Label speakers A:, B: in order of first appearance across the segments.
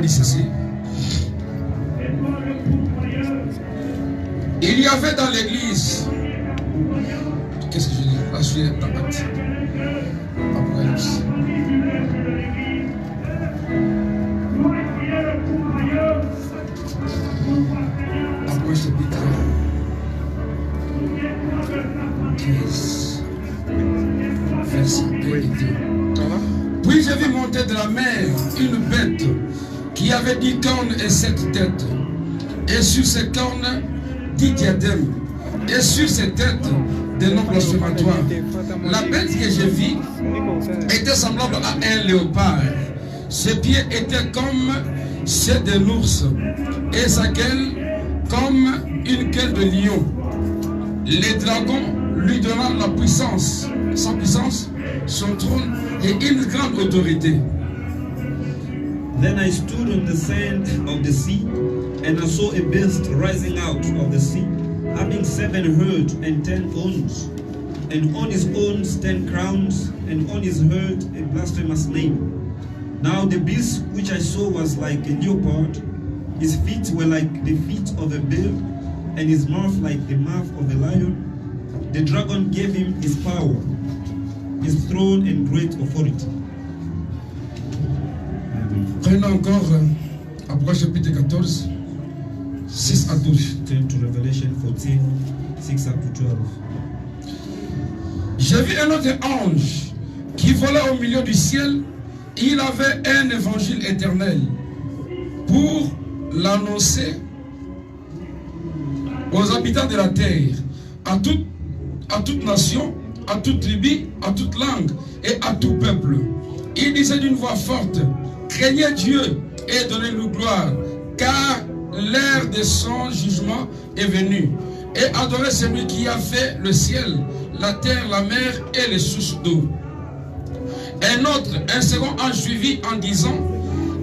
A: dit ceci. Il y avait dans l'église, qu'est-ce que je dis? Là, je suis dans Acte. Apocalypse. Apocalypse chapitre 15, verset 1 et 2. Puis j'ai vu monter de la mer une bête qui avait 10 cornes et 7 têtes, et sur ses cornes 10 diadèmes, et sur ses têtes des noms blasphématoires. La bête que j'ai vue était semblable à un léopard. Ses pieds étaient comme ceux d'un ours, et sa gueule comme une gueule de lion. Les dragons lui donnant la puissance, sans puissance, son trône et une grande autorité.
B: Then I stood on the sand of the sea, and I saw a beast rising out of the sea, having 7 heads and 10 horns, and on his horns 10 crowns, and on his head a blasphemous name. Now the beast which I saw was like a leopard, his feet were like the feet of a bear, and his mouth like the mouth of a lion. The dragon gave him his power, his throne and great authority.
A: Prenons encore Apocalypse chapitre 14, 6 à 12.
B: Turn to Revelation 14, 6 up to 12.
A: J'ai vu un autre ange qui volait au milieu du ciel. Il avait un évangile éternel pour l'annoncer aux habitants de la terre, à toute nation, à toute tribu, à toute langue et à tout peuple. Il disait d'une voix forte: craignez Dieu et donnez-lui gloire, car l'heure de son jugement est venue. Et adorez celui qui a fait le ciel, la terre, la mer et les sources d'eau. Un second ange suivit en disant: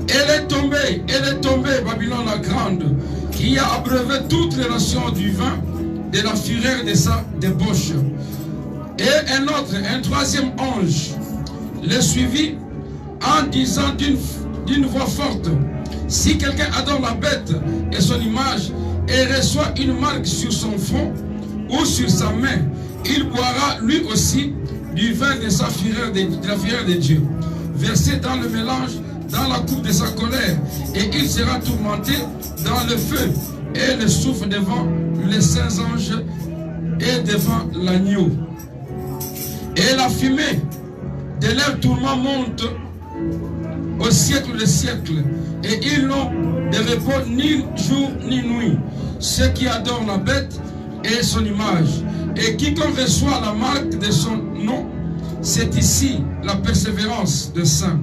A: elle est tombée, Babylone la grande, qui a abreuvé toutes les nations du vin de la fureur de sa débauche. Et un troisième ange le suivit en disant d'une voix forte: si quelqu'un adore la bête et son image et reçoit une marque sur son front ou sur sa main, il boira lui aussi du vin de sa fureur, de la fureur de Dieu, versé dans le mélange, dans la coupe de sa colère, et il sera tourmenté dans le feu et le souffle devant les saints anges et devant l'agneau. Et la fumée de leur tourment monte au siècle des siècles, et ils n'ont de repos ni jour ni nuit, ceux qui adorent la bête et son image. Et quiconque reçoit la marque de son nom, c'est ici la persévérance des saints,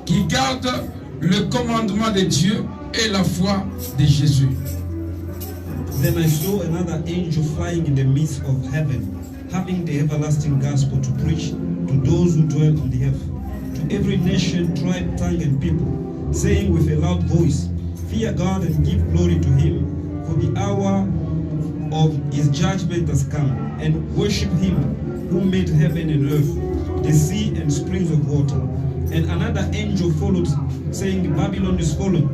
A: qui gardent le commandement de Dieu et la foi de Jésus.
B: Then I saw another angel flying in the midst of heaven, having the everlasting gospel to preach to those who dwell on the earth, to every nation, tribe, tongue, and people, saying with a loud voice, fear God and give glory to him, for the hour of his judgment has come, and worship him who made heaven and earth, the sea and springs of water. And another angel followed, saying, Babylon is fallen,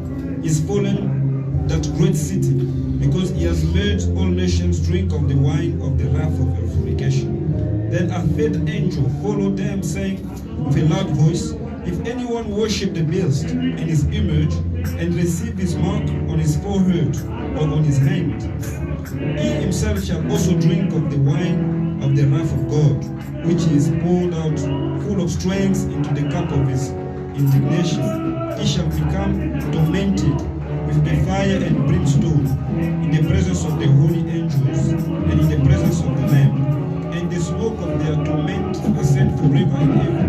B: that great city, because he has made all nations drink of the wine of the wrath of her fornication. Then a third angel followed them, saying with a loud voice, if anyone worship the beast and his image, and receive his mark on his forehead or on his hand, he himself shall also drink of the wine of the wrath of God, which is poured out full of strength into the cup of his indignation. He shall become tormented with the fire and brimstone in the presence of the holy angels and in the presence of the Lamb. And the smoke of their torment ascend forever and ever,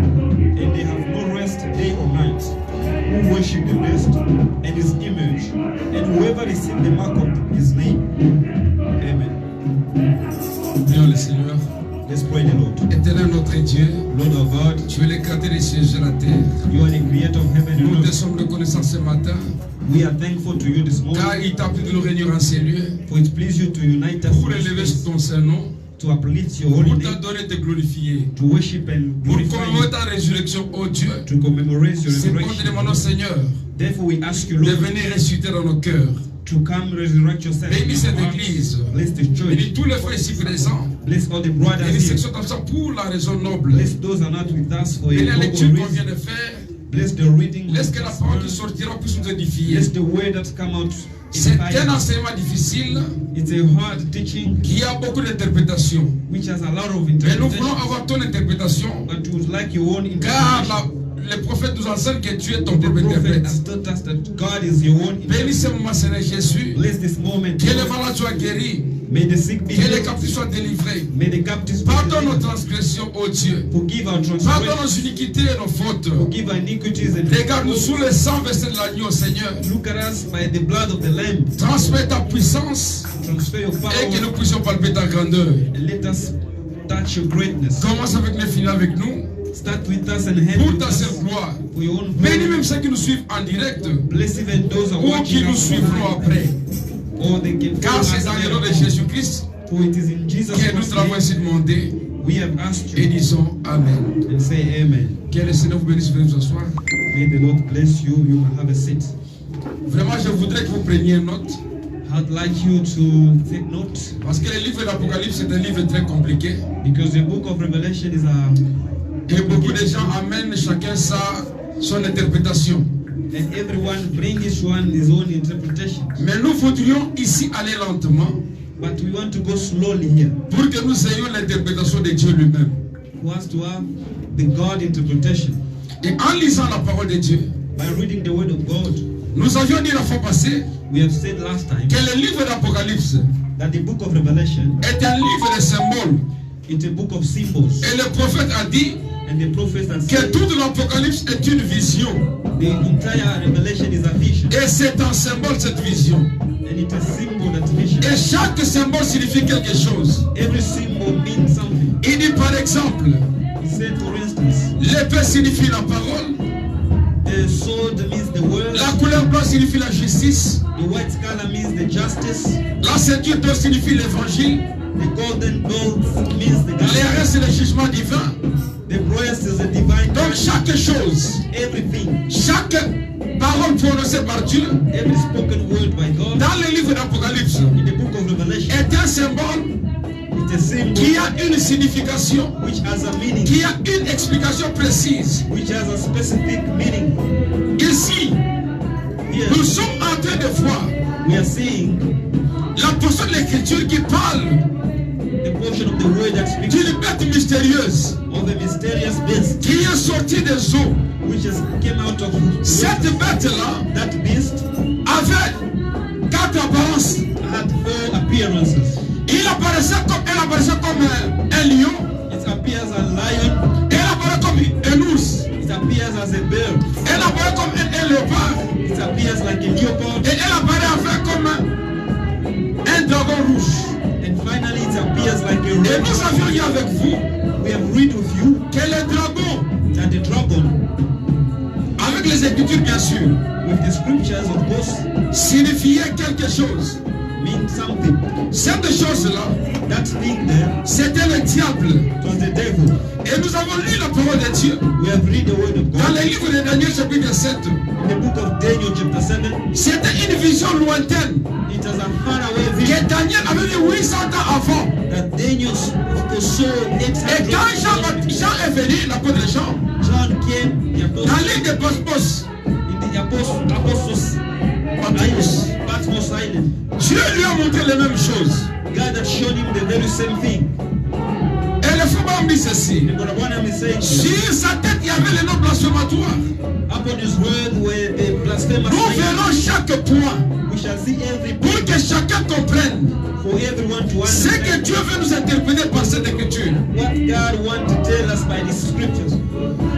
B: and they have no rest day or night, who worship the beast and his image, and whoever receives the mark of his name. Amen.
A: Prions le Seigneur.
B: Let's pray the Lord.
A: Éternel notre Dieu,
B: Lord of God,
A: tu es le créateur des cieux et de la terre.
B: you are the creator of heaven and
A: Nous te
B: earth.
A: sommes reconnaissants ce matin,
B: We are thankful to you this morning,
A: car il t'a plu de nous réunir en ces lieux
B: for it pleased you to unite us
A: pour élever ton Saint-Nom,
B: to uplift your holy
A: pour
B: name,
A: t'adorer et te glorifier,
B: to worship and
A: pour
B: glorify
A: commémorer
B: you,
A: ta résurrection, oh Dieu.
B: to commemorate your
A: C'est pourquoi nous
B: resurrection.
A: demandons, Seigneur,
B: Therefore, we ask you,
A: de
B: Lord,
A: venir ressusciter dans nos cœurs.
B: to come resurrect yourself. in
A: Bénis
B: our
A: cette
B: hearts.
A: église.
B: Bless the church.
A: Bénis tous les frères ici présents.
B: Bless all the brothers
A: Bénis ceux
B: here.
A: qui sont absents pour la raison noble.
B: Bless those who are not with us for a
A: Bénis la
B: noble
A: lecture qu'on vient
B: reason.
A: de faire.
B: Bless the reading.
A: Laisse que la parole qui sortira puisse nous édifier.
B: Bless the word that come out.
A: C'est un
B: Inspire.
A: enseignement difficile
B: It's a hard teaching
A: qui a beaucoup d'interprétations.
B: which has a lot of
A: Mais nous voulons
B: interpretation.
A: avoir ton interprétation.
B: But we would like your own
A: Car
B: interpretation.
A: les prophètes nous enseignent que tu es ton
B: The
A: propre
B: prophet
A: interprète.
B: has taught us that God is your own
A: Bénis
B: interpreter.
A: ce moment, Seigneur Jésus.
B: Bless this moment.
A: Que les malades soient guéris.
B: May the sick be
A: Que les
B: healed.
A: captifs soient délivrés.
B: May the captives be
A: Pardonne nos
B: delivered.
A: transgressions, ô Dieu.
B: Forgive our
A: Pardonne
B: transgressions.
A: nos iniquités et nos fautes.
B: Forgive our iniquities and
A: Regarde-nous sous le sang versé de l'agneau, Seigneur.
B: look at us by the blood of the Lamb.
A: Transmets ta puissance
B: Transfer your power
A: et que nous puissions palper ta grandeur.
B: and let us touch your greatness.
A: Commence avec nous, finis avec nous.
B: Start with us and help
A: Pour
B: with
A: ta
B: us
A: seule gloire.
B: for your own
A: Bénis
B: glory.
A: même ceux qui nous suivent en direct
B: Bless even those who are
A: ou
B: watching
A: qui nous
B: us
A: suivront
B: online,
A: après.
B: or they can follow
A: Car c'est
B: us
A: dans le nom de
B: later.
A: Jésus-Christ
B: For it is in Jesus'
A: que nous
B: name
A: t'avons ainsi demandé
B: we have asked
A: et
B: you,
A: disons Amen.
B: and say amen.
A: Que le Seigneur vous bénisse, veuillez vous asseoir.
B: May the Lord bless you. You may have a seat.
A: Vraiment, je voudrais que vous preniez note
B: I'd like you to take note
A: parce que le livre d'Apocalypse c'est un livre très compliqué
B: because the book of Revelation is a
A: et beaucoup de gens amènent chacun son interprétation.
B: and everyone bring each one his own interpretation.
A: Mais nous voudrions ici aller lentement
B: But we want to go slowly here
A: pour que nous ayons l'interprétation de Dieu lui-même.
B: for us to have the God interpretation.
A: Et en lisant la parole de Dieu,
B: By reading the word of God,
A: nous avions dit la fois passée
B: we have said last time
A: que le livre d'Apocalypse
B: that the book of Revelation
A: est un livre de symboles.
B: is a book of symbols.
A: Et le prophète a dit
B: And the prophets have
A: que
B: said
A: toute l'Apocalypse est une vision.
B: the entire Revelation is a vision.
A: Et c'est un symbole cette vision.
B: And it's a symbol, that vision.
A: Et chaque symbole signifie quelque chose.
B: Every symbol means something.
A: Il dit par exemple,
B: He said, for instance,
A: l'épée signifie la parole,
B: the sword means the word,
A: la couleur blanche signifie la justice,
B: the white color means the justice,
A: la ceinture d'or signifie l'évangile,
B: the golden gold means the
A: les
B: gospel,
A: restes c'est le jugement divin.
B: the breast is a divine
A: Donc chaque chose,
B: everything,
A: chaque parole prononcée par Dieu
B: every spoken word by God
A: dans le livre d'Apocalypse
B: in the book of Revelation,
A: est un symbole
B: it's a symbol
A: qui a une signification,
B: which has a meaning,
A: qui a une explication précise.
B: which has a specific meaning.
A: Ici,
B: Here
A: nous sommes en train de voir
B: we are seeing
A: la portion de l'écriture qui parle
B: the portion of the word that speaks
A: d'une bête mystérieuse
B: of a mysterious beast
A: qui est sortie des eaux.
B: which has came out of
A: Cette bête-là
B: that beast
A: avait quatre apparences.
B: had four appearances.
A: Elle apparaissait comme un lion,
B: It appears as a lion,
A: elle apparaît comme un ours,
B: it appears as a bear,
A: elle apparaît comme un léopard
B: it appears like a leopard,
A: et elle apparaît enfin comme un dragon rouge.
B: and finally it appears like a
A: Et
B: red
A: nous avions dit
B: dragon.
A: avec vous
B: We have read with you
A: que le dragon,
B: that the dragon,
A: avec les écritures bien sûr,
B: with the scriptures of course,
A: signifiait quelque chose.
B: means something.
A: Cette chose-là,
B: That thing there,
A: c'était le diable.
B: it was the devil.
A: Et nous avons lu la parole de Dieu
B: We have read the word of
A: dans
B: God
A: le livre de Daniel chapitre 7.
B: in the book of Daniel chapter 7.
A: C'était une vision lointaine
B: It was a faraway
A: que
B: vision
A: Daniel avait vu 800 ans avant.
B: that Daniel saw
A: Et
B: 800
A: quand Jean est venu, l'apôtre Jean,
B: John came, the
A: dans
B: apostle,
A: l'île de Patmos,
B: in the apostles
A: Patmos,
B: Patmos Island,
A: Dieu lui a montré les mêmes choses.
B: God had shown him the very same thing.
A: Et le frère dit ceci.
B: And God one of them is saying,
A: Sur sa tête, il y avait les noms blasphématoires.
B: upon his word where the blasphemous
A: Nous
B: saying,
A: verrons chaque point
B: we shall see every
A: pour
B: point
A: que chacun comprenne
B: for everyone to
A: ce que
B: understand
A: Dieu veut nous interpréter par cette écriture.
B: what God wants to tell us by these scriptures.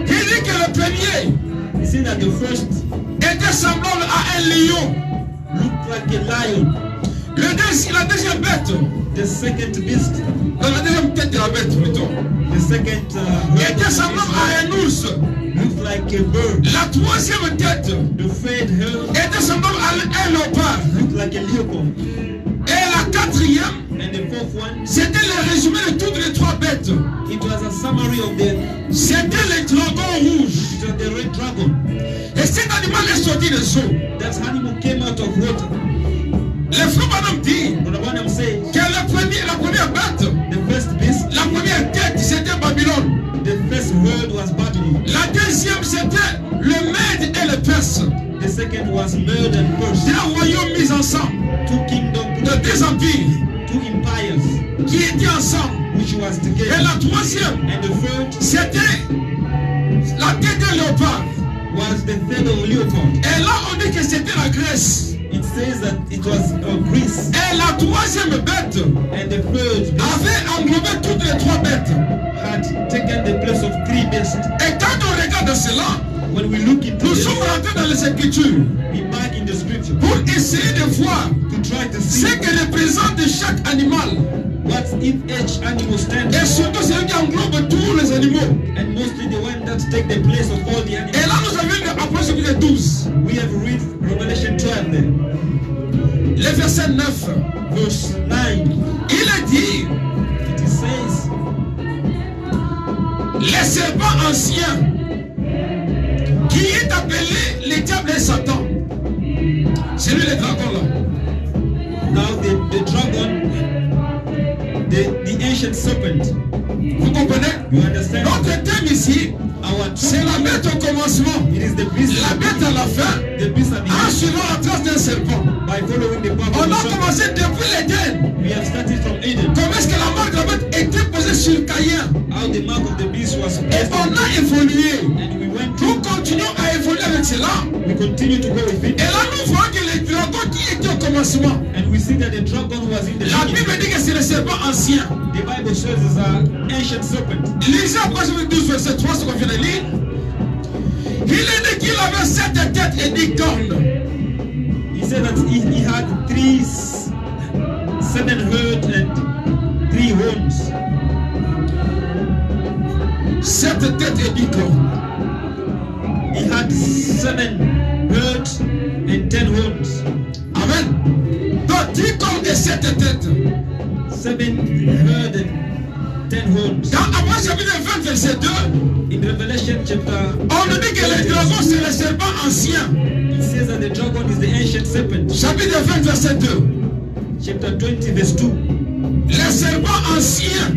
A: Il dit que le premier
B: He said that the first
A: était semblable à un lion.
B: looked like a lion,
A: La deuxième bête,
B: the second beast,
A: dans la deuxième tête de la bête plutôt,
B: the second
A: était semblable à un ours.
B: looked like a bird,
A: La troisième tête
B: the third hell
A: était semblable à un léopard.
B: looked like a leopard,
A: Et la quatrième,
B: and the fourth one,
A: c'était le résumé de bête.
B: It was a summary of the,
A: C'était le dragon rouge.
B: it was the red dragon.
A: Et cet animal est sorti des eaux.
B: That animal came out of water.
A: Le frère Branham dit
B: Brother Branham says,
A: que la première bête,
B: the first beast,
A: la première tête, c'était Babylone.
B: the first word was Babylon.
A: La deuxième, c'était le Mède et le Perse.
B: The second was Merd and Perse.
A: Deux royaumes mis ensemble,
B: Two kingdoms,
A: de deux empires
B: two empires,
A: qui étaient ensemble.
B: which was
A: Et
B: together.
A: la troisième,
B: And the third
A: c'était la tête de léopard.
B: was the third of leopard.
A: Et là, on dit que c'était la Grèce.
B: It says that it was Greece.
A: Et la troisième bête
B: And the third beast
A: avait englobé toutes les trois bêtes.
B: had taken the place of three beasts.
A: Et quand on regarde cela,
B: When we look into
A: nous
B: this,
A: sommes rentrés dans les Écritures
B: be back in the scripture
A: pour essayer de voir
B: to try to
A: ce
B: see
A: que représente chaque animal.
B: what each animal stands
A: Et
B: for,
A: surtout celui qui englobe tous les animaux.
B: and mostly the one that take the place of all the
A: Et
B: animals.
A: là, nous avons lu après chapitre 12,
B: We have read Revelation 12 there,
A: le verset 9.
B: verse 9.
A: Il est dit,
B: It says,
A: les serpents anciens, qui est appelé le diable et Satan. C'est lui le dragon là.
B: now the dragon, the ancient serpent.
A: Vous comprenez?
B: You understand?
A: Notre thème ici,
B: Our
A: c'est la bête au commencement,
B: it is the beast,
A: la bête à la fin,
B: the beast at the
A: en
B: end,
A: suivant la trace d'un serpent.
B: by following the path
A: On
B: of the
A: a
B: serpent.
A: commencé depuis l'Éden.
B: We have started from Eden,
A: Comment est-ce que la marque de la bête était posée sur Caïn?
B: how the mark of the beast was
A: Et
B: placed,
A: on a évolué.
B: and we went
A: Nous
B: through,
A: continuons à évoluer avec cela.
B: we continue to go with
A: Et
B: it,
A: là, nous voyons que le dragon qui était au commencement,
B: and we see that the dragon was in the
A: la
B: beginning.
A: Bible dit que c'est le serpent ancien.
B: The Bible says it's an ancient serpent.
A: Lisez après chapitre 12, verset 3, ce qu'on vient de lire. Il est dit qu'il avait 7 têtes et 10 cornes.
B: He said that he had seven head and 3 horns.
A: 7 têtes et 10 cornes.
B: He had 7 head and 10 horns.
A: Amen. Donc 10 cornes et 7 têtes.
B: 7 head and 10 horns.
A: Dans après chapitre 20, verset 2,
B: In Revelation chapter,
A: on nous dit que le dragon c'est le serpent ancien.
B: it says that the dragon is the ancient serpent.
A: Chapitre 20, verset 2.
B: Chapter 20 verse 2.
A: Le serpent ancien,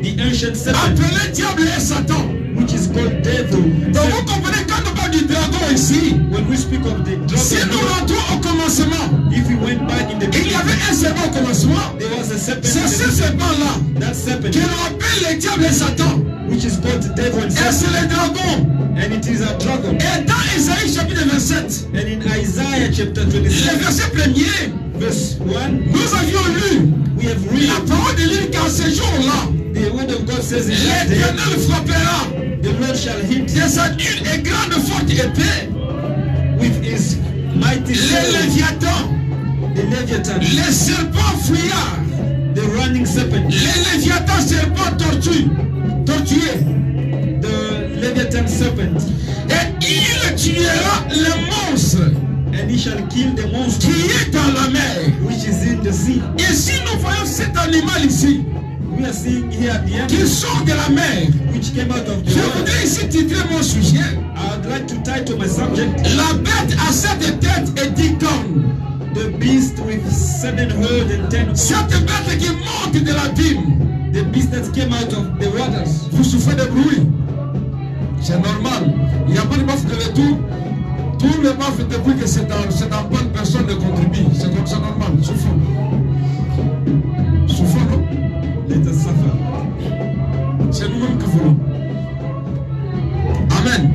B: The ancient serpent,
A: appelé diable et Satan.
B: which is called devil.
A: Donc vous comprenez quand on parle du dragon ici,
B: When we speak of the
A: si nous
B: dragon,
A: rentrons au commencement,
B: if we went back in the
A: il y
B: beginning,
A: avait un serpent au commencement.
B: there was a serpent.
A: C'est
B: in the
A: ce
B: beginning.
A: serpent-là
B: That serpent,
A: qui rappelle le diable et Satan.
B: which is called the devil and
A: Et
B: serpent,
A: c'est le dragon.
B: and it is a dragon.
A: Et dans Isaïe chapitre 27,
B: And in Isaiah chapter
A: le
B: 27,
A: verset premier,
B: verse 1,
A: nous avions lu
B: we have
A: la
B: read
A: parole de lui qu'en ce jour-là,
B: the word of God says in that day,
A: l'Éternel frappera
B: the Lord shall hit
A: de sa une et grande forte épée
B: with his mighty
A: les
B: sword,
A: Léviathans,
B: the Leviathan,
A: les serpents fuyards,
B: the running serpent,
A: les Léviathans serpents tortués,
B: the Leviathan serpent,
A: et il tuera le monstre
B: and he shall kill the monster
A: qui est dans la mer.
B: which is in the sea.
A: Ici, nous voyons cet animal ici
B: We are seeing here the
A: qui
B: animal
A: sort de la mer.
B: which came out of the
A: Je
B: water.
A: voudrais ici titrer mon sujet.
B: I would like to title my subject,
A: La bête à 7 têtes et 10 cornes.
B: The Beast with 7 head and 10 horns.
A: Cette bête qui monte de l'abîme.
B: The beast that came out of the waters.
A: Vous souffrez de bruit. C'est normal. Il n'y a pas de baffes de retour. Tout le baffes depuis que c'est en bonne personne ne contribue. C'est comme ça normal. Souffrons. Souffrons, non?
B: Let us suffer.
A: C'est nous-mêmes que voulons. Amen.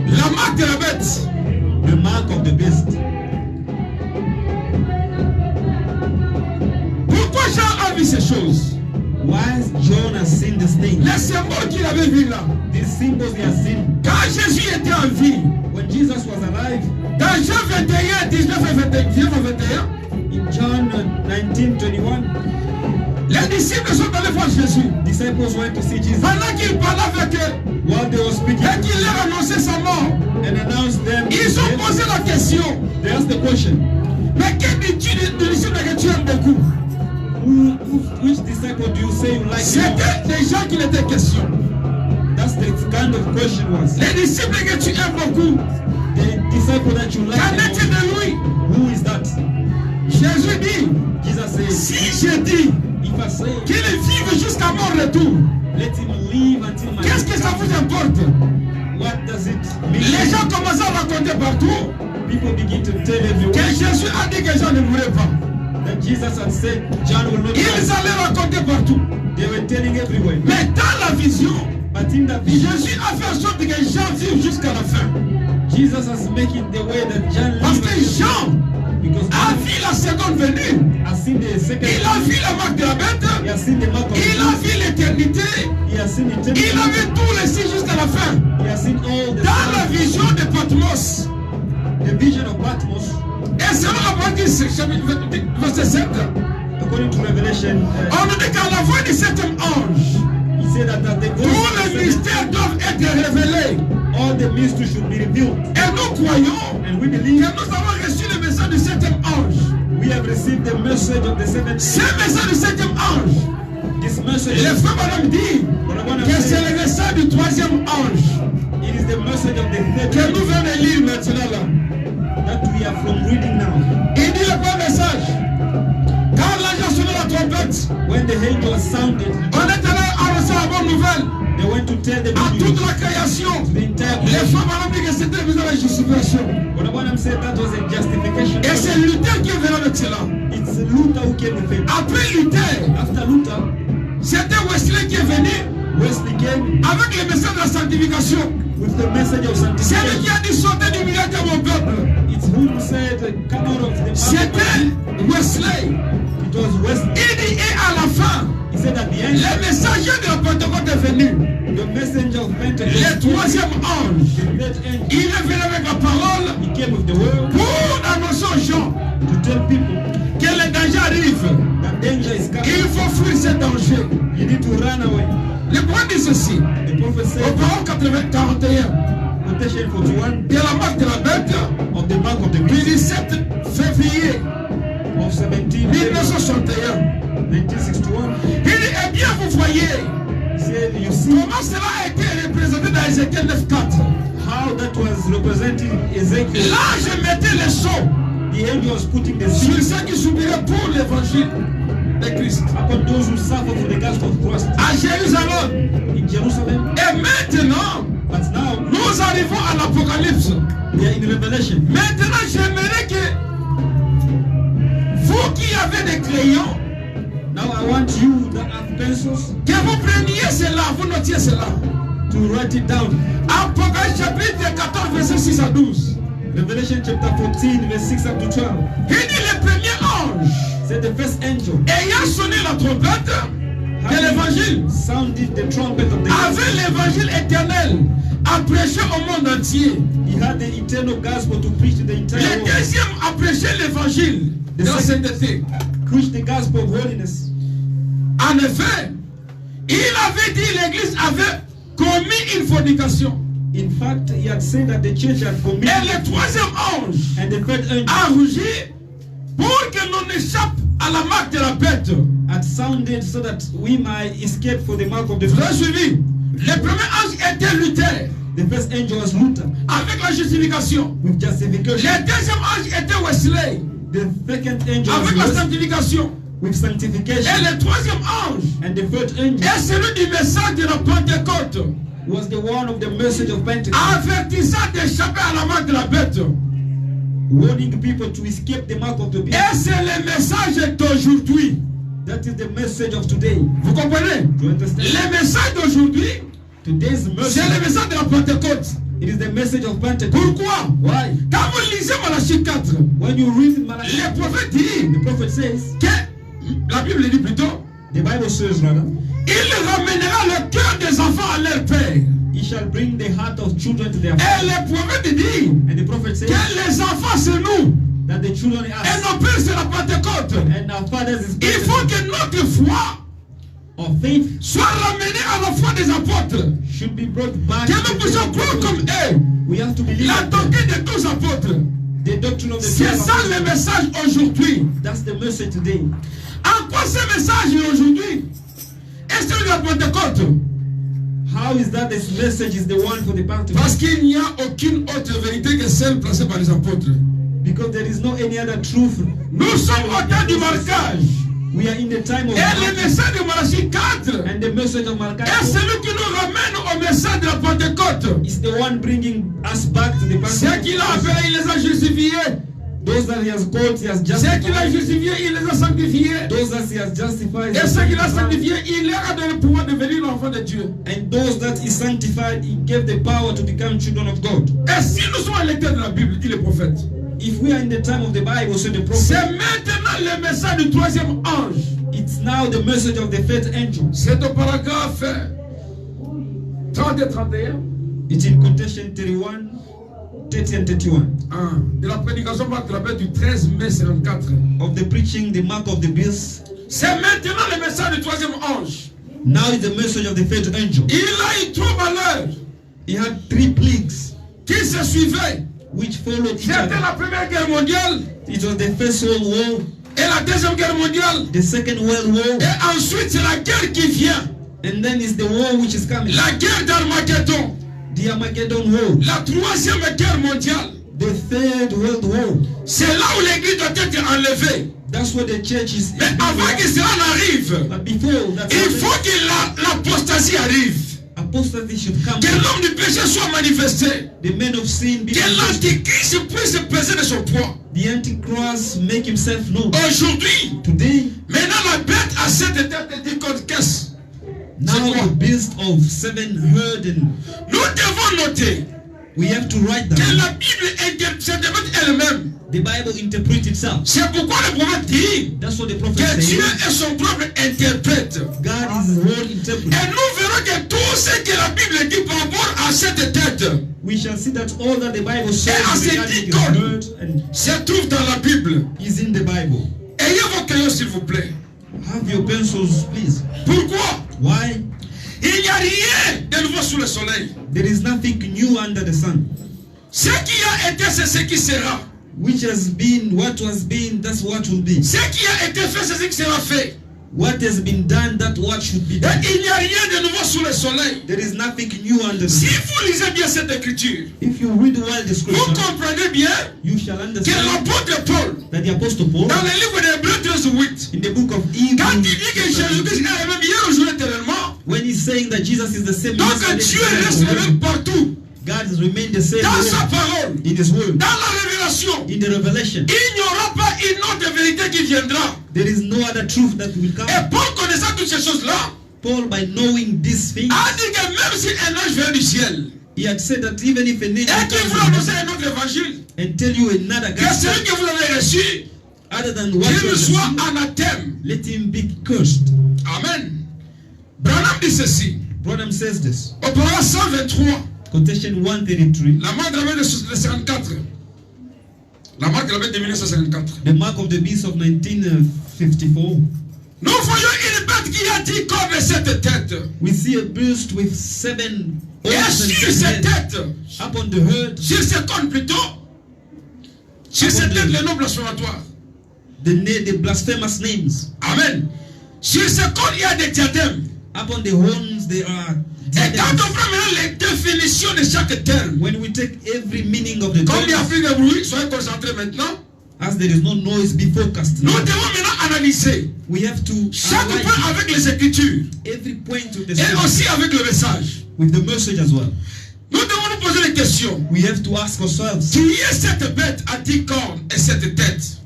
A: La marque de la bête.
B: The mark of the beast.
A: Pourquoi Jean a vu ces choses?
B: Why John has seen this thing?
A: Les symboles qu'il avait vus là.
B: These symbols he has seen.
A: Quand Jésus était en vie,
B: When Jesus was alive,
A: dans Jean 21, 19 et 21,
B: in John 19:21,
A: les disciples sont allés voir Jésus.
B: disciples went to see Jesus.
A: Pendant qu'il parlait avec eux
B: While they were speaking
A: et qu'il leur annonçait sa mort,
B: and announced them,
A: ils ont posé la question.
B: they asked the question,
A: Mais que dis-tu du disciple que tu aimes
B: people do you say you like?
A: C'était des gens qui étaient question.
B: That's the kind of question was.
A: Les disciples que tu aimes beaucoup,
B: The disciple that you like.
A: qu'en est-il de lui?
B: Who is that?
A: Jésus dit,
B: Jesus says,
A: si je dis
B: if I say,
A: qu'il vive jusqu'à mon retour,
B: let him live until my
A: qu'est-ce que ça vous importe?
B: What does it mean?
A: Les gens commencent à raconter partout
B: People begin to tell everyone
A: que Jésus a dit que les gens ne mourraient pas.
B: that Jesus had said John will not
A: Ils
B: die.
A: allaient raconter partout.
B: They were telling everywhere.
A: Mais dans la vision,
B: But in the vision,
A: Jésus a fait en sorte que les gens vivent jusqu'à la fin.
B: Jesus has making the way that John
A: Parce
B: lived
A: que Jean
B: because
A: a vu la seconde venue.
B: has seen the second.
A: Il a vu la marque de la bête.
B: He has seen the mark of
A: Il a vu l'éternité.
B: He has seen eternity.
A: Il a vu tous les signes jusqu'à la fin.
B: He has seen all the
A: Dans la
B: signs.
A: vision de Patmos.
B: The vision of Patmos,
A: Et selon Apocalypse chapitre verset 7,
B: according to Revelation,
A: on nous dit qu'à la voix du septième ange,
B: he said that at the
A: tous
B: voice of
A: les
B: the seventh,
A: mystères doivent être révélés.
B: all the mysteries should be revealed.
A: Et nous croyons
B: And we
A: que
B: believe
A: nous avons reçu le message du septième ange.
B: we have received the message of the seventh.
A: Ce message du septième ange,
B: This message,
A: les frères madame dit
B: but I want to
A: que c'est
B: say,
A: le message du troisième ange
B: it is the message of the
A: que
B: third
A: nous venons de lire maintenant là.
B: that we are from reading now.
A: Il dit le premier message. Quand l'ange a sonné la trompette,
B: When the angel sounded,
A: on est allé annoncer la bonne nouvelle
B: they went to tell the
A: à
B: good
A: toute
B: news
A: la création.
B: to the entire
A: Les
B: creation.
A: frères madame dit que c'était le message de la justification.
B: But I want to say that was a justification.
A: Et c'est Luther qui est venu avec cela.
B: It's Luther who came with it.
A: Après Luther,
B: After Luther,
A: c'était Wesley qui est venu
B: Wesley came
A: avec le message de la sanctification.
B: with the message of
A: C'est lui
B: sanctification.
A: qui a dit sortez du milieu de mon peuple.
B: It's who said, come out of the
A: C'était Wesley.
B: It was Wesley.
A: Il dit et à la fin,
B: He said at the end,
A: le messager de la Pentecôte est venu.
B: the messenger of
A: Le
B: Pentecost,
A: troisième ange,
B: the third angel,
A: il est venu avec la parole
B: he came with the word
A: pour annoncer aux gens
B: to tell people
A: que le danger arrive.
B: that danger is coming.
A: Il faut fuir ce danger.
B: You need to run away.
A: Le point dit ceci.
B: The prophet
A: Au
B: said,
A: parole 41
B: quotation 41
A: de la marque de la bête
B: of the mark of the
A: du
B: beast
A: 17 février
B: of 17
A: 1961.
B: 1961.
A: Il dit, eh bien vous voyez
B: He said, you see
A: comment cela a été représenté dans Ézéchiel 9.4.
B: how that was representing Ezekiel.
A: Là, je mettais le sceau
B: The angel was putting the
A: sur
B: seal
A: ceux qui s'oublieraient pour l'évangile de Christ.
B: upon those who suffer for the gospel of Christ
A: À Jérusalem.
B: in Jerusalem.
A: Et maintenant,
B: But now
A: nous arrivons à l'Apocalypse.
B: they are in Revelation.
A: Maintenant, j'aimerais que vous qui avez des crayons,
B: Now I want you that have pencils
A: que vous preniez cela, vous notiez cela.
B: to write it down.
A: Apocalypse chapitre 14, verset 6 à 12.
B: Revelation chapter 14, verse 6 up to 12.
A: Il dit le premier ange,
B: Said the first angel
A: ayant sonné la trompette de l'évangile,
B: sounded the trumpet of the
A: avait l'évangile éternel à prêcher au monde entier.
B: He had the eternal gospel to preach to the entire
A: Le
B: world.
A: deuxième a prêché l'évangile de la sainteté.
B: Preach the gospel of holiness.
A: En effet, il avait dit l'église avait commis une fornication.
B: In fact, he had said that the church had
A: Et
B: committed,
A: le troisième ange
B: and the third angel
A: a rougi pour que l'on échappe à la marque de la bête.
B: had sounded so that we might escape for the mark of the
A: Vous avez
B: flesh.
A: suivi? Le premier ange était Luther
B: The first angel was Luther
A: avec la justification.
B: with justification.
A: Le deuxième ange était Wesley
B: The second angel
A: avec la
B: was
A: sanctification.
B: with
A: Et
B: sanctification.
A: le troisième ange
B: And the third angel
A: est celui du message de la Pentecôte,
B: was the one of the message of Pentecost,
A: avertissant d'échapper à la marque de la bête.
B: warning people to escape the mark of the beast.
A: Et c'est le message d'aujourd'hui.
B: That is the message of today.
A: Vous comprenez?
B: Do you understand?
A: Le message d'aujourd'hui,
B: Today's
A: c'est
B: message,
A: le message de la Pentecôte.
B: it is the message of Pentecost.
A: Pourquoi?
B: Why?
A: Quand vous lisez Malachie 4,
B: When you read Malachi,
A: le prophète dit
B: the prophet says,
A: que, la Bible dit plutôt,
B: the Bible says rather,
A: il ramènera le cœur des enfants à leur père.
B: he shall bring the heart of children to their
A: Et
B: father.
A: le prophète dit
B: And the prophet says
A: que les enfants c'est nous
B: that the children
A: et
B: are
A: nos pères c'est la Pentecôte.
B: and our fathers is
A: Il faut que notre foi
B: of faith
A: soit ramenée à la foi des apôtres.
B: should be brought back.
A: Que nous puissions croire comme eux.
B: We have to believe
A: La
B: that
A: doctrine des 12 apôtres.
B: the doctrine of the
A: C'est
B: 12
A: ça le
B: apostles.
A: message aujourd'hui.
B: That's the message today.
A: En quoi ce message est aujourd'hui? est celui de la Pentecôte?
B: How is that this message is the one for the
A: Parce
B: Pentecost?
A: qu'il n'y a aucune autre vérité que celle placée par les apôtres.
B: Because there is no any other truth.
A: Nous sommes au temps du marquage.
B: We are in the time of
A: Et le message de Malachie 4
B: and the message of Malachi
A: est celui qui nous ramène au message de la Pentecôte.
B: is the one bringing us back to the
A: Ceux qu'il a
B: Pentecost.
A: appelés, il les a justifiés.
B: Those that he has called, he has
A: Ceux qu'il a
B: justified.
A: justifiés, il les a sanctifiés.
B: Those that he has justified,
A: Et ceux qu'il a sanctifiés, il leur a donné le pouvoir de devenir l'enfant de Dieu.
B: and those that he sanctified, he gave the power to become children of God.
A: Et si nous sommes à l'état de la Bible, dit le prophète,
B: If we are in the time of the Bible, so the
A: c'est
B: prophet,
A: maintenant le message du troisième ange.
B: it's now the message of the third angel.
A: C'est au paragraphe 30 et 31
B: It's in quotation 31, 30 and 31
A: de la prédication par Clapet du 13 mai 54.
B: of the preaching, the mark of the beast.
A: C'est maintenant le message du troisième ange.
B: Now is the message of the third angel.
A: Il a eu trois malheurs
B: He had three plagues
A: qui se suivaient.
B: which followed each
A: C'était
B: other.
A: la première guerre mondiale
B: It was the first World War,
A: et la deuxième guerre mondiale.
B: the second World War,
A: Et ensuite, c'est la guerre qui vient.
B: and then is the war which is coming,
A: La guerre d'Armageddon.
B: the Armageddon War,
A: La troisième guerre mondiale.
B: the third World War.
A: C'est là où l'église doit être enlevée.
B: That's where the church is.
A: Mais avant que cela n'arrive,
B: But before that,
A: il faut que l'apostasie arrive.
B: apostasy should come.
A: Que l'homme du péché soit manifesté.
B: The men of sin be
A: Que
B: manifested.
A: l'antichrist puisse peser de son poids.
B: The Antichrist make himself known.
A: Aujourd'hui,
B: Today,
A: maintenant la bête à cette tête dit contre qu'est-ce?
B: now the beast of seven heard, and
A: Nous devons noter
B: we have to write
A: que
B: down.
A: la Bible s'interprète elle-même.
B: The Bible interprets itself.
A: C'est pourquoi le prophète dit
B: That's what the prophet
A: que Dieu
B: says.
A: est son propre interprète.
B: God is his own interpreter.
A: Et nous verrons que tout ce que la Bible dit par rapport à cette tête
B: We shall see that all that the Bible says
A: à ces
B: regarding
A: dix
B: his
A: codes
B: word and
A: se trouve dans la Bible.
B: is in the Bible.
A: Ayez vos crayons s'il vous plaît.
B: Have your pencils, please.
A: Pourquoi?
B: Why?
A: Il n'y a rien de nouveau sous le soleil.
B: There is nothing new under the sun.
A: Ce qui a été, c'est ce qui sera.
B: Which has been, what has been, that's what will be.
A: Ce qui a été fait, c'est ce qui sera fait.
B: What has been done, that's what should be
A: Et
B: done.
A: il n'y a rien de nouveau sous le soleil.
B: There is nothing new under the
A: Si
B: sun.
A: vous lisez bien cette écriture,
B: If you read well the
A: vous
B: scripture,
A: comprenez bien
B: you shall
A: que
B: understand
A: l'apôtre Paul,
B: that the Apostle Paul,
A: dans le livre d'Hébreux 13:8,
B: in the book of
A: quand il dit que
B: Hebrews,
A: Jésus-Christ est le même hier, aujourd'hui, éternellement,
B: when he's saying that Jesus is the same,
A: donc
B: yesterday,
A: Dieu
B: today,
A: reste le
B: and
A: même
B: forever,
A: partout,
B: God has remained the same
A: dans sa
B: alone,
A: parole,
B: in his word,
A: dans la révélation.
B: in the revelation.
A: Il n'y aura pas une autre vérité qui viendra.
B: There is no other truth that will come.
A: Et Paul, connaissant toutes ces choses-là,
B: Paul, by knowing these things,
A: a dit que même si un ange vient du ciel
B: he had said that even if a
A: et
B: nature
A: qu'il vous
B: comes
A: annonce un autre évangile,
B: and tell you another
A: que
B: gospel
A: celui que vous avez reçu,
B: other than what you
A: qu'il
B: have
A: soit
B: received,
A: anathème.
B: let him be cursed.
A: Amen. Branham dit ceci.
B: Branham says this.
A: Au paragraphe 123,
B: Quotation 133.
A: la marque de la bête de 54. La marque de la bête de 1954.
B: The mark of the beast of 1954.
A: Nous voyons une bête qui a 10 cornes et 7 têtes.
B: We see a beast with 7
A: Et
B: horns and
A: sur
B: 10
A: ces
B: heads.
A: têtes,
B: Up on the herd,
A: sur ces cornes plutôt, sur ces têtes, les noms blasphématoires.
B: the blasphemous names.
A: Amen. Sur ces cornes, il y a des diadèmes.
B: Up on the horns, there are
A: Et quand
B: diadems.
A: on prend maintenant les définitions de chaque terme,
B: When we take every meaning of the
A: comme il n'y a
B: terms,
A: plus de bruit, soyez concentrés maintenant.
B: as there is no noise, be focused.
A: Nous devons maintenant analyser
B: We have to
A: chaque
B: analyze
A: point avec les Écritures
B: every point of the
A: et
B: scripture
A: aussi avec le message.
B: with the message as well.
A: Nous devons nous poser des questions.
B: We have to ask ourselves,
A: Qui est cette bête à 10 cornes et 7 têtes?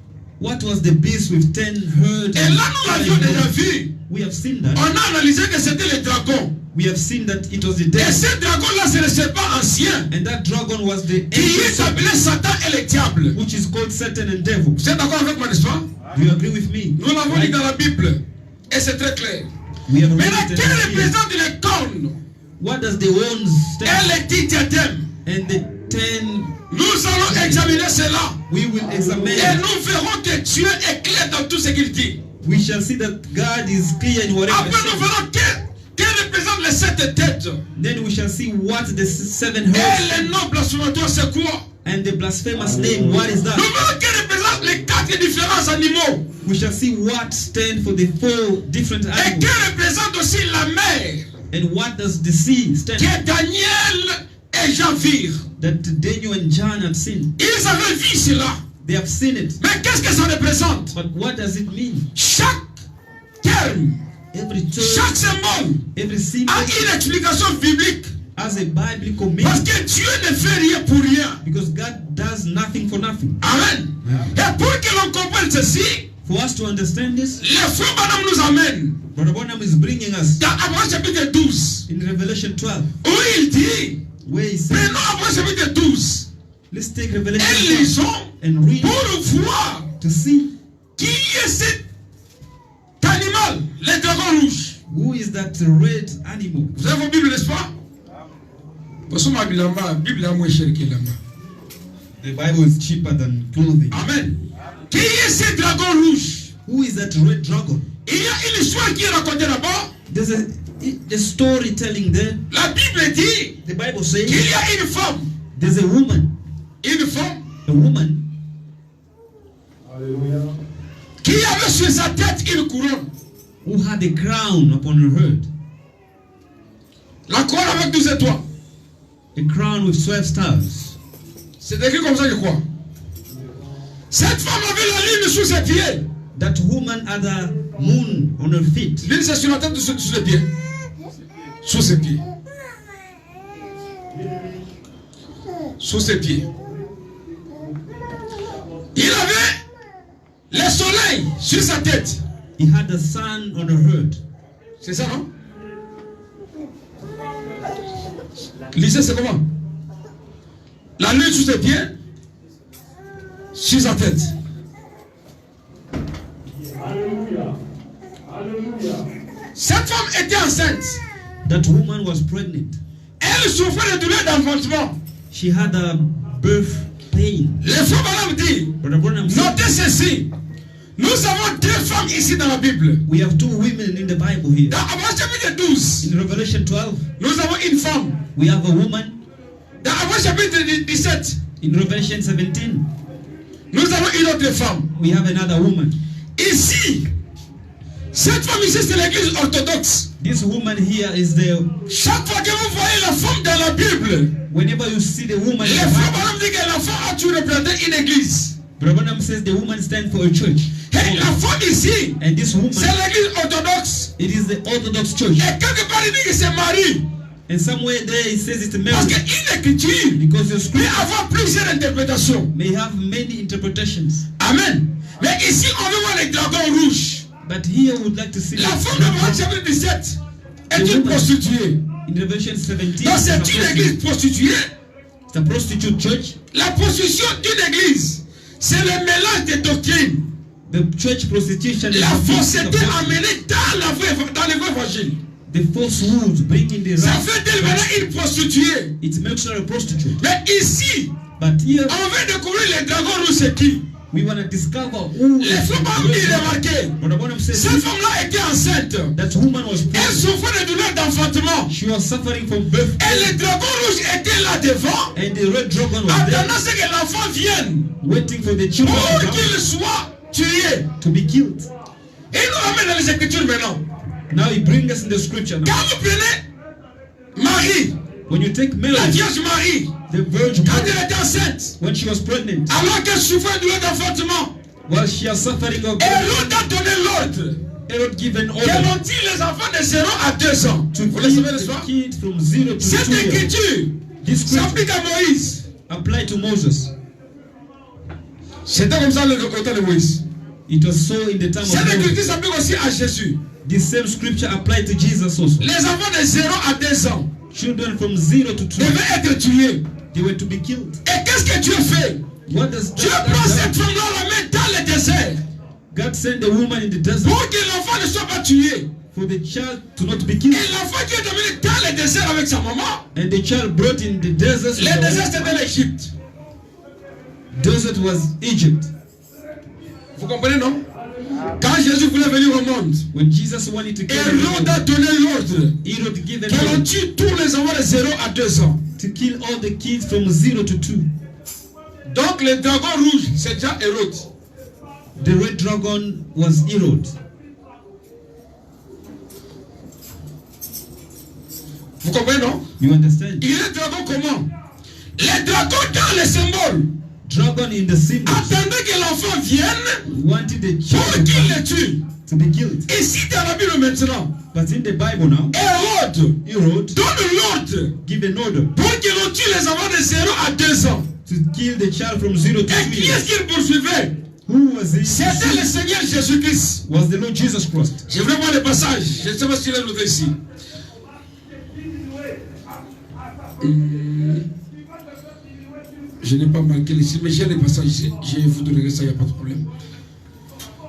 B: what was the beast with 10 heard?
A: Et là, nous l'avions déjà vu.
B: We have seen that.
A: On a analysé que c'était le dragon.
B: We have seen that it was the
A: Et
B: devil.
A: ce dragon-là, c'est le serpent ancien
B: And that dragon was the
A: qui
B: ancient
A: est appelé
B: serpent,
A: Satan et le diable.
B: which is called Satan and devil.
A: Vous êtes d'accord avec moi, n'est-ce pas?
B: Do you agree with me?
A: Nous l'avons dit dans la Bible. Et c'est très clair.
B: We have
A: Maintenant,
B: read it
A: quel
B: and seen it.
A: représente les cornes
B: What does the horns
A: et
B: stand
A: les 10 diadèmes?
B: and the 10?
A: Nous allons examiner cela.
B: We will
A: Et
B: examine.
A: nous verrons que Dieu est clair dans tout ce qu'il dit.
B: We shall see that God is clear in whatever.
A: Après, nous
B: says.
A: verrons quel représente les 7 têtes.
B: Then we shall see what the 7
A: Et
B: heads
A: les noms blasphématoires, c'est quoi?
B: and the blasphemous name. What is
A: Nous
B: that?
A: verrons quel représente les 4 différents animaux.
B: We shall see what stand for the 4 different
A: Et
B: animals.
A: qui représente aussi la mer.
B: And what does the sea stand
A: Que Daniel et Jean virent.
B: that Daniel and John have seen?
A: Ils avaient vu cela.
B: They have seen it.
A: Mais qu'est-ce que ça représente?
B: But what does it mean?
A: Chaque terme,
B: Every
A: chaque
B: term,
A: symbole
B: every symbol
A: a une explication biblique.
B: has a biblical
A: Parce
B: meaning.
A: que Dieu ne fait rien pour rien.
B: Because God does nothing for nothing.
A: Amen. Et pour que l'on comprenne ceci,
B: For us to understand this,
A: le frère Branham nous amène
B: Brother Bonham is bringing us
A: dans Abraham chapitre 12,
B: in Revelation 12,
A: où il dit,
B: where he says,
A: prenons Abraham chapitre 12
B: let's take
A: et
B: Revelation 12
A: lisons
B: and read
A: pour voir
B: to see
A: qui est cet animal, le dragon rouge.
B: who is that red animal.
A: Vous avez vos Bibles, n'est-ce pas? Parce que ma Bible est moins chère que la main.
B: The Bible is cheaper than clothing.
A: Amen. Qui est ce dragon rouge?
B: Who is that red dragon?
A: Il y a une histoire qui est racontée là-bas.
B: There's a storytelling there.
A: La Bible dit
B: The Bible
A: qu'il
B: says
A: y a une femme.
B: there's a woman
A: Une femme qui avait sur sa tête une couronne.
B: who had a crown upon her head,
A: La couronne avec 12 étoiles.
B: a crown with 12 stars.
A: C'est écrit comme ça, je crois. Cette femme avait la lune sous ses pieds.
B: That woman had a moon on her feet.
A: Lune, c'est sur la tête, sous ses pieds. Sous ses pieds. Sous ses pieds. Il avait le soleil sur sa tête.
B: He had the sun on her head.
A: C'est ça, non? Lisez, c'est comment? La lune sous ses pieds, sur sa tête. Cette femme était enceinte.
B: That woman was pregnant.
A: Elle souffrait de douleur d'enfantement.
B: She had a birth pain.
A: Le frère Branham dit,
B: Brother Branham said,
A: notez ceci. Nous avons 2 femmes ici dans la Bible.
B: we have 2 women in the Bible here.
A: Dans Abraham chapitre 12,
B: In Revelation 12,
A: nous avons une femme.
B: we have a woman.
A: Dans Abraham chapitre 17,
B: In Revelation 17,
A: nous avons une autre femme.
B: we have another woman.
A: Ici, cette femme ici, c'est l'église orthodoxe.
B: This woman here is the,
A: Chaque fois que vous voyez la femme dans la Bible,
B: whenever you see the woman
A: le
B: in the
A: frère
B: Bible,
A: Branham dit que la femme a toujours représenté une église.
B: Brother Branham says the woman stands for a church.
A: Et la femme ici,
B: And this woman,
A: c'est l'église orthodoxe.
B: it is the Orthodox Church.
A: Et quelque part, il dit que c'est Marie.
B: And somewhere there it says it's
A: Parce
B: Mary.
A: qu'une écriture
B: Because your
A: peut
B: scripture
A: avoir plusieurs interprétations.
B: may have many interpretations.
A: Amen. Mais ici, on veut voir les dragons rouges.
B: But here we would like to see
A: La femme de Marc chapitre 17 est
B: The
A: une
B: woman.
A: prostituée.
B: in Revelation 17.
A: Donc
B: It's
A: c'est
B: a
A: une
B: prostitute.
A: église prostituée.
B: It's a prostitute church.
A: La prostitution d'une église, c'est le mélange des doctrines.
B: The church prostitution is
A: La
B: the mixing
A: fausseté
B: of
A: amenée dans l'évangile.
B: the falsehoods bringing the
A: Ça
B: wrath.
A: fait d'elle maintenant une prostituée.
B: It makes her a prostitute.
A: Mais ici,
B: But here
A: on veut découvrir les dragons rouges, c'est qui?
B: we want to discover who
A: Les
B: is
A: femmes ont dit, remarquez,
B: Brother Bonham says
A: cette femme-là était enceinte.
B: that woman was
A: Elle
B: pregnant.
A: souffrait de douleurs d'enfantement.
B: She was suffering from birth
A: Et le dragon rouge était là devant,
B: and the red dragon was there
A: attendant ce que l'enfant vienne
B: waiting for the children
A: pour
B: to come
A: qu'il soit tué.
B: to be killed.
A: Et il nous ramène dans les Écritures maintenant.
B: Now he brings us in the scripture now.
A: Quand vous prenez Marie,
B: When you take Mary,
A: la Vierge Marie,
B: the Virgin
A: quand
B: Mary,
A: elle était enceinte,
B: when she was pregnant,
A: alors qu'elle souffrait de douleurs d'enfantement,
B: while she was suffering of
A: Hérode a donné l'ordre
B: Herod given
A: que
B: order
A: l'on tue les enfants de 0 à 2 ans.
B: to
A: Vous le
B: feed
A: savez, n'est-ce
B: the
A: pas?
B: kids from 0 to
A: Cette
B: 2 years.
A: écriture
B: This scripture
A: s'applique à Moïse.
B: applied to Moses.
A: C'était comme ça au temps de Moïse.
B: It was so in the time of
A: Cette
B: Moses.
A: écriture s'applique aussi à Jésus.
B: The same scripture applied to Jesus also.
A: Les enfants de 0 à 2 ans
B: Children from 0 to 2,
A: devaient être tués.
B: they were to be killed.
A: Et qu'est-ce que Dieu fait?
B: What does
A: Dieu
B: that
A: prend
B: do?
A: cette femme-là, la met dans le désert
B: God sent the woman in the desert
A: pour que l'enfant ne soit pas tué.
B: for the child to not be
A: Et
B: killed.
A: l'enfant qui est devenu dans le désert avec sa maman,
B: And the child brought in the desert.
A: le désert c'était l'Égypte.
B: Desert was Egypt.
A: Vous comprenez, non? Quand Jésus voulait venir au monde,
B: When Jesus wanted to kill
A: Hérode a donné l'ordre
B: Herod given
A: que l'on
B: order
A: tue tous les enfants de 0 à 2 ans.
B: to kill all the kids from 0 to 2.
A: Donc le dragon rouge, c'est déjà Hérode.
B: The red dragon was Herod.
A: Vous comprenez, non?
B: You understand?
A: Il est dragon comment? Les dragons dans les symboles
B: Dragon in the symbol
A: attendaient que l'enfant vienne
B: wanted the
A: pour qu'il
B: child
A: le tue.
B: to be killed.
A: Ici dans la Bible maintenant,
B: But in the Bible now,
A: Hérode
B: Herod
A: donne l'ordre
B: give an order
A: pour qu'il tue les enfants de 0 à 2 ans.
B: to kill the child from 0 to
A: Et
B: 2
A: qui
B: years.
A: est-ce qu'il poursuivait?
B: Who was it?
A: C'était le Seigneur Jésus-Christ.
B: Was the Lord Jesus Christ.
A: J'ai vraiment le passage. Je ne sais pas si est noté ici. Je n'ai pas marqué ici, mais j'ai les passages ici. Je vous donnerai ça, il n'y a pas de problème.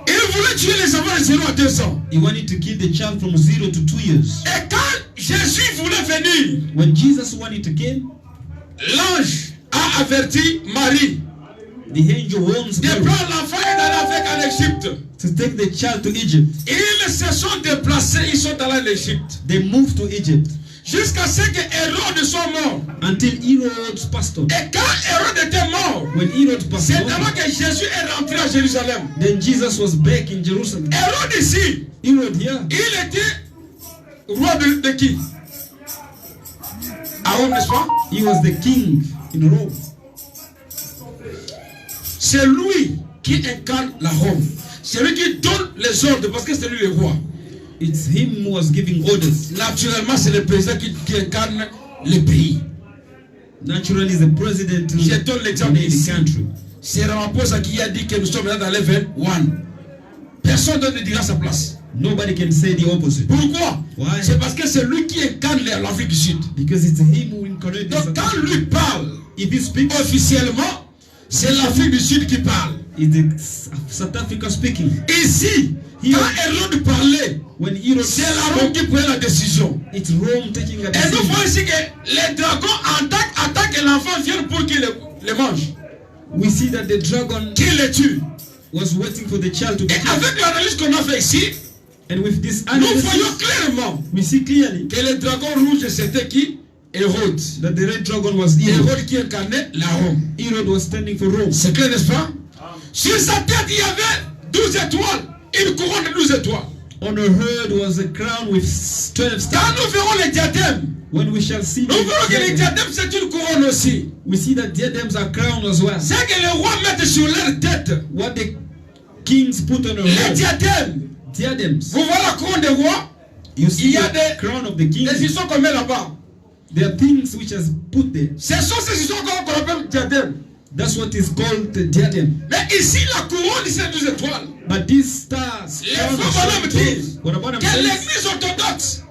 A: Il voulait tuer les enfants de 0 à 2 ans.
B: He wanted to kill the child from 0 to 2 years.
A: Et quand Jésus voulait venir,
B: When Jesus wanted to kill,
A: l'ange a averti Marie
B: the angel warns
A: de
B: Mary
A: prendre l'enfant et d'aller avec en Égypte.
B: to take the child to Egypt.
A: Ils se sont déplacés, ils sont allés en Égypte.
B: They moved to Egypt
A: Jusqu'à ce que Hérode soit mort.
B: until Herod passed on.
A: Et quand Hérode était mort,
B: When Herod passed
A: c'est
B: on,
A: alors que Jésus est rentré à Jérusalem.
B: then Jesus was back in Jerusalem.
A: Hérode ici,
B: Herod here,
A: il était roi de qui? À Rome, n'est-ce pas?
B: he was the king in Rome.
A: C'est lui qui incarne la Rome. C'est lui qui donne les ordres parce que c'est lui le roi.
B: It's him who was giving orders.
A: Naturellement, c'est le président qui incarne le pays.
B: Naturally, the president
A: Je donne l'exemple
B: in the
A: ici.
B: country.
A: C'est Ramaphosa qui a dit que nous sommes là dans level 1. Personne ne dira sa place.
B: Nobody can say the opposite.
A: Pourquoi?
B: Why?
A: C'est parce que c'est lui qui incarne l'Afrique du Sud.
B: Because it's him who incarnated
A: Donc
B: this.
A: quand lui parle,
B: If he speaks,
A: officiellement, c'est l'Afrique du Sud qui parle.
B: it's South Africa speaking.
A: Ici, quand Hérode parlait,
B: When Herod
A: c'est la Rome qui prenait la décision.
B: it's Rome taking a
A: Et nous
B: decision.
A: voyons ici que les dragons attaquent que l'enfant vienne pour qu'il le mange,
B: We see that the dragon
A: qu'il le tue.
B: was waiting for the child to be
A: Et
B: killed.
A: avec l'analyse qu'on a fait ici,
B: And with this
A: nous voyons
B: analysis,
A: clairement
B: we see clearly
A: que le dragon rouge c'était qui? Hérode.
B: that the red dragon was Herod.
A: Hérode qui incarnait la Rome.
B: Herod was standing for Rome.
A: C'est clair, n'est-ce pas? Sur sa tête, il y avait 12 étoiles. Une couronne de 12 étoiles.
B: On her head was a crown with 12
A: Quand
B: stars.
A: nous verrons les diadèmes,
B: When we shall see
A: nous verrons que les
B: the
A: diadèmes, c'est une couronne aussi.
B: we see that diadems are crowned as well.
A: C'est que les rois mettent sur leur tête
B: What the kings put on her
A: les
B: head,
A: diadèmes.
B: diadems.
A: Vous voyez la couronne des rois?
B: You
A: Il
B: see
A: y a
B: the
A: des-
B: crown of the king.
A: Les histoires qu'on met là-bas.
B: There are things which has put there.
A: Ce sont ces histoires qu'on appelle diadèmes.
B: That's what is called the diadem.
A: Mais ici, la couronne, c'est 12 étoiles.
B: But these stars
A: Les
B: crown
A: femmes
B: of
A: me
B: twelve.
A: disent
B: What about them
A: que
B: says
A: l'église orthodoxe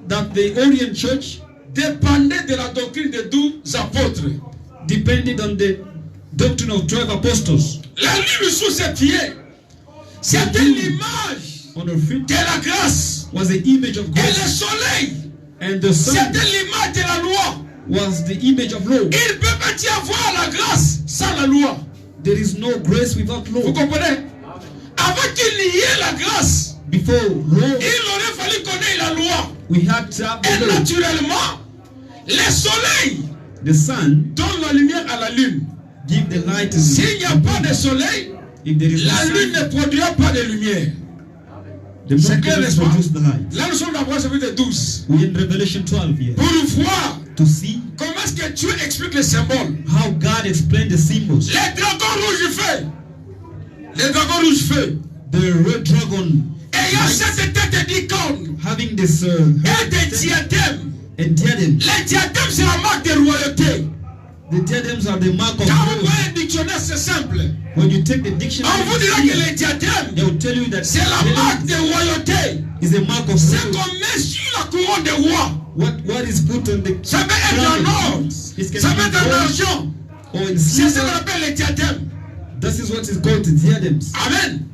B: that the Orient Church
A: dépendait de la doctrine des 12 apôtres.
B: depended on the doctrine of 12 apostles.
A: La lune sous ses pieds, c'était l'image
B: On her feet
A: de la grâce.
B: was the image of
A: Et
B: God,
A: le soleil,
B: and the sun
A: c'était l'image de la loi.
B: was the image of law.
A: Il ne peut pas y avoir la grâce sans la loi.
B: There is no grace without
A: Vous
B: law.
A: comprenez? Avant qu'il n'y ait la grâce,
B: Before law,
A: il aurait fallu qu'on ait la loi.
B: we had to have
A: Et
B: the law.
A: naturellement, le soleil
B: The sun
A: donne la lumière à la lune.
B: give the light to
A: S'il n'y a pas de soleil,
B: If there is no
A: la lune
B: sun,
A: ne produira pas de lumière.
B: the
A: C'est
B: moon
A: clair,
B: cannot
A: n'est-ce pas?
B: produce the light.
A: Là, nous sommes dans le chapitre 12.
B: We're in Revelation 12 here
A: Pour voir
B: to see
A: comment est-ce que Dieu explique les symboles.
B: how God explained the symbols.
A: Les dragons rouges feu. Les dragons rouges feu.
B: The red dragon
A: Ayant cette tête d'icône
B: having this
A: et des diadèmes.
B: and diadem.
A: Les diadèmes, c'est la marque de royauté.
B: The diadems are the mark of
A: Quand vous
B: God.
A: voyez un dictionnaire, c'est simple.
B: When you take the dictionary,
A: On vous dira que les diadèmes,
B: they will tell you that
A: c'est la marque de royauté.
B: is a mark of
A: C'est
B: royalty.
A: qu'on met sur la couronne des rois.
B: What is put on the
A: Ça peut être
B: crown
A: en
B: of
A: or.
B: kings. It can
A: Ça
B: be
A: peut être en
B: gold
A: argent.
B: or in
A: C'est ce qu'on
B: silver.
A: appelle les diadèmes.
B: This is what is called the diadems.
A: Amen.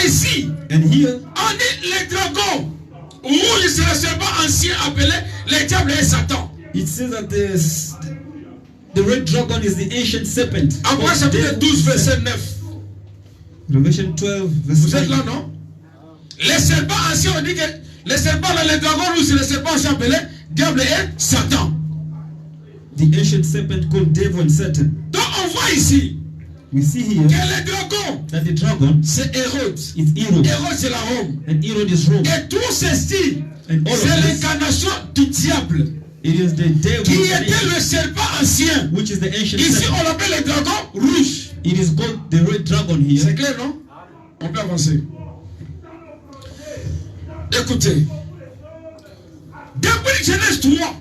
A: Et ici,
B: And here,
A: on dit les dragons. Rouge, c'est le serpent ancien appelé les diables et Satan.
B: it says that the red dragon is the ancient serpent.
A: Après
B: called
A: chapitre
B: devil,
A: 12, verset 9.
B: Revelation 12, verse
A: Vous êtes
B: 9.
A: là, non? Les serpents anciens, on dit que les serpents, là, les dragons rouges, c'est les serpents anciens appelés diable et Satan.
B: The ancient serpent called devil and Satan.
A: Donc on voit ici
B: We see
A: que
B: here
A: le dragon,
B: that the dragon
A: c'est Hérode.
B: is Herod,
A: Hérode, c'est la Rome.
B: and Herod is Rome.
A: Et tout ceci,
B: And all of
A: c'est
B: this,
A: l'incarnation du diable,
B: it is the devil,
A: qui était le serpent ancien.
B: which is the ancient
A: Ici,
B: serpent.
A: on l'appelle le dragon rouge.
B: It is called the red dragon here.
A: C'est clair, non? On peut avancer. Écoutez. Depuis Genèse 3,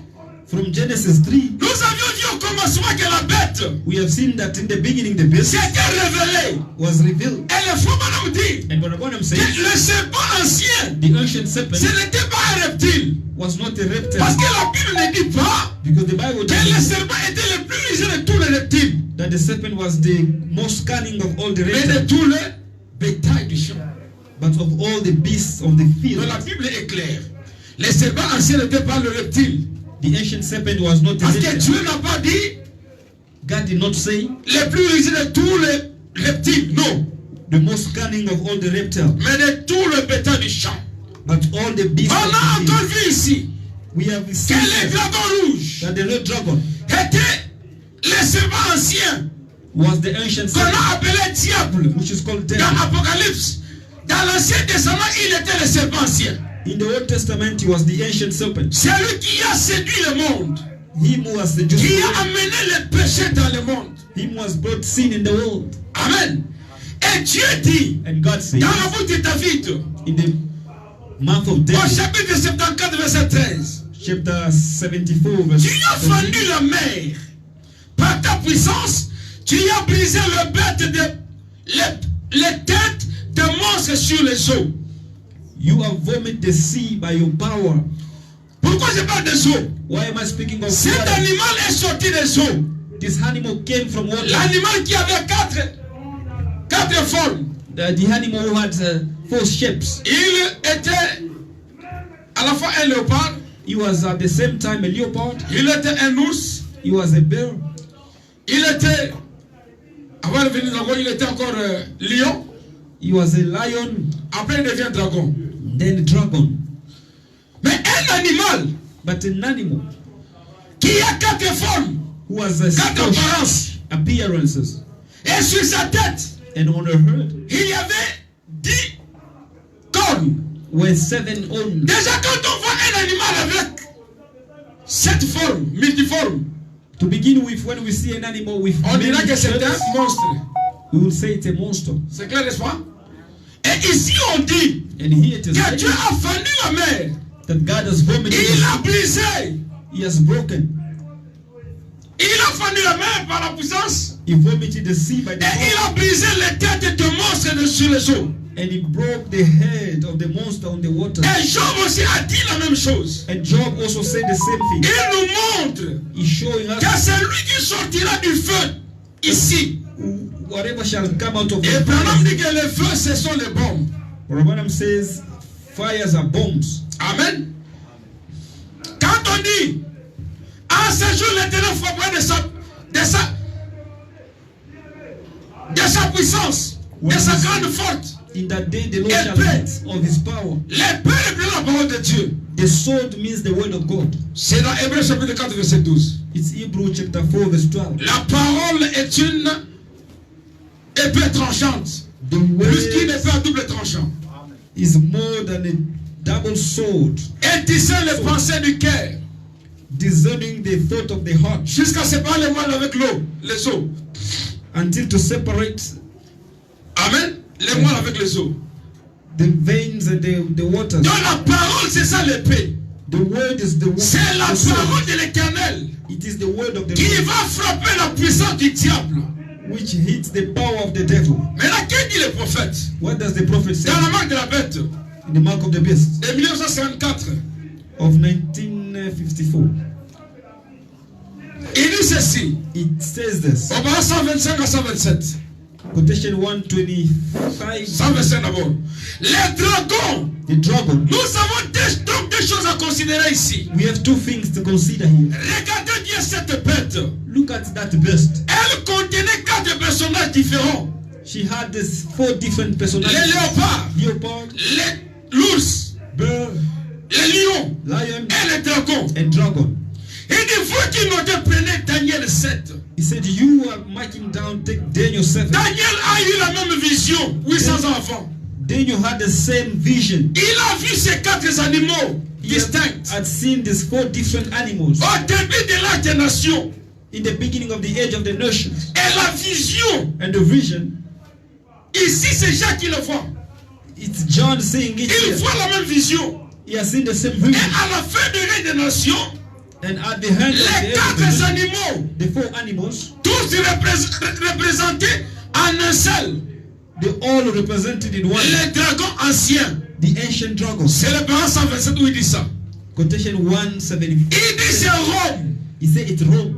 B: From Genesis 3,
A: nous avions dit au commencement que la bête
B: we have seen that in the beginning the beast
A: s'était révélée.
B: was revealed.
A: Et le faux bonhomme dit
B: And Bonabonam
A: que
B: says
A: le serpent ancien,
B: the ancient serpent
A: ce n'était pas un reptile.
B: was not a reptile,
A: Parce que la Bible ne dit pas
B: because the Bible
A: que le
B: tells us
A: serpent était le plus rusé de tous les reptiles,
B: that the serpent was the most cunning of all the
A: mais de
B: reptiles,
A: tous les bétails du champ.
B: but of all the beasts of the field.
A: Donc la Bible est claire. Le serpent ancien n'était pas le reptile.
B: The ancient serpent was not a
A: Parce que
B: reptile.
A: Dieu n'a pas dit
B: God did not say
A: les plus rusés de tous les reptiles, non.
B: the most cunning of all the reptiles,
A: Mais de tout le bétail du champ.
B: but all the beasts
A: On
B: of
A: a
B: the
A: encore
B: field.
A: vu ici
B: We have
A: que
B: seen
A: le dragon rouge
B: that the red dragon
A: était le serpent ancien
B: was the ancient
A: qu'on
B: serpent,
A: a appelé diable.
B: which is called
A: Dans
B: devil.
A: Apocalypse, dans l'Ancien Testament, il était le serpent ancien.
B: In the Old Testament, he was the ancient serpent.
A: C'est lui qui a séduit le monde,
B: Him who was the
A: qui
B: just,
A: a amené le péché dans le monde.
B: him who has brought sin in the world.
A: Amen. Et Dieu dit,
B: And God says
A: dans la bouche de David,
B: in the month of
A: au
B: David,
A: chapitre 74, verset 13,
B: chapter 74, verse
A: tu as
B: 13,
A: fendu la mer. Par ta puissance, tu as brisé le bête les têtes de monstres sur les eaux.
B: you have vomited the sea by your power.
A: Pourquoi je parle des eaux?
B: Why am I speaking of
A: Cet
B: water?
A: animal est sorti des eaux.
B: This animal came from water.
A: L'animal qui avait quatre formes.
B: The animal who had 4 shapes.
A: Il était à la fois un léopard,
B: He was at the same time a leopard.
A: il était un ours,
B: He was a bear.
A: il était, avant de venir dragon, il était encore lion,
B: He was a lion.
A: après il devient dragon.
B: Then a dragon.
A: Mais un animal
B: But an animal
A: qui a 4 formes,
B: who has a
A: 4
B: 4
A: apparences,
B: appearances.
A: et sur sa tête,
B: And on her head
A: il y avait 10 cornes.
B: were 7 horns.
A: Déjà quand on voit un animal avec 7 formes, multiformes,
B: To begin with, when we see an animal with
A: on
B: many
A: dira que c'est
B: shapes,
A: un monstre.
B: we will say it's a monster.
A: C'est clair, n'est-ce pas? Et ici on dit
B: And here it is
A: que Dieu
B: written
A: a fendu la mer.
B: that God has vomited.
A: Il a brisé.
B: He has broken.
A: Il a fendu la mer par la puissance.
B: He vomited the sea by the
A: Et il
B: power.
A: a brisé les têtes de monstres sur les eaux.
B: And he broke the head of the monster on the water.
A: Et Job aussi a dit la même chose.
B: And Job also said the same thing.
A: Il nous montre
B: He's showing
A: que
B: us
A: c'est lui qui sortira du feu ici.
B: whatever shall come out of
A: Et
B: the
A: Branham
B: fire.
A: dit que les feux, ce sont les bombes.
B: Branham says fires are bombs.
A: Amen. Quand on dit, en ce jour, l'Éternel frappera de sa puissance, de sa grande force.
B: In that day the Lord
A: Épée.
B: shall hit of his power.
A: L'épée est la parole de Dieu.
B: The sword means the word of God.
A: C'est dans Hébreux chapitre 4, verset 12.
B: It's Hebrew chapter 4 verse 12.
A: La parole est une épée tranchante.
B: The
A: Plus qu'une
B: word
A: épée à double tranchant.
B: is more than a double sword,
A: Et discerne les pensées du cœur.
B: discerning the thought of the heart,
A: Jusqu'à séparer les moelles avec l'eau, les os.
B: until to separate
A: Amen. Les moelles avec les os.
B: the veins and the waters.
A: Donc la parole, c'est ça l'épée.
B: The word is the
A: C'est la
B: the sword.
A: parole de l'Éternel
B: It is the word of the
A: qui
B: Lord
A: va frapper la puissance du diable.
B: which hits the power of the devil.
A: Maintenant, que dit le prophète?
B: What does the prophet say
A: Dans la marque de la bête
B: in the mark of the beast
A: de 1954,
B: of 1954?
A: il dit ceci.
B: It says this.
A: On va à 125 à 127.
B: Quotation 125.
A: 125 d'abord. Les dragons.
B: The dragon.
A: Nous avons donc deux choses à considérer ici.
B: We have 2 things to consider here.
A: Regardez bien cette bête.
B: Look at that beast.
A: Elle contenait 4 personnages différents.
B: She had this 4 different
A: Les
B: personalities.
A: léopards,
B: Leopard,
A: l'ours,
B: bear,
A: les lions
B: lion,
A: et les dragons.
B: and dragon.
A: Il dit, vous qui notez, prenez Daniel 7.
B: He said, you are marking down Daniel 7.
A: Daniel a eu la même vision 800 ans avant.
B: Daniel had the same vision.
A: Il a vu ces 4 animaux distincts.
B: Had seen these 4 different animals
A: Au début de l'âge des nations.
B: in the beginning of the age of the nations.
A: Et la vision,
B: And the vision,
A: ici c'est Jacques qui le voit.
B: it's John saying it
A: Il
B: here.
A: voit la même vision.
B: He has seen the same
A: Et
B: vision.
A: à la fin du règne des nations,
B: And at the hand of the
A: les
B: age of the
A: 4
B: nations,
A: animaux,
B: the 4 animals,
A: tous représentés en un seul.
B: they all represented in one.
A: Les dragons anciens.
B: The ancient dragons.
A: C'est le Coran 127 où il dit ça.
B: Quotation 174.
A: Il dit c'est Rome.
B: He said it's Rome.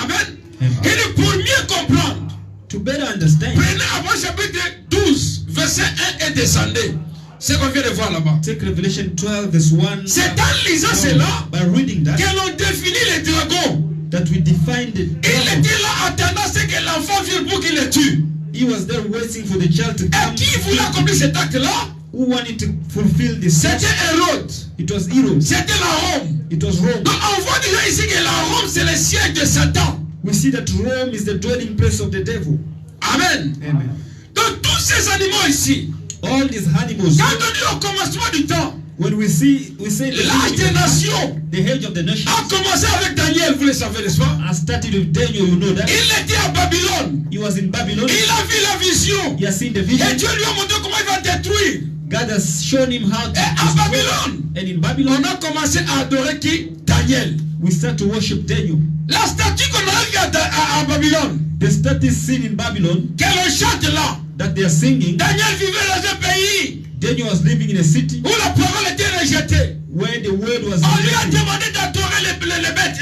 A: Amen.
B: Amen.
A: Il dit pour mieux comprendre.
B: To better understand,
A: Prenez avant chapitre 12, verset 1 et descendez. C'est ce qu'on vient de voir là-bas.
B: take Revelation 12 verse 1.
A: C'est en lisant cela
B: By reading that,
A: que l'on définit les dragons.
B: that we define the
A: Il
B: dragon.
A: était là attendant ce que l'enfant vienne pour qu'il le tue.
B: He was there waiting for the child to
A: Et
B: come.
A: qui voulait accomplir cet acte-là?
B: Who wanted to fulfill this?
A: C'était Hérode.
B: It was Heroes.
A: C'était la Rome.
B: It was Rome.
A: Donc on voit déjà ici que la Rome c'est le siège de Satan.
B: We see that Rome is the dwelling place of the devil.
A: Amen.
B: Amen.
A: Donc tous ces animaux ici,
B: All these animals,
A: quand on dit au commencement du temps,
B: when we say the
A: l'âge des nations
B: the age of the nation
A: a commencé avec Daniel, vous le savez, n'est-ce pas?
B: has started with Daniel, you know that.
A: Il était à Babylone.
B: He was in Babylon.
A: Il a vu la vision.
B: He has seen the
A: Et
B: vision.
A: Dieu lui a montré comment il va détruire.
B: God has shown him how to
A: Et à
B: destroy.
A: Babylone,
B: And in
A: on
B: Babylon,
A: a commencé à adorer qui? Daniel.
B: we start to worship Daniel.
A: La statue qu'on a vue à Babylone,
B: The statue seen in Babylon
A: que l'on chante là,
B: that they are singing.
A: Daniel vivait dans un pays
B: Daniel was living in a city
A: où la parole était rejetée.
B: where the word was
A: On lui a
B: rejected.
A: demandé d'adorer les bêtes,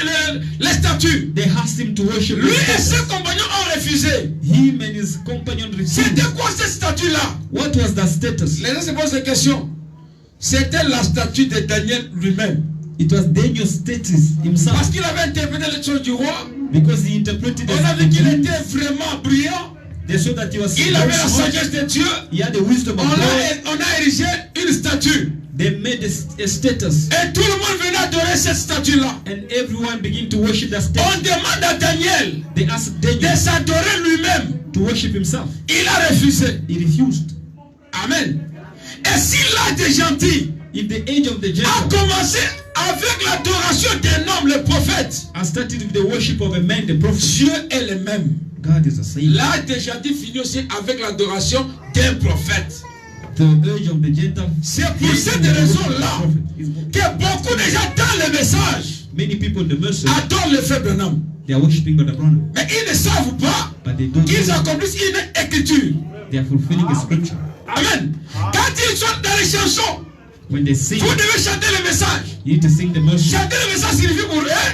A: les statues.
B: They asked him to worship
A: Lui
B: the
A: et
B: statue.
A: ses compagnons ont refusé.
B: Him and his companion refused.
A: C'était quoi cette statue-là?
B: What was that status?
A: Les gens se posent des questions. C'était la statue de Daniel lui-même.
B: It was Daniel's status himself,
A: Parce qu'il avait interprété les choses du roi.
B: because he interpreted
A: On a vu
B: the
A: qu'il
B: dream.
A: était vraiment brillant.
B: They saw that he was
A: Il
B: very
A: avait la
B: smart.
A: sagesse de Dieu.
B: He had the wisdom of God.
A: On a érigé une statue.
B: They made a status,
A: Et tout le monde venait adorer cette statue-là.
B: and everyone began to worship that
A: On
B: statue.
A: demande à Daniel
B: They asked
A: de
B: Daniel
A: s'adorer lui-même.
B: to worship himself.
A: Il a refusé.
B: He refused.
A: Amen. Et si l'âge des gentils
B: If the age of the
A: a
B: Gentiles
A: commencé avec l'adoration d'un homme, le prophète,
B: has started with the worship of a man, the prophet,
A: Dieu est le même.
B: God is the same.
A: L'âge des gentils finit aussi avec l'adoration d'un prophète.
B: The age of the Gentiles.
A: C'est pour cette raison-là que beaucoup de gens dans le message
B: Many people in the message,
A: adorent le frère Branham.
B: they are worshiping God Abraham,
A: Mais ils ne savent pas
B: but they don't
A: qu'ils
B: know
A: accomplissent une écriture.
B: they are fulfilling a scripture.
A: Amen. Quand ils sont dans les chansons,
B: When they sing,
A: vous devez chanter le message.
B: you need to sing the message.
A: Chanter le message signifie pour eux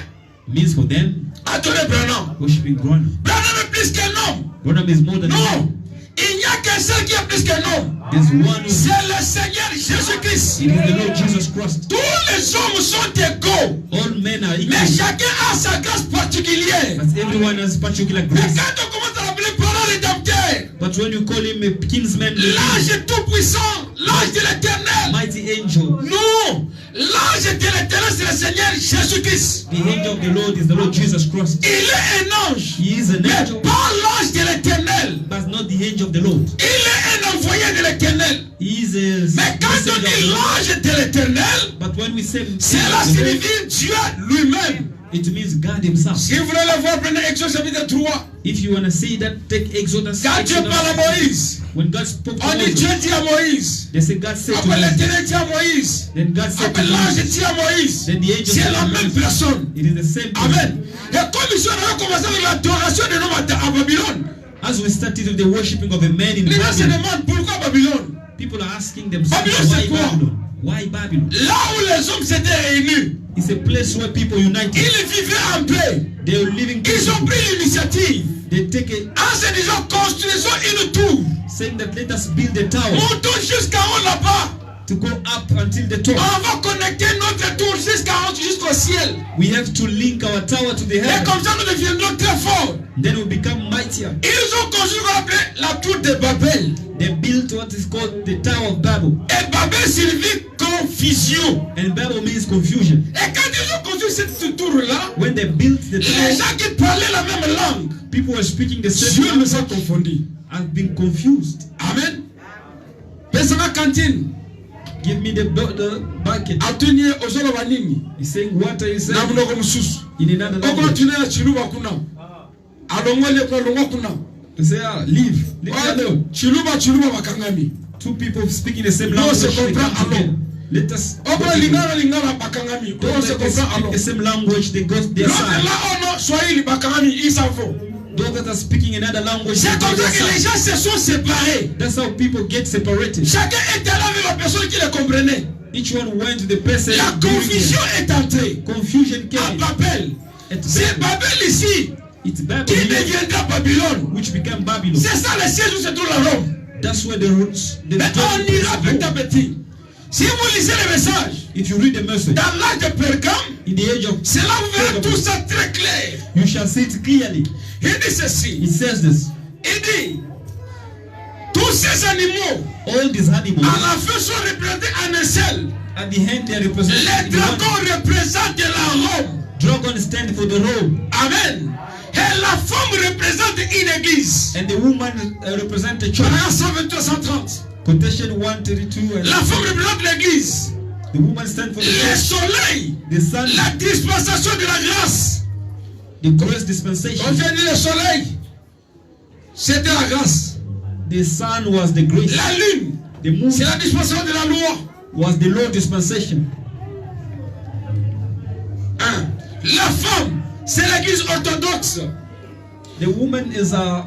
B: Means for them,
A: adorer Branham.
B: worshiping Branham.
A: Branham est plus qu'un homme.
B: Branham is more than a
A: Non.
B: man.
A: Il n'y a qu'un seul qui est plus qu'un homme.
B: There's one who
A: C'est le Seigneur Jésus-Christ.
B: it is the Lord Jesus Christ.
A: Tous les hommes sont égaux.
B: All men are
A: Mais
B: equal,
A: chacun a sa grâce particulière.
B: but everyone has particular
A: Mais
B: grace.
A: quand on commence à l'appeler parent rédempteur,
B: But when you call him a kinsman,
A: l'âge tout puissant, l'âge de l'éternel.
B: mighty angel,
A: Non, l'âge de l'éternel c'est le Seigneur Jésus-Christ.
B: the angel of the Lord is the Lord Jesus Christ.
A: Il est un ange,
B: He is an
A: mais
B: angel,
A: pas l'ange de l'éternel.
B: but not the angel of the Lord.
A: Il est un envoyé de l'éternel.
B: He is a
A: Mais quand
B: messenger
A: on
B: of the
A: dit
B: Lord.
A: l'ange de l'éternel,
B: But when we say
A: cela signifie Dieu lui-même.
B: it means God himself.
A: Si vous voulez le voir, prenez Exode chapitre 3.
B: If you want to see that, take Exodus.
A: Quand Dieu parle à Moïse,
B: When God spoke to
A: on dit
B: Moses,
A: Dieu dit à Moïse.
B: they say God said to
A: Après
B: Moses.
A: l'éternel dit à Moïse.
B: Then God said to
A: Après l'ange
B: Moses.
A: dit à Moïse.
B: Then the angel
A: C'est
B: said
A: la
B: to
A: même
B: Moses.
A: personne.
B: It is the same person.
A: Amen. Et comme ici on a commencé avec l'adoration de l'homme à Babylone,
B: As we started with the worshipping of a man in
A: les gens se
B: Babylon,
A: demandent pourquoi Babylone.
B: people are asking themselves,
A: Babylon,
B: why
A: c'est quoi?
B: Babylon? Why Babylon?
A: Là où les hommes s'étaient réunis,
B: It's a place where people united.
A: ils vivaient en paix.
B: They are living
A: Ils ont
B: peacefully.
A: pris l'initiative.
B: They take a
A: En se disant, construisons une tour.
B: saying that let us build a tower
A: Montons jusqu'en haut là-bas.
B: to go up until the top.
A: On va connecter notre tour jusqu'au ciel.
B: We have to link our tower to the
A: Et
B: heaven.
A: comme ça, nous deviendrons très forts.
B: Then we become mightier.
A: Ils ont construit ce qu'on appelait la tour de Babel.
B: They built what is called the Tower of Babel.
A: Et Babel signifie confusion.
B: And Babel means confusion.
A: Et quand ils ont construit cette tour-là,
B: When they built the the
A: Les
B: throne,
A: gens qui parlaient la même langue,
B: people were speaking the same
A: Dieu les a
B: language,
A: confondus.
B: have been confused.
A: Amen. Pesa na cantine.
B: Give me the bucket.
A: Atunye ozolo banini.
B: He's saying, what are you
A: Na
B: saying?
A: mnogo mususu.
B: In another
A: Oko
B: language.
A: tunye chiluba kuna. Alongole kwa longo kuna.
B: They say, leave me alone.
A: Chiluba bakangami.
B: Two people speaking the same
A: No,
B: language.
A: se
B: they
A: comprend
B: come together.
A: alone.
B: Let us
A: Oko lingala bakangami.
B: don't
A: On se
B: let us
A: comprend
B: speak
A: alors.
B: the same language. They go their
A: L'autre
B: side.
A: là ono Swahili bakangami isavo.
B: Those that are speaking another language, they
A: C'est
B: go
A: comme ça
B: their
A: que les
B: side.
A: gens se sont séparés.
B: That's how people get separated.
A: Chacun était là avec la personne qui les comprenait.
B: Each one went to the person.
A: La
B: doing
A: confusion
B: it.
A: est entrée
B: Confusion
A: à
B: came.
A: Babel.
B: At
A: C'est
B: Babel.
A: Babel ici
B: It's Babel
A: qui
B: here,
A: deviendra Babylone.
B: which became Babylon.
A: C'est ça le siège où se trouve la Rome.
B: That's where the roots.
A: Mais on ira petit à petit. Si vous lisez le message
B: If you read the message
A: dans l'âge de Pergame,
B: in the age of,
A: c'est là où vous verrez tout ça très clair.
B: you shall see it clearly.
A: Il dit ceci.
B: It says this.
A: Il dit tous ces animaux
B: All these animals,
A: à la fin sont représentés en un seul.
B: at the end, they are represented.
A: Les
B: in one.
A: dragons représentent la Rome.
B: Dragon stand for the Rome,
A: Amen. Et la femme représente une église.
B: and the woman represent the church.
A: Paragraphe 123, 130.
B: Quotation 132. And
A: La femme représente l'église.
B: the woman stand for the
A: Le
B: church.
A: soleil,
B: The sun,
A: la dispensation de la grâce.
B: the grace dispensation.
A: Quand j'ai dit le soleil, c'était la grâce.
B: The sun was the grace.
A: La lune,
B: The moon
A: c'est la dispensation de la loi.
B: was the law dispensation.
A: Hein. La femme, c'est l'église orthodoxe.
B: The woman is a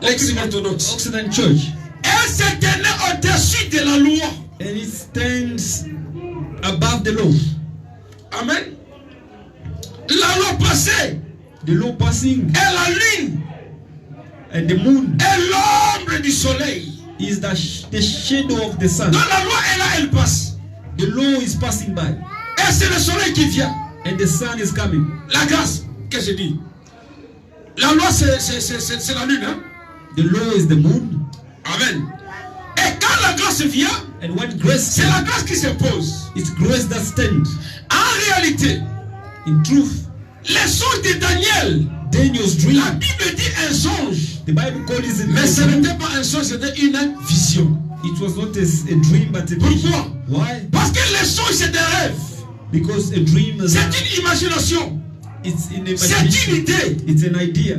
A: L'église orthodoxe.
B: Occident church,
A: Elle se tenait au-dessus de la loi.
B: and it stands above the law.
A: Amen. La loi passée
B: The law passing,
A: et la lune
B: and the moon
A: et l'ombre du soleil.
B: is the shadow of the sun.
A: Donc la loi est là, elle passe.
B: The law is passing by,
A: Et c'est le soleil qui vient.
B: and the sun is coming.
A: La grâce, qu'est-ce que je dis? La loi, c'est la lune. Hein?
B: The law is the moon,
A: Amen. Et quand la grâce vient,
B: and when grace
A: c'est la grâce qui s'impose.
B: it's grace that stands.
A: En réalité,
B: In truth,
A: les songes de Daniel,
B: Daniel's dream,
A: la Bible dit un songe.
B: the Bible calls it
A: Mais
B: a
A: ce
B: dream.
A: n'était pas un songe, c'était une vision.
B: It was not a dream, but a vision.
A: Pourquoi?
B: Why?
A: Parce que les songes, c'est des rêves.
B: Because a dream is
A: C'est une imagination.
B: it's in
A: C'est
B: imagination.
A: une idée
B: It's an idea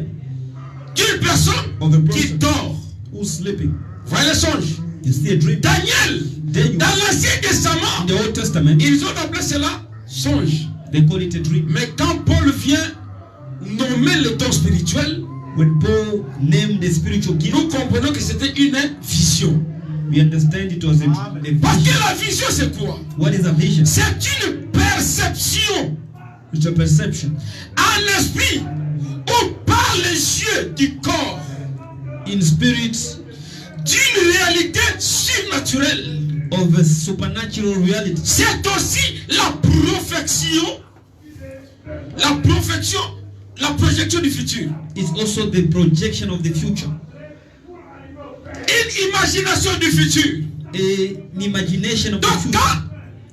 A: d'une personne
B: of a
A: qui
B: person
A: dort.
B: who's sleeping.
A: Voyez les songes.
B: You see a dream.
A: Daniel,
B: Daniel,
A: dans l'Ancien Testament,
B: in the Old Testament,
A: ils ont appelé cela songe.
B: they call it a dream.
A: Mais quand Paul vient nommer le don spirituel,
B: When Paul named the spiritual gift,
A: nous comprenons que c'était une vision.
B: we understand it was a
A: Parce que
B: vision.
A: la vision, c'est quoi?
B: What is a vision?
A: C'est une perception
B: It's a perception
A: en esprit ou par les yeux du corps
B: in spirit
A: d'une réalité surnaturelle.
B: of a supernatural reality.
A: C'est aussi la projection du futur.
B: It's also the projection of the future.
A: Une imagination du futur.
B: An imagination of the
A: Donc
B: future.
A: quand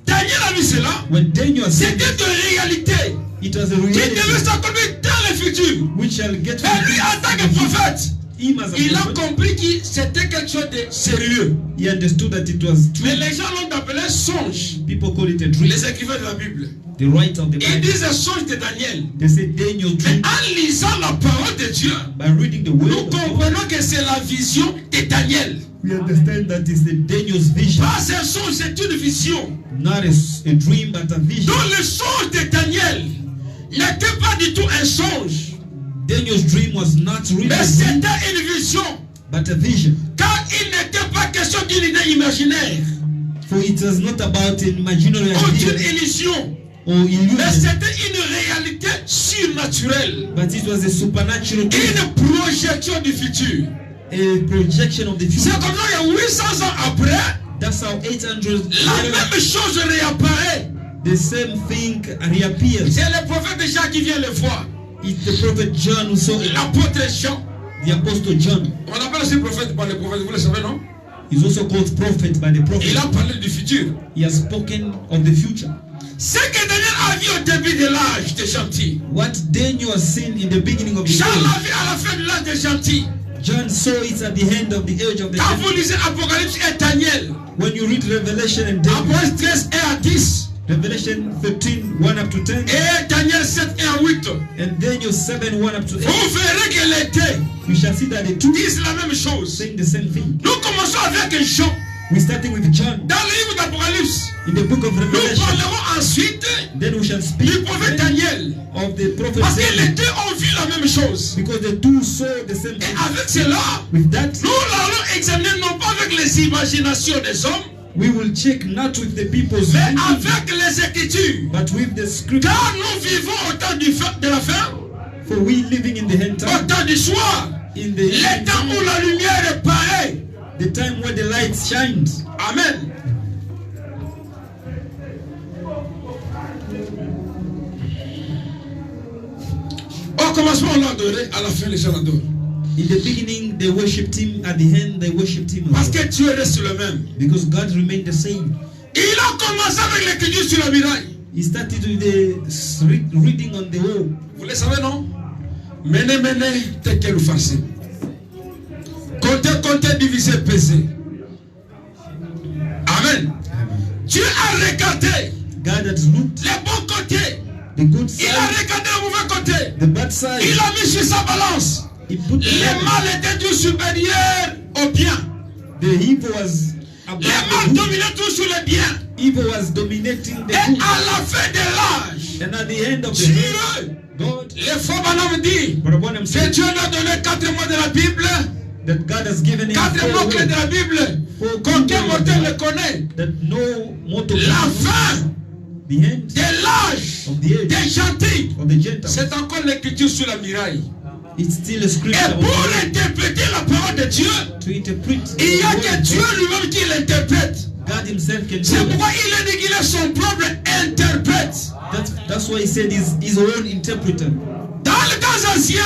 A: Daniel a vu cela,
B: When Daniel said
A: c'était
B: it,
A: une réalité
B: it was a
A: qui devait
B: reality
A: s'accomplir dans le futur.
B: which shall get to
A: Et lui, en tant que prophète,
B: him as a
A: il a
B: prophet.
A: compris que c'était quelque chose de sérieux.
B: He understood that it was true.
A: Mais les gens l'ont appelé songe.
B: People call it a dream.
A: Les écrivains de la Bible.
B: The writer of the
A: Ils
B: Bible.
A: disent un songe de Daniel.
B: They say Daniel's
A: Mais
B: dream.
A: en lisant la parole de Dieu,
B: By reading the word
A: nous
B: of God,
A: comprenons que c'est la vision de Daniel.
B: we understand that it's the Daniel's vision.
A: Pas un songe, c'est une vision.
B: Not a dream, but a vision.
A: Donc le songe de Daniel n'était pas du tout un songe,
B: Daniel's dream was not really
A: mais
B: a dream,
A: c'était une vision.
B: but a vision.
A: Car il n'était pas question d'une idée imaginaire
B: For it was not about an imaginary
A: ou d'une
B: idea
A: illusion,
B: or
A: mais
B: illusion,
A: c'était une réalité surnaturelle,
B: but it was a supernatural truth,
A: une projection du futur.
B: a projection of the
A: C'est
B: future.
A: comme ça que 800 ans après,
B: That's how 800
A: la
B: later,
A: même chose réapparaît.
B: the same thing reappears.
A: C'est le prophète Jean qui vient le voir.
B: It's the prophet John who saw it.
A: L'apôtre Jean.
B: The apostle John
A: On appelle aussi prophète par les prophètes, vous le savez, non?
B: is also called prophet by the
A: Il
B: prophet.
A: a parlé du futur.
B: He has spoken of the future.
A: Ce que Daniel a vu au début de l'âge des gentils,
B: What Daniel has seen in the beginning of the
A: Jean l'a
B: age,
A: vu à la fin de l'âge des gentils.
B: John saw it at the end of the age of the
A: Quand
B: age.
A: vous lisez Apocalypse et Daniel,
B: When you read Revelation and Daniel,
A: Apocalypse 13 1 à 10,
B: Revelation 13, 1 up to 10,
A: et Daniel 7 1 à 8,
B: and Daniel 7, 1 up to 8,
A: vous verrez que les deux
B: we shall see that the two
A: disent la même chose.
B: saying the same thing.
A: Nous commençons avec Jean.
B: We're starting with John
A: Dans le livre d'Apocalypse,
B: in the book of
A: nous
B: Revelation.
A: parlerons ensuite
B: Then we shall speak
A: du prophète Daniel.
B: of the prophet
A: Parce que les
B: Daniel,
A: deux ont vu la même chose.
B: because the two saw the same
A: Et
B: thing.
A: avec cela,
B: With that,
A: nous allons examiner non pas avec les imaginations des hommes,
B: we will check not with the people's
A: mais
B: thinking,
A: avec les Écritures.
B: but with the scripture.
A: Car nous vivons au temps de la fin,
B: For we living in the end
A: au
B: time,
A: temps du soir,
B: in
A: les temps où la lumière est pareille.
B: the time where the light shines.
A: Amen. Au commencement, on l'adorait, à la fin, les gens l'adorent.
B: In the beginning, they worshipped him. At the end, they worshipped him.
A: Parce que Dieu reste le même.
B: Because God remained the same.
A: Il a commencé avec l'écriture sur la muraille.
B: He started with the reading on the wall.
A: Vous le savez, non? Menez, menez, tekel ou farcé. Comptez, comptez, divisez, pesez. Amen. Dieu a regardé
B: God has looked
A: les bons côtés.
B: the good
A: Il a
B: side,
A: regardé le mauvais côté.
B: the bad side.
A: Il a mis sur sa balance.
B: He put the
A: Le mal était toujours supérieur au bien.
B: The evil was above
A: Le mal
B: the good.
A: dominait toujours sur le bien.
B: Evil was dominating the
A: Et
B: good.
A: à la fin de l'âge,
B: And at the end of the
A: Dieu,
B: day, God,
A: les faux bonhommes dit
B: Brother Branham
A: que
B: said
A: Dieu nous a donné 4 mots de la Bible,
B: that God has given him
A: 4
B: 4
A: mots clés de
B: words
A: la Bible,
B: for
A: qu'aucun
B: good
A: mortel ne connaît.
B: that no mortal
A: La
B: can
A: fin
B: know. The end
A: de l'âge
B: of the age
A: des gentils,
B: of the Gentiles.
A: c'est encore l'écriture sur la muraille.
B: It's still a scripture
A: Et pour interpréter la parole de Dieu,
B: to interpret.
A: il n'y a
B: the
A: que
B: word.
A: Dieu lui-même qui l'interprète.
B: God himself can
A: C'est
B: do
A: pourquoi
B: that.
A: il a dit qu'il est son propre interprète.
B: That's why he said he's his own interpreter.
A: Dans le temps ancien,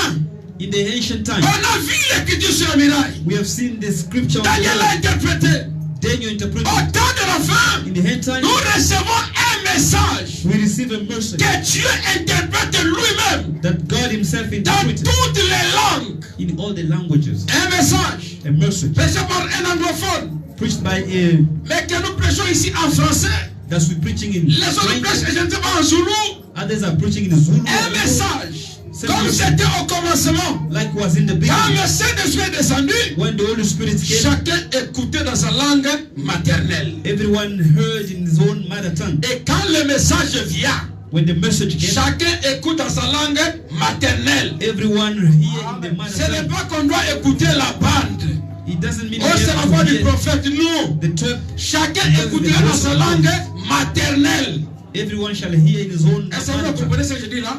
B: In the ancient
A: on
B: time,
A: a vu l'écriture sur la muraille.
B: we have seen the scripture on the
A: Daniel a
B: wall.
A: interprété.
B: Daniel interpreted.
A: Au temps de la fin,
B: In the end time,
A: nous recevons un message
B: we receive a message
A: que Dieu interprète lui-même
B: that God himself
A: dans
B: interpreted
A: toutes les langues.
B: in all the languages.
A: Un message
B: A message
A: prêché par un anglophone,
B: preached by a
A: mais que nous prêchons ici en français.
B: that's we preaching in
A: Les autres
B: French.
A: prêchent, je ne sais pas, en Zoulou.
B: Others are preaching in Zulu.
A: Un message.
B: C'est
A: Comme
B: le-
A: c'était au commencement.
B: Like was in the
A: Quand
B: beginning.
A: le Saint-Esprit est descendu,
B: When the Holy Spirit came,
A: chacun écoutait dans sa langue maternelle.
B: everyone heard in his own mother tongue.
A: Et quand le message vient,
B: When the message came,
A: chacun écoute dans sa langue maternelle.
B: everyone hear in the mother
A: Ce n'est
B: tongue.
A: pas qu'on doit écouter la bande.
B: It doesn't mean
A: Oh,
B: we
A: c'est la
B: have
A: voix
B: to
A: du
B: hear
A: prophète. Non.
B: the truth.
A: Chacun écoutera dans sa langue maternelle.
B: Everyone shall hear in his own
A: Est-ce que vous
B: mother tongue.
A: comprenez ce que je dis là?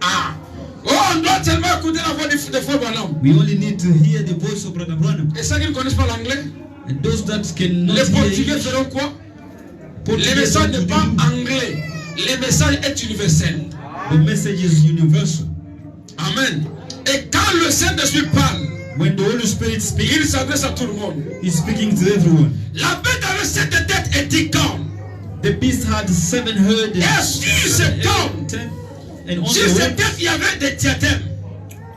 A: Ah. Oh, on doit tellement écouter la voix des frères bonhommes.
B: We only need to hear the voice of Brother Branham.
A: Et ceux qui ne connaissent pas l'anglais,
B: And those that cannot
A: les
B: hear
A: Portugais
B: English,
A: feront quoi? Le
B: Portuguese
A: message n'est
B: will
A: pas
B: do.
A: anglais. Le message est universel.
B: The message is universal.
A: Amen. Et quand le Saint-Esprit parle,
B: When the Holy Spirit speaks,
A: il s'adresse à tout le monde.
B: he's speaking to everyone.
A: La bête avait 7 têtes et 10 cornes.
B: The beast had 7 heads
A: Et sur ces cornes,
B: and on
A: sur
B: the
A: ces
B: head,
A: têtes, il y avait des diadèmes.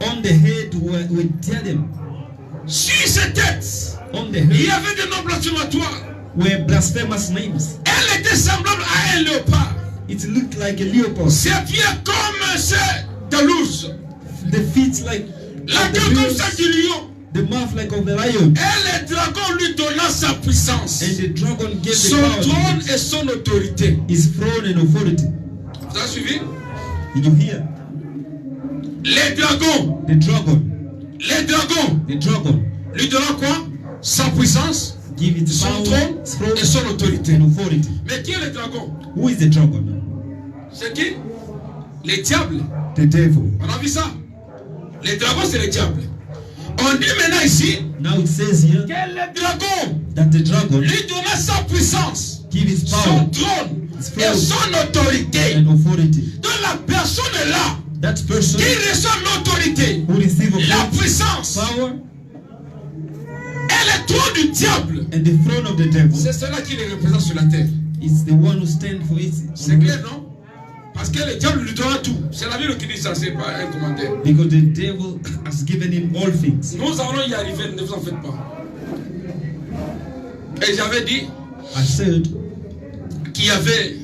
B: on the head were diadem.
A: Sur ces têtes,
B: On the
A: il y
B: head
A: avait des noms blasphématoires.
B: were blasphemous names.
A: Elle était semblable à un léopard.
B: It looked like a leopard.
A: Ses pieds comme ceux de l'ours.
B: The feet like
A: La
B: of the
A: gueule comme
B: bears,
A: celle du lion.
B: the mouth like of the lion.
A: Et le dragon lui donna sa puissance,
B: And the dragon gave the
A: son
B: power
A: trône
B: to
A: et son autorité.
B: his throne and authority.
A: Vous avez suivi?
B: Did you hear?
A: Les dragons,
B: The dragon. The dragon
A: lui donna quoi? Sa puissance,
B: give it
A: son
B: power,
A: trône
B: throne,
A: et son autorité.
B: and authority.
A: Mais qui est le dragon?
B: Who is the dragon?
A: C'est qui? Les diables.
B: The devil.
A: On a vu ça? Les dragons, c'est les diables. On dit maintenant ici
B: Now it says here
A: que le dragon
B: that the dragon
A: lui donna sa puissance,
B: give his
A: son
B: power
A: trône
B: his
A: et
B: throne
A: son autorité.
B: and authority.
A: Donc la personne est là
B: That person
A: qui reçoit l'autorité,
B: who receive
A: la
B: authority,
A: puissance
B: power
A: et le trône du diable.
B: and the throne of the devil.
A: C'est cela qui les représente sur la terre.
B: is the one who stands for it.
A: C'est clair, non? Parce que le diable lui donne tout. C'est la Bible qui dit ça, c'est pas un commentaire.
B: Because the devil has given him all things.
A: Nous allons y arriver, ne vous en faites pas. Et j'avais dit
B: I said
A: qu'il y avait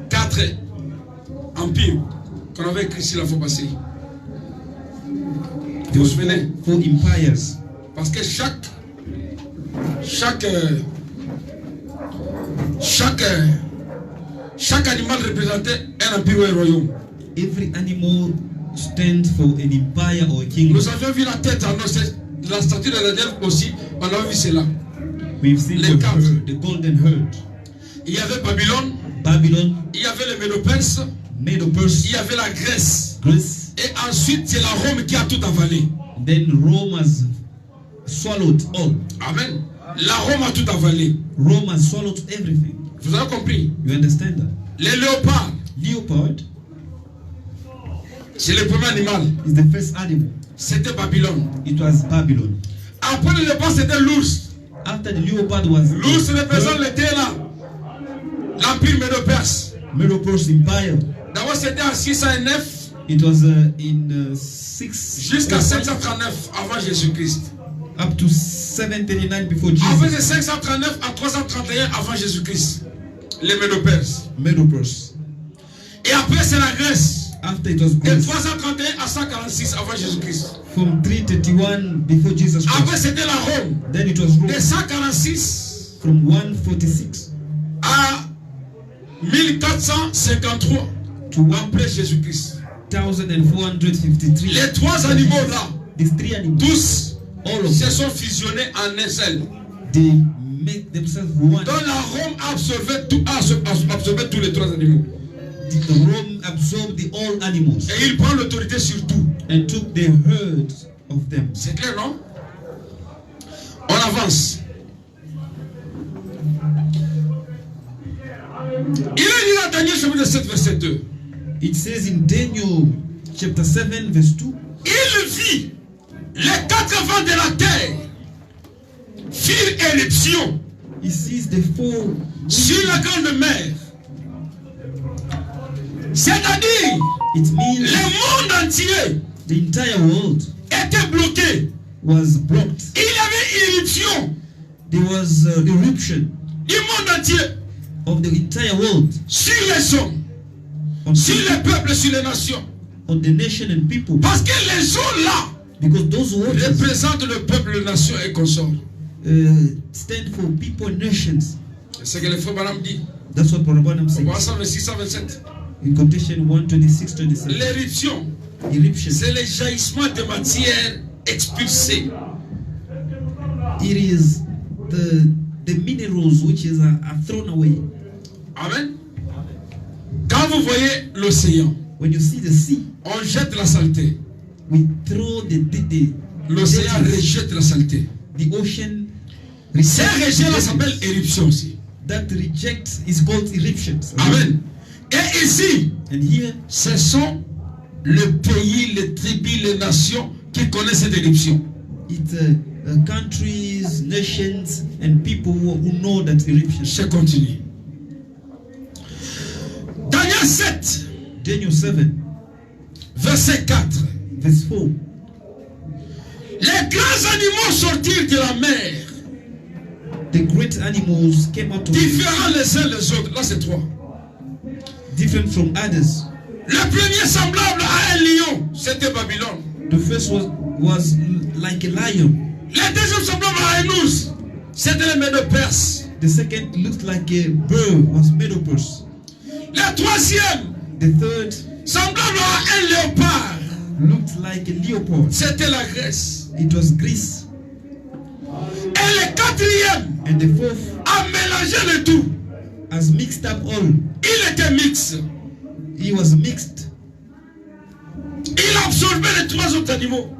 A: 4 empires qu'on avait écrit sur la fois passée. Vous vous souvenez?
B: 4 empires.
A: Parce que chaque animal représentait un empire ou un royaume.
B: Every animal stands for an empire or a kingdom.
A: Nous avions vu la tête en os, la statue de Daniel aussi, on a vu cela.
B: We've seen the golden herd.
A: Il y avait Babylone, il y avait les Médo-Perses, il y avait la Grèce. Et ensuite, c'est la Rome qui a tout avalé.
B: Then Rome has swallowed all.
A: Amen. La Rome a tout avalé.
B: Rome has swallowed everything.
A: Vous avez compris?
B: You understand that?
A: Les léopards.
B: Leopard
A: c'est le premier animal.
B: Is the first animal.
A: C'était Babylone.
B: It was Babylon.
A: Après le léopard, c'était l'ours.
B: After the leopard was
A: l'ours représente l'été là. L'empire Médo-Perse.
B: Medo-Perse Empire.
A: D'abord c'était en 609.
B: It was in 6
A: jusqu'à 739 avant Jésus-Christ.
B: Up to 739 before Jesus.
A: Après de 539 à 331 avant Jésus-Christ. Les Médo-Perses.
B: Medo-Perse.
A: Et après c'est la Grèce.
B: After it was
A: de
B: Greece.
A: 331 à 146 avant Jésus-Christ.
B: From 331 before Jesus Christ.
A: Après c'était la Rome.
B: Then it was Rome.
A: De 146
B: from 146
A: à 1453
B: to
A: après Jésus-Christ.
B: 1453.
A: Les 3 animaux là,
B: these 3 animals,
A: tous
B: all of
A: se
B: them,
A: sont fusionnés en un seul.
B: they make themselves one.
A: Donc la Rome a absorbé tous les 3 animaux.
B: The Rome absorbed the all animals.
A: Et il prend l'autorité sur tout.
B: And took the herd of them.
A: C'est clair, non? On avance. Il est dit dans Daniel chapitre 7 verset 2.
B: It says in Daniel chapter 7 verse 2.
A: Il vit les 4 vents de la terre firent éruption.
B: He sees the 4
A: sur la grande mer. C'est-à-dire,
B: it means
A: le monde entier,
B: the entire world,
A: était bloqué.
B: Was blocked.
A: Il y avait éruption.
B: There was eruption
A: du monde entier.
B: Of the entire world.
A: Sur les hommes, sur les peuples, sur les nations.
B: On the nation and people.
A: Parce que les eaux là,
B: because those waters
A: représentent le peuple, les nations et consorts.
B: Stand for people and nations.
A: C'est ce que le frère Branham dit.
B: That's what Brother Branham says.
A: On voit ça en 627.
B: In quotation 126-27.
A: L'éruption, c'est le jaillissement de matière expulsée.
B: It is the minerals which are thrown away.
A: Amen. Quand vous voyez l'océan,
B: when you see the sea,
A: on jette la saleté.
B: We throw
A: l'océan rejette la saleté.
B: The ocean.
A: Ce rejet là s'appelle éruption aussi.
B: That reject is called eruptions.
A: Amen. Et ici,
B: and here,
A: ce sont les pays, les tribus, les nations qui connaissent cette éruption.
B: It's countries, nations, and people who know that eruption.
A: Je continue. Daniel 7.
B: Daniel 7.
A: Verset 4.
B: Verse 4.
A: Les grands animaux sortirent de la mer.
B: The great animals came out of
A: différents les uns les autres. Là c'est 3.
B: Different from others.
A: Le premier semblable à un lion, c'était Babylone.
B: The first was like a lion.
A: Le deuxième semblable à un ours, c'était le Médo-Perse.
B: The second looked like a bird, was Medo-Perse.
A: Le troisième,
B: the third,
A: semblable à un léopard,
B: looked like a leopard.
A: C'était la Grèce.
B: It was Greece.
A: Et le quatrième,
B: and the fourth,
A: a mélangé le tout.
B: Has mixed up all.
A: Il était mixte.
B: He was mixed.
A: Il absorbait les 3 autres animaux.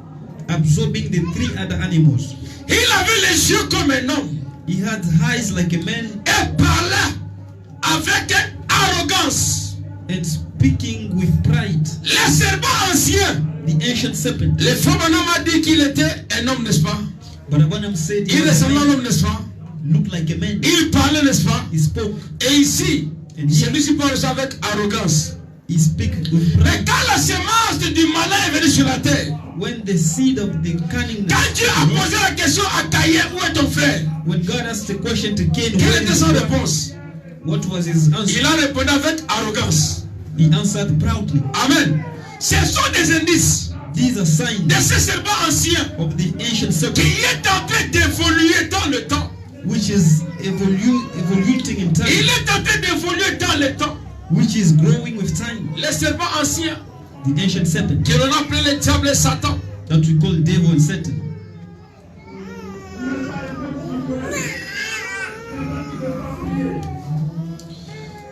B: Absorbing the 3 other animals.
A: Il avait les yeux comme un homme.
B: He had eyes like a man.
A: Et parlait avec arrogance.
B: And speaking with pride.
A: Le serpent ancien.
B: The ancient serpent.
A: Le frère Branham a dit qu'il était un homme, n'est-ce pas?
B: But Branham said
A: il ressemblait à un homme, n'est-ce pas?
B: looked like a man.
A: Il parlait, n'est-ce pas?
B: He spoke.
A: Et ici,
B: And
A: celui-ci parle ça avec arrogance.
B: he speak with
A: Mais
B: pride.
A: quand la semence du malin est venue sur la terre,
B: When the seed of the cunningness,
A: quand Dieu a posé la question à Caïn, où est ton frère?
B: when God asked the question to Cain,
A: Quelle
B: where
A: était
B: is
A: sa
B: your brother?
A: réponse?
B: What was his answer?
A: Il a répondu avec arrogance.
B: He answered proudly.
A: Amen. Ce sont des indices
B: These are signs
A: de ce serpent ancien
B: of the ancient
A: qui
B: serpent,
A: est en train d'évoluer dans le temps.
B: which is evoluting in
A: Il
B: time,
A: est en train d'évoluer dans le temps.
B: which is growing with time.
A: Le serpent ancien,
B: The ancient serpent
A: que l'on appelle le diable et Satan.
B: that we call devil and Satan.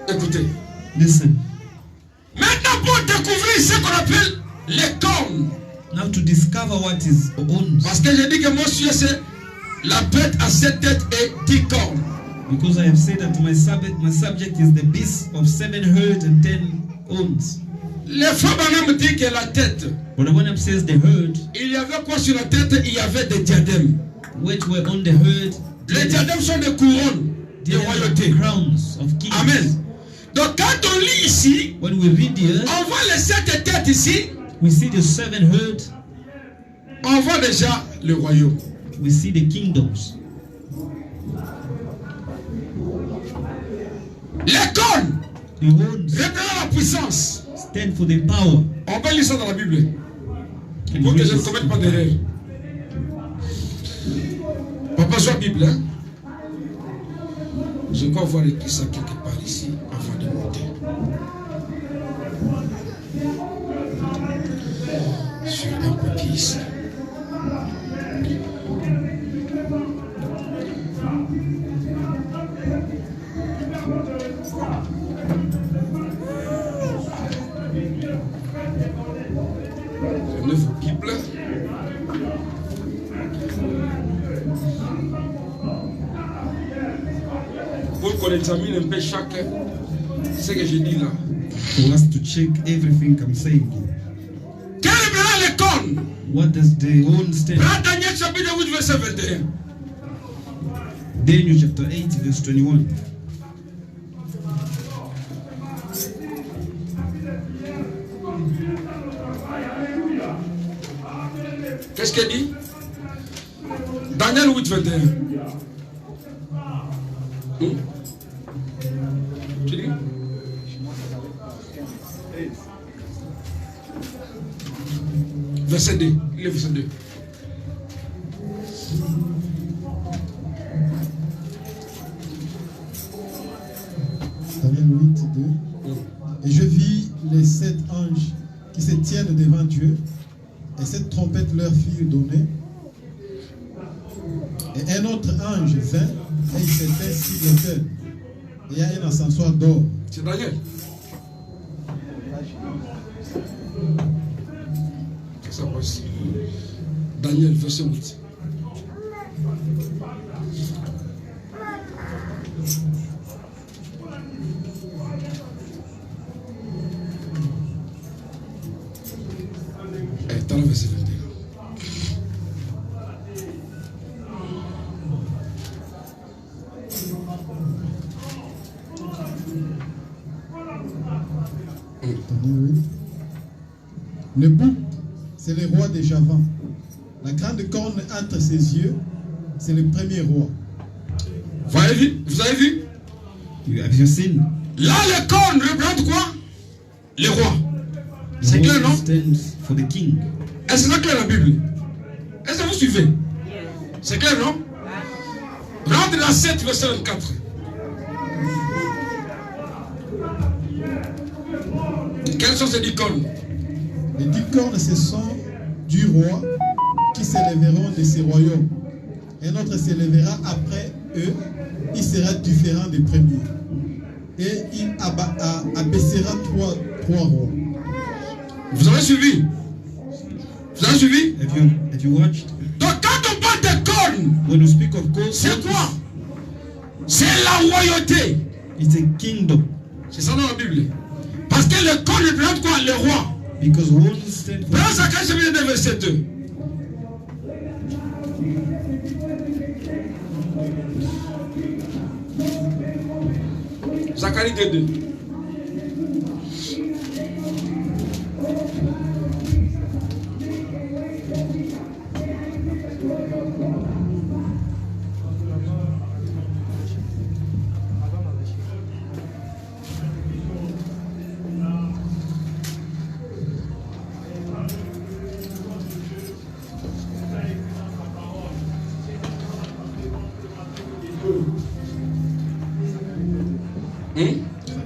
A: Écoutez.
B: Listen.
A: Maintenant, pour découvrir ce qu'on appelle les cornes.
B: Now to discover what is horns,
A: Parce que j'ai dit que mon sujet c'est la bête à 7 têtes et 10 cornes.
B: because I have said that my subject is the beast of 7 heads and 10 horns.
A: Les frères Branham dit que la tête,
B: But when it says the herd,
A: il y avait quoi sur la tête? Il y avait des diadèmes.
B: which were on the herd,
A: Les diadèmes sont des couronnes de
B: they are
A: royauté.
B: crowns of kings.
A: Amen. Donc quand on lit ici,
B: When we read here,
A: on voit les 7 têtes ici,
B: we see the 7 herds,
A: on voit déjà le royaume.
B: we see the kingdoms.
A: Les cornes
B: The horns
A: représentent la puissance.
B: stand for the power.
A: On peut lire ça dans la Bible.
B: And
A: Pour que
B: read
A: je ne
B: this.
A: commette pas d'erreur. Papa, soit Bible, hein? Je crois voir écrit ça quelque part ici, avant de monter. Sur un papier ici. Prenez vos Bibles. Pour qu'on examine un peu chaque ce que je dis là.
B: For us to check everything I'm saying.
A: Quel est maintenant les cornes?
B: What does the horn stand?
A: Prends Daniel chapitre 8 verset 21.
B: Daniel chapter 8 verse 21.
A: Qu'est-ce qu'il dit? Daniel 8 21. Tu dis? Verset 2. Il est verset 2.
C: Daniel 8, 2. Et je vis les 7 anges qui se tiennent devant Dieu, et 7 trompettes leur furent données. Et un autre ange vint, et il s'était sur l'autel. Et il y a un ascensoir d'or.
A: C'est Daniel. C'est ça aussi. Daniel, verset 8. Dans le verset 21.
C: Daniel 8. Le bouc, c'est le roi de Javan. La grande corne entre ses yeux, c'est le premier roi.
A: Vous avez vu? Vous avez vu?
B: Have you seen?
A: Là, les cornes représentent quoi? Les rois.
B: The
A: C'est clair,
B: horn
A: non?
B: stands for the king.
A: Est-ce que c'est clair la Bible? Est-ce que vous suivez? C'est clair, non? Rentre dans 7, verset 24. Quelles sont ces 10 cornes?
C: Les 10 cornes, ce sont du roi qui s'élèveront de ses royaumes. Un autre s'élèvera après eux, il sera différent des premiers. Et il abaissera trois rois.
A: Vous avez suivi? Vous avez suivi?
B: Have you watched?
A: Donc quand on parle de cornes,
B: When we speak of gold,
A: c'est quoi? C'est la royauté.
B: it's a kingdom.
A: C'est ça dans la Bible. Parce que le corps représente quoi? Le roi.
B: Because horns stand for.
A: Prends Zacharie chapitre 2 verset 2. Zacharie 2:2.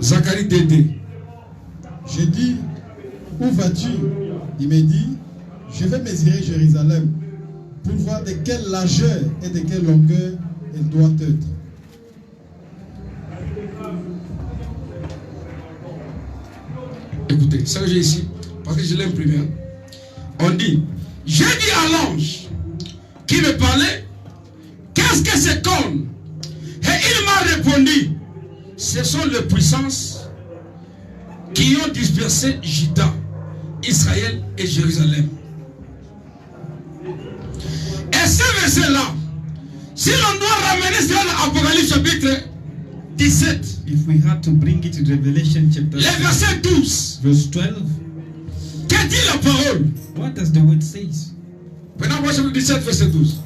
A: Zacharie 2:2.
C: Je dis, où vas-tu? Il me dit, je vais mesurer Jérusalem pour voir de quelle largeur et de quelle longueur elle doit être.
A: Écoutez, ça que j'ai ici, parce que je l'ai imprimé. On dit, j'ai dit à l'ange qui me parlait, qu'est-ce que c'est comme? Et il m'a répondu, ce sont les puissances qui ont dispersé Juda, Israël et Jérusalem. Et ce verset-là, si l'on doit ramener cela dans Apocalypse chapitre 17,
B: If we had to bring it to Revelation chapter
A: le verset 12,
B: verse 12,
A: que dit la parole?
B: what does the word say?
A: Maintenant, moi, chapitre 17, verset 12.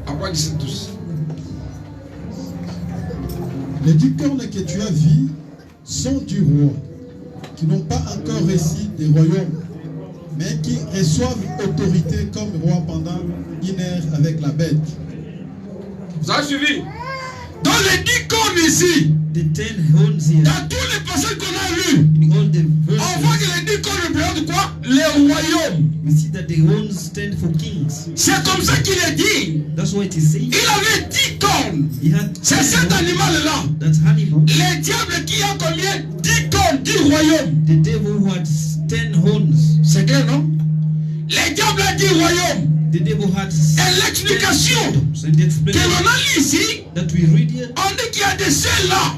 A: Après 17, 12.
C: Les 10 cornes que tu as vues sont du roi, qui n'ont pas encore reçu des royaumes, mais qui reçoivent autorité comme roi pendant une heure avec la bête.
A: Vous avez suivi? Dans les 10 cornes ici,
B: The 10 horns here,
A: dans tous les passages qu'on a lus,
B: in all the
A: on voit
B: verses,
A: que les 10 cornes représentent quoi? Les royaumes.
B: we see that the horns stand for kings.
A: C'est comme ça qu'il est dit.
B: That's what it says.
A: Il avait 10 cornes.
B: He had
A: C'est
B: 10
A: cet
B: horns.
A: animal-là.
B: That's animal.
A: Les diables qui ont combien? 10 cornes, 10 royaumes.
B: The devil who had 10 horns.
A: C'est clair, non? Les diables ont 10 royaumes.
B: The devil had
A: Et l'explication
B: 10 kingdoms. And the
A: que
B: explanation
A: l'on a lu ici,
B: that we read here,
A: on dit qu'il y a de ceux-là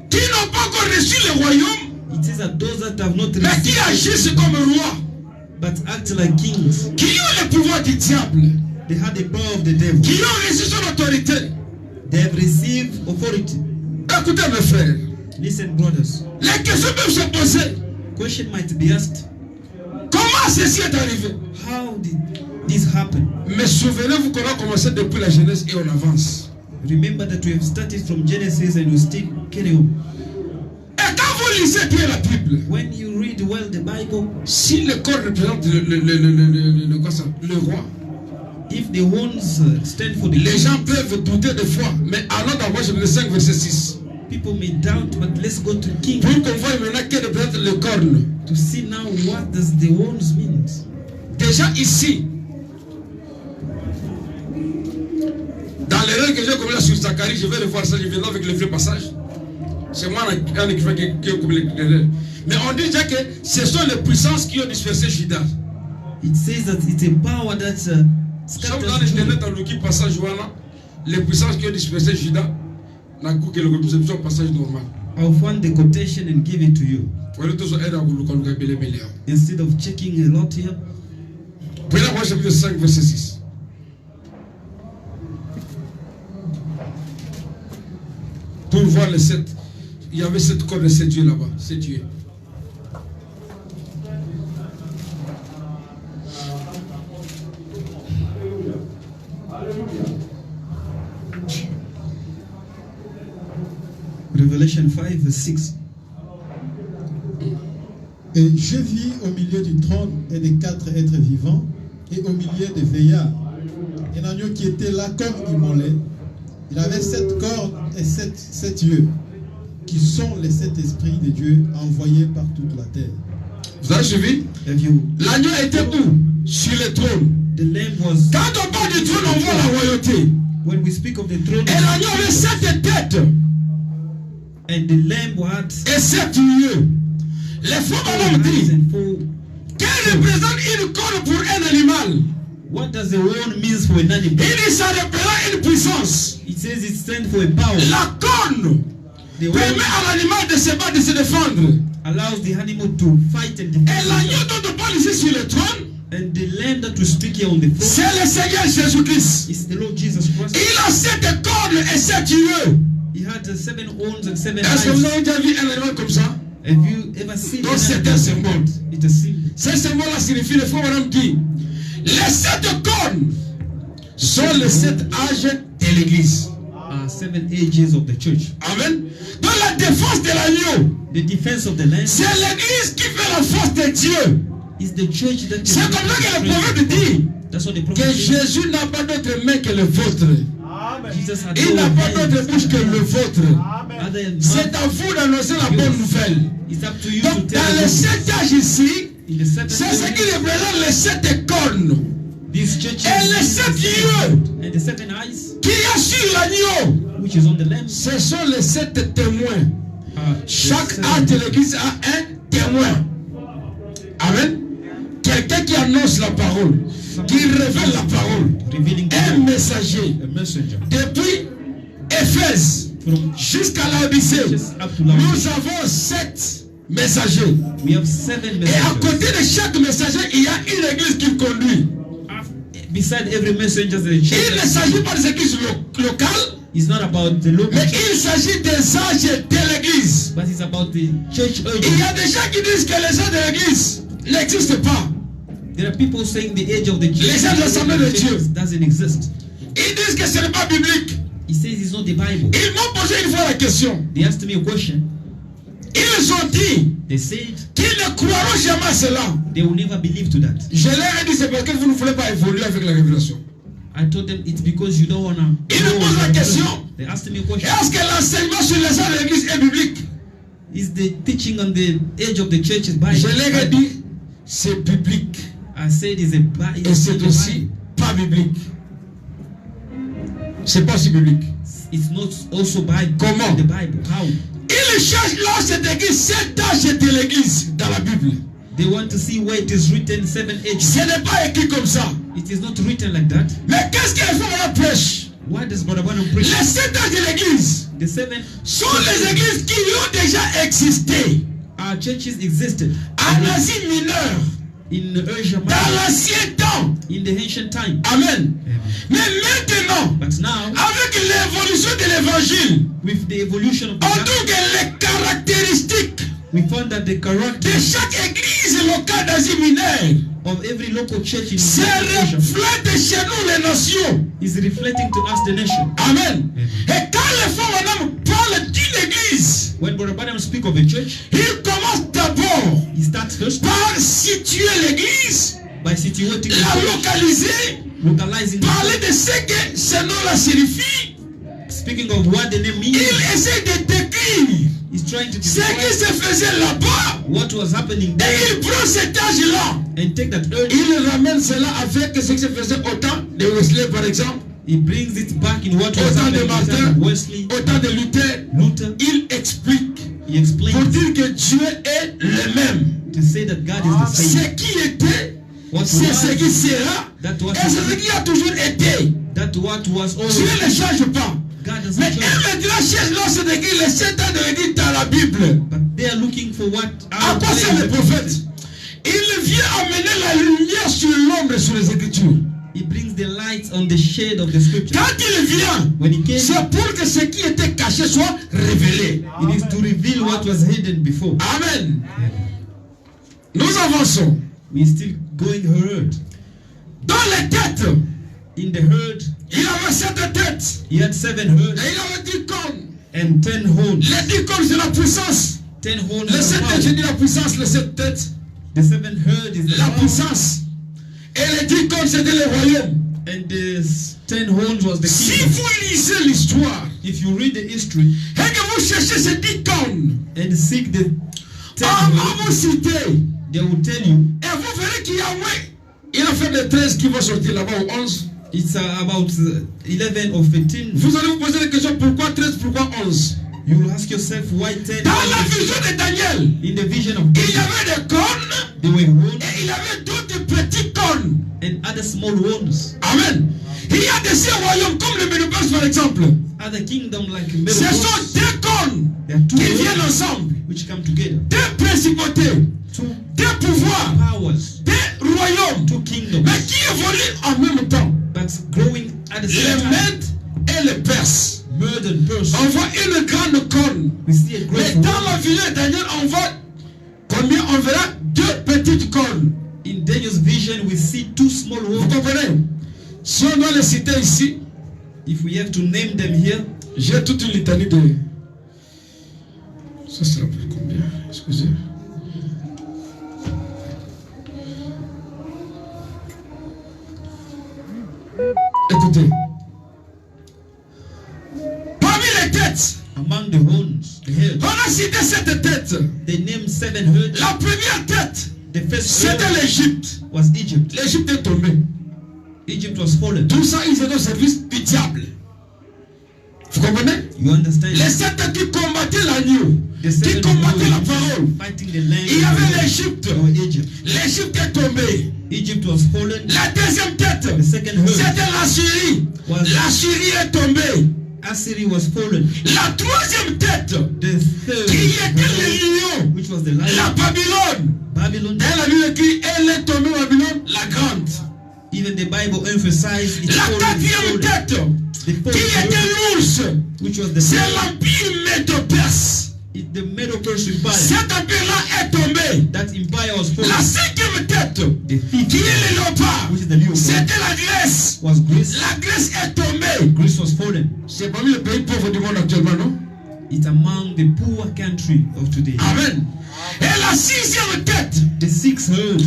A: qui n'ont pas encore reçu le royaume,
B: it says that those that have not
A: mais qui agissent
B: received
A: comme rois,
B: but act like kings,
A: qui ont le pouvoir du diable,
B: they had the power of the devil.
A: qui ont reçu son autorité.
B: They have received authority.
A: Écoutez mes frères,
B: Listen, brothers.
A: les questions peuvent se poser.
B: Question might be asked,
A: Comment ceci est arrivé?
B: how did this happen?
A: Mais souvenez-vous qu'on a commencé depuis la Genèse et on avance.
B: Remember that we have started from Genesis and we still carry on.
A: Et quand vous lisez bien la Bible,
B: When you read well the Bible,
A: si le corps représente le roi,
B: if the horns stand for the
A: les
B: king,
A: gens peuvent douter des fois. Mais allons d'abord chapitre 5, verset 6.
B: people may doubt, but let's go to king
A: Pour qu'on voie maintenant quel représente le corne.
B: to see now what does the horns mean.
A: Déjà ici, dans l'erreur que j'ai commis sur Zacharie, je vais revoir ça, je viendrai avec le vrai passage. C'est moi un écrivain qui a commis l'erreur. Mais on dit déjà que ce sont les puissances qui ont dispersé Judas.
B: It says that it's a power that
A: Si vous
B: scatters
A: dans l'internet,
B: Judah.
A: dans le passage Johanna, les puissances qui ont dispersé Judas, n'a que le représente passage normal.
B: I'll find the quotation and give it to you.
A: Pour aller tous aider à vous le bel.
B: Instead of checking a lot here,
A: Prenez moi chapitre 5, verset 6. Pour voir les 7. Il y avait 7 corps de 7 dieux là-bas. 7 dieux.
B: Revelation 5 verse 6.
C: Et je vis au milieu du trône et des 4 êtres vivants, et au milieu des veillards, un agneau qui était là comme immolé. Il avait 7 cornes et 7 yeux, qui sont les 7 esprits de Dieu envoyés par toute la terre.
A: Vous avez suivi?
B: Have you?
A: L'agneau était où? Sur le trône.
B: The lamb was.
A: Quand on parle du trône, on voit la royauté.
B: When we speak of the throne,
A: Et l'agneau avait 7 têtes
B: and the lamb had
A: et 7 yeux. Les femmes ont
B: eyes
A: dit,
B: and four.
A: quelle représente une corne pour un animal.
B: What does the horn means for an animal?
A: Il dit ça représente une puissance.
B: It says it stands for a power.
A: La corne
B: The
A: permet
B: horn
A: à l'animal de se battre, de se défendre.
B: allows the animal to fight and defend
A: Et l'agneau
B: itself.
A: dont on parle ici sur le trône,
B: And the lamb that we speak here on the throne
A: c'est le Seigneur Jésus-Christ.
B: is the Lord Jesus Christ.
A: Il a 7 cornes et 7 yeux.
B: He had 7 horns and 7
A: Est-ce que vous
B: eyes.
A: avez déjà vu un animal comme ça?
B: Have you ever seen
A: Donc
B: an
A: c'est
B: animal
A: un
B: like
A: symbole.
B: that? It's a symbol.
A: Ce symbole-là signifie, le frère madame dit, les 7 cornes sont les 7 âges de l'église.
B: 7 ages of the church.
A: Amen. Dans la défense de l'agneau,
B: The defense of the land
A: c'est l'église qui fait la force de Dieu.
B: is the church that
A: C'est comme ça que le prophète dit
B: That's what the
A: que
B: prophet said.
A: Jésus n'a pas d'autre main que le vôtre.
B: Jesus had
A: Il
B: no
A: n'a pas
B: hand
A: d'autre bouche que le vôtre.
B: other than
A: C'est
B: mouth.
A: à vous d'annoncer la bonne nouvelle.
B: It's up to you to
A: Donc
B: tell
A: dans
B: the
A: les
B: good
A: 7 âges ici,
B: news. In the 7
A: c'est ce qui
B: ages,
A: représente les 7 cornes
B: these churches
A: et les 7 yeux
B: and the 7 eyes,
A: qui y a sur l'agneau.
B: which is on the lamb,
A: Ce sont les 7 témoins.
B: the
A: Chaque
B: 7
A: âge de l'église a un témoin. Amen. Quelqu'un qui annonce la parole, qui révèle la parole.
B: revealing to
A: Un
B: you,
A: messager.
B: a messenger.
A: Depuis Éphèse
B: From
A: jusqu'à l'Odyssée,
B: just up to
A: nous
B: Laodicea,
A: avons 7 messagers.
B: we have 7
A: Et à
B: messengers.
A: côté de chaque messager, il y a une église qui conduit.
B: Beside every messenger, the
A: Il ne
B: church
A: s'agit pas des églises locales,
B: is not about the local
A: mais
B: church,
A: il s'agit des âges de l'église.
B: but it's about the church
A: Il y
B: age.
A: a des gens qui disent que les âges de l'église n'existent pas.
B: There are people saying the age of the church
A: Les gens de l'Assemblée de Dieu.
B: doesn't exist.
A: Ils disent que ce n'est pas biblique.
B: He says it's not the Bible.
A: Ils m'ont posé une fois la question.
B: They asked me a question.
A: Ils ont dit
B: They said
A: qu'ils ne croiront jamais à cela.
B: they will never believe to that.
A: Je leur ai dit c'est parce que vous ne voulez pas évoluer avec la révélation.
B: I told them it's because you don't wanna.
A: Ils me posent la question.
B: They asked me a question.
A: Est-ce que l'enseignement sur les âges de l'église est biblique?
B: Is the teaching on the age of the church is Bible?
A: Je leur ai dit c'est biblique.
B: I said it's a Bible.
A: Et c'est aussi pas biblique. C'est pas aussi biblique.
B: It's not also Bible.
A: Comment?
B: In the Bible. How?
A: Ils cherchent l'âge de l'église, 7 âges de l'église dans la Bible.
B: They want to see where it is written 7 ages.
A: Ce n'est pas écrit comme ça.
B: It is not written like that.
A: Mais qu'est-ce qu'il faut qu'on prêche?
B: Why does Brother Branham preach?
A: Les 7 âges de l'église
B: The 7
A: sont les églises qui ont déjà existé
B: our churches existed
A: en Asie mineure,
B: in Asia
A: dans
B: Minor,
A: l'ancien temps.
B: in the ancient time.
A: Amen. Mais maintenant,
B: But now,
A: avec l'évolution de l'évangile,
B: with the evolution of the
A: on
B: gospel,
A: trouve que les caractéristiques
B: we found that the
A: de
B: character
A: chaque église locale d'Asie mineure
B: of every local church in
A: se
B: Asia
A: reflète chez nous les nations.
B: is reflecting to us the nation.
A: Amen. Et quand les femmes madame parlent d'une église,
B: When Brother Branham speak of a church,
A: il commence d'abord
B: he starts first
A: par situer l'église,
B: by situating the
A: la
B: church,
A: localiser,
B: localizing the
A: parler de ce que ce nom-là signifie.
B: speaking of what the name
A: Il
B: means.
A: essaie de décrire
B: He's trying to
A: ce qui
B: describe
A: se faisait là-bas.
B: what was happening
A: Et
B: there
A: il prend cet âge-là.
B: and take that urge.
A: Il ramène cela avec ce qui se faisait au temps de Wesley, par exemple,
B: He brings it back in what was
A: au temps
B: happening
A: de
B: in the time
A: Martin,
B: of Wesley,
A: au temps de Luther.
B: Luther.
A: Il explique
B: He
A: pour
B: explains
A: dire que Dieu est le même.
B: to say that God is the
A: Ce
B: same.
A: qui était,
B: What
A: c'est ce qui
B: was,
A: sera,
B: that what
A: et c'est ce qui a toujours été.
B: that what was
A: Dieu
B: always.
A: ne change pas.
B: God doesn't
A: Mais
B: change.
A: un maintenant cherche lorsque écrit les 7 ans de l'église dans la Bible.
B: But they are looking for what
A: À
B: our
A: quoi c'est le prophète? Il vient amener la lumière sur l'ombre sur les Écritures.
B: He brings the light on the shade of the scripture.
A: Quand il vient,
B: When he came,
A: c'est pour que ce qui était caché soit révélé.
B: it is to reveal what was hidden before.
A: Amen. Nous avançons.
B: We're still going herd.
A: Dans les têtes,
B: In the herd,
A: il avait 7 têtes.
B: he had 7
A: Et
B: herds
A: il avait 10 cornes.
B: and 10 horns.
A: Les 10 cornes, c'est la puissance.
B: 10 horns
A: Les
B: are
A: 7 têtes,
B: power.
A: je dis la puissance, les 7 têtes,
B: The 7 herd is the
A: la
B: power.
A: puissance. Et les 10 cornes, c'était le royaume.
B: And the 10 horns was the
A: Si
B: kingdom.
A: vous lisez l'histoire,
B: If you read the history
A: et que vous cherchez ces 10 cornes,
B: and seek the 10
A: on va
B: horns,
A: vous citer.
B: they will tell you
A: Et vous verrez qu'il y a il a fait des 13 qui vont sortir là-bas au 11.
B: it's about 11 or 15.
A: Vous allez vous poser la question, pourquoi 13, pourquoi 11?
B: You will ask yourself why 10.
A: Dans la vision de Daniel,
B: In the vision of
A: il y
B: Daniel,
A: avait des cornes
B: they were horns
A: et Et il avait d'autres petits cônes.
B: and other small ones.
A: Amen. Il y a de ces royaumes comme le Médo-Perse par exemple.
B: Other kingdom like
A: Ce
B: Medo-Perse,
A: sont deux cônes
B: there are two
A: qui viennent
B: ones
A: ensemble.
B: which come together.
A: Deux principautés,
B: Two
A: deux pouvoirs,
B: powers,
A: deux royaumes,
B: two kingdoms,
A: mais qui évoluent en même temps.
B: but growing at the
A: Les
B: same time.
A: Mèdes et les Perses.
B: Medo and Perse.
A: On voit une grande cône.
B: We see a
A: Mais
B: great
A: dans
B: one.
A: la vision de Daniel, on voit combien? On verra deux petites cônes.
B: In Daniel's vision, we see two small
A: Vous
B: ones.
A: comprenez? Si on doit les citer ici,
B: If we have to name them here,
A: j'ai toute une litanie de... Ça sera pour combien? Excusez. Écoutez. Parmi les têtes,
B: among the horns, the heads,
A: on a cité cette tête.
B: they named 7 heads.
A: La première tête,
B: The first
A: c'était
B: head
A: l'Égypte.
B: was Egypt.
A: L'Égypte est tombée.
B: Egypt was fallen.
A: Tout ça, ils étaient au service du diable. Vous comprenez?
B: You understand?
A: Les sept qui combattaient l'agneau,
B: The
A: qui
B: seven
A: combattaient la
B: horns
A: parole.
B: fighting the land.
A: Il y avait l'Égypte.
B: or Egypt.
A: L'Égypte est tombée.
B: Egypt was fallen.
A: La deuxième tête,
B: The second head
A: c'était la Syrie.
B: was
A: La Syrie est tombée.
B: Assyria was fallen.
A: La troisième tête,
B: The third
A: qui était
B: head,
A: l'union,
B: which was the
A: la
B: lion,
A: Babylone.
B: Babylon.
A: Elle a vu écrit, elle est tombée Babylone, la grande.
B: Even the Bible emphasized its
A: La
B: fallen,
A: quatrième tête,
B: The fourth
A: qui était
B: head,
A: l'ours,
B: which was the
A: c'est l'empire Médo-Perse.
B: the Medo-Persian Empire.
A: Cet empire-là est tombé.
B: That empire was
A: La
B: fallen.
A: cinquième tête,
B: The fifth
A: qui est
B: head,
A: le léopard,
B: which is the leopard,
A: c'était la Grèce.
B: was Greece.
A: La Grèce est tombée.
B: Greece was fallen.
A: C'est parmi les pays pauvres du monde actuellement, non?
B: It's among the poor country of today.
A: Amen. Et la sixième tête,
B: The sixth head